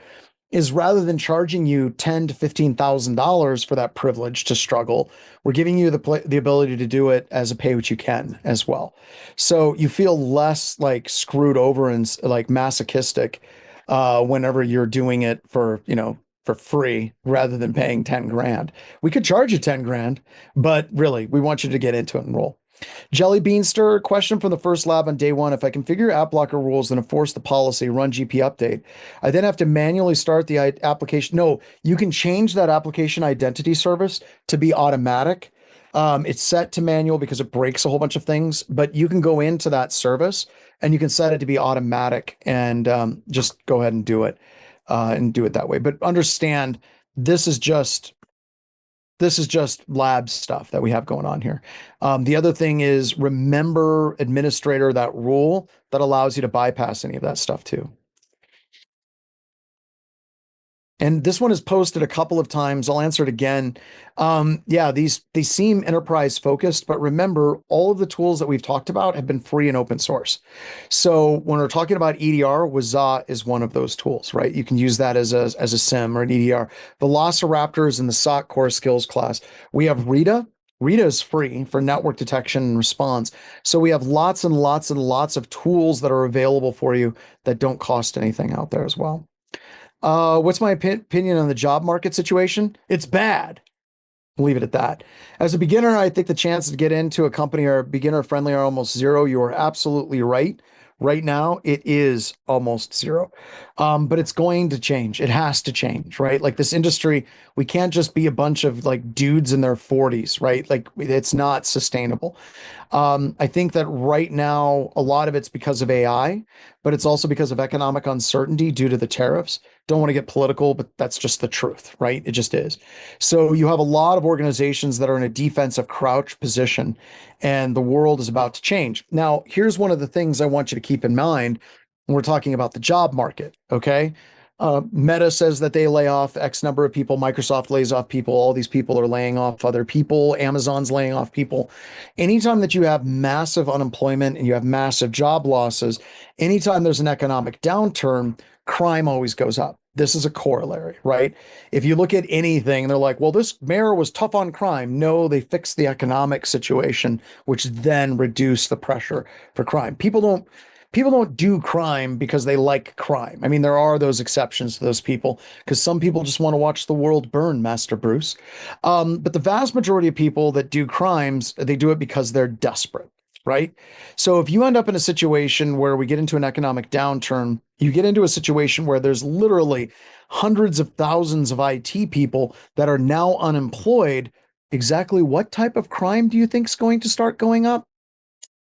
is rather than charging you ten to $15,000 for that privilege to struggle, we're giving you the ability to do it as a pay what you can as well. So you feel less like screwed over and like masochistic whenever you're doing it for free rather than paying 10 grand. We could charge you 10 grand, but really we want you to get into it and roll. Jelly Beanster, question from the first lab on day one. If I configure app blocker rules and enforce the policy, run GP update, I then have to manually start the application. No, you can change that application identity service to be automatic. It's set to manual because it breaks a whole bunch of things, but you can go into that service and you can set it to be automatic and just go ahead and do it that way. But understand this is just lab stuff that we have going on here. The other thing is remember administrator, that rule that allows you to bypass any of that stuff too. And this one is posted a couple of times. I'll answer it again. Yeah, they seem enterprise focused, but remember, all of the tools that we've talked about have been free and open source. So when we're talking about EDR, Waza is one of those tools, right? You can use that as a SIM or an EDR. Velociraptor is in the SOC core skills class. We have Rita. Rita is free for network detection and response. So we have lots and lots and lots of tools that are available for you that don't cost anything out there as well. What's my opinion on the job market situation? It's bad. Leave it at that. As a beginner, I think the chances to get into a company are beginner friendly are almost zero. You are absolutely right. Right now, it is almost zero. But it's going to change. It has to change, right? Like this industry, we can't just be a bunch of like dudes in their 40s, right? Like it's not sustainable. I think that right now, a lot of it's because of AI, but it's also because of economic uncertainty due to the tariffs. Don't want to get political, but that's just the truth, right? It just is. So you have a lot of organizations that are in a defensive crouch position, and the world is about to change. Now, here's one of the things I want you to keep in mind when we're talking about the job market, okay? Meta says that they lay off X number of people. Microsoft lays off people. All these people are laying off other people. Amazon's laying off people. Anytime that you have massive unemployment and you have massive job losses, anytime there's an economic downturn, crime always goes up. This is a corollary, right? If you look at anything, they're like, well, this mayor was tough on crime. No, they fixed the economic situation, which then reduced the pressure for crime. People don't do crime because they like crime. I mean, there are those exceptions to those people because some people just want to watch the world burn, Master Bruce. But the vast majority of people that do crimes, they do it because they're desperate, right? So if you end up in a situation where we get into an economic downturn, you get into a situation where there's literally hundreds of thousands of IT people that are now unemployed. Exactly what type of crime do you think is going to start going up?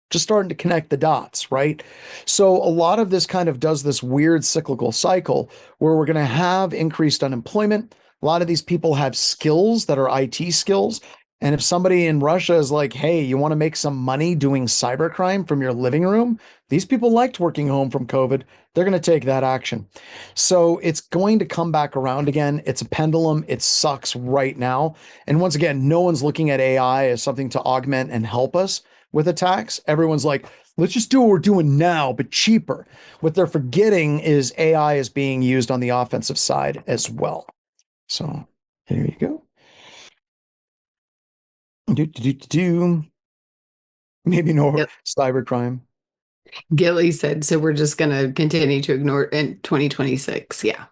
Just starting to connect the dots, right? So a lot of this kind of does this weird cyclical cycle where we're going to have increased unemployment. A lot of these people have skills that are IT skills. And if somebody in Russia is like, hey, you want to make some money doing cybercrime from your living room? These people liked working home from COVID. They're going to take that action. So it's going to come back around again. It's a pendulum. It sucks right now. And once again, no one's looking at AI as something to augment and help us with attacks. Everyone's like, let's just do what we're doing now, but cheaper. What they're forgetting is AI is being used on the offensive side as well. So there you go. Maybe no Yep. cybercrime. Gilly said, so we're just going to continue to ignore it in 2026. Yeah.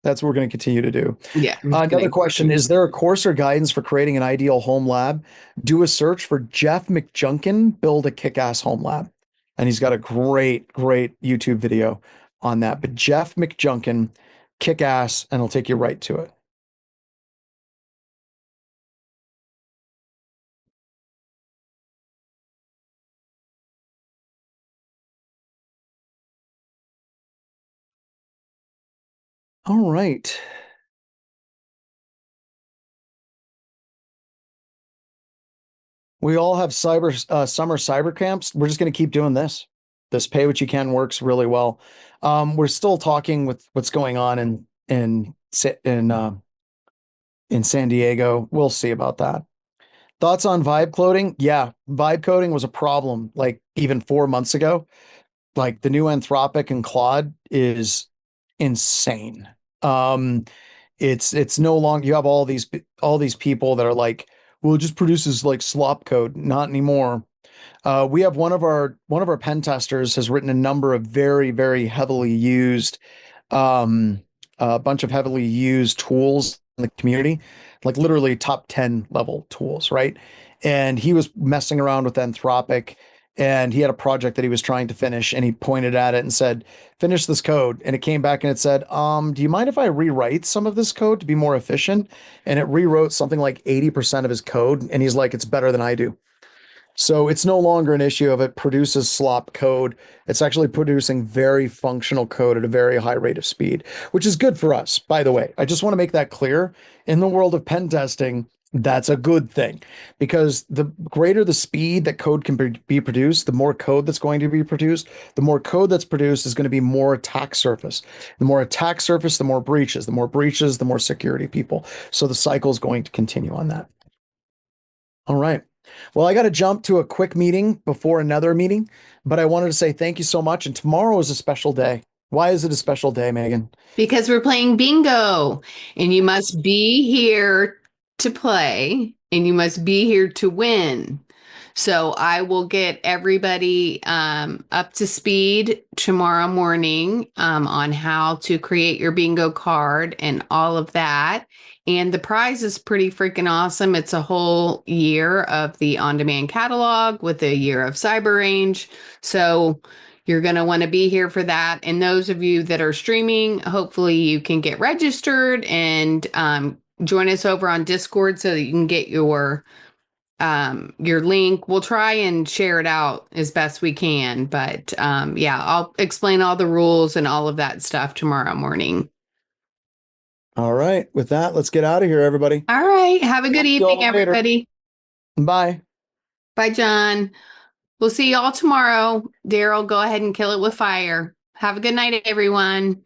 That's what we're going to continue to do. Yeah. I'm just Another gonna question, is there a course or guidance for creating an ideal home lab? Do a search for Jeff McJunkin, build a kick-ass home lab. And he's got a great, great YouTube video on that. But Jeff McJunkin, kick-ass, and it'll take you right to it. All right. We all have summer cyber camps. We're just going to keep doing this. This pay what you can works really well. We're still talking with what's going on in San Diego. We'll see about that. Thoughts on vibe coding? Yeah, vibe coding was a problem like even 4 months ago. Like the new Anthropic and Claude is insane. Um, it's no longer, you have all these people that are like, well, it just produces like slop code. Not anymore. We have one of our pen testers has written a number of very, very heavily used, a bunch of heavily used tools in the community, like literally top 10 level tools, right? And he was messing around with Anthropic and he had a project that he was trying to finish and he pointed at it and said, finish this code. And it came back and it said, do you mind if I rewrite some of this code to be more efficient? And it rewrote something like 80% of his code. And he's like, it's better than I do. So it's no longer an issue of it produces slop code. It's actually producing very functional code at a very high rate of speed, which is good for us, by the way. I just want to make that clear. In the world of pen testing, That's a good thing because the greater the speed that code can be produced, the more code that's going to be produced. The more code that's produced is going to be more attack surface. The more attack surface, the more breaches. The more breaches, the more security people. So the cycle is going to continue on that. All right. Well, I got to jump to a quick meeting before another meeting, but I wanted to say thank you so much. And tomorrow is a special day. Why is it a special day, Megan? Because we're playing bingo and you must be here to play and you must be here to win. So I will get everybody up to speed tomorrow morning on how to create your bingo card and all of that. And the prize is pretty freaking awesome. It's a whole year of the on-demand catalog with a year of cyber range. So you're going to want to be here for that. And those of you that are streaming, hopefully you can get registered and join us over on Discord so that you can get your link. We'll try and share it out as best we can. But yeah, I'll explain all the rules and all of that stuff tomorrow morning. All right. With that, let's get out of here, everybody. All right. Have a good Talk to evening, y'all later. everybody. Bye. Bye, John. We'll see you all tomorrow. Daryl, go ahead and kill it with fire. Have a good night, everyone.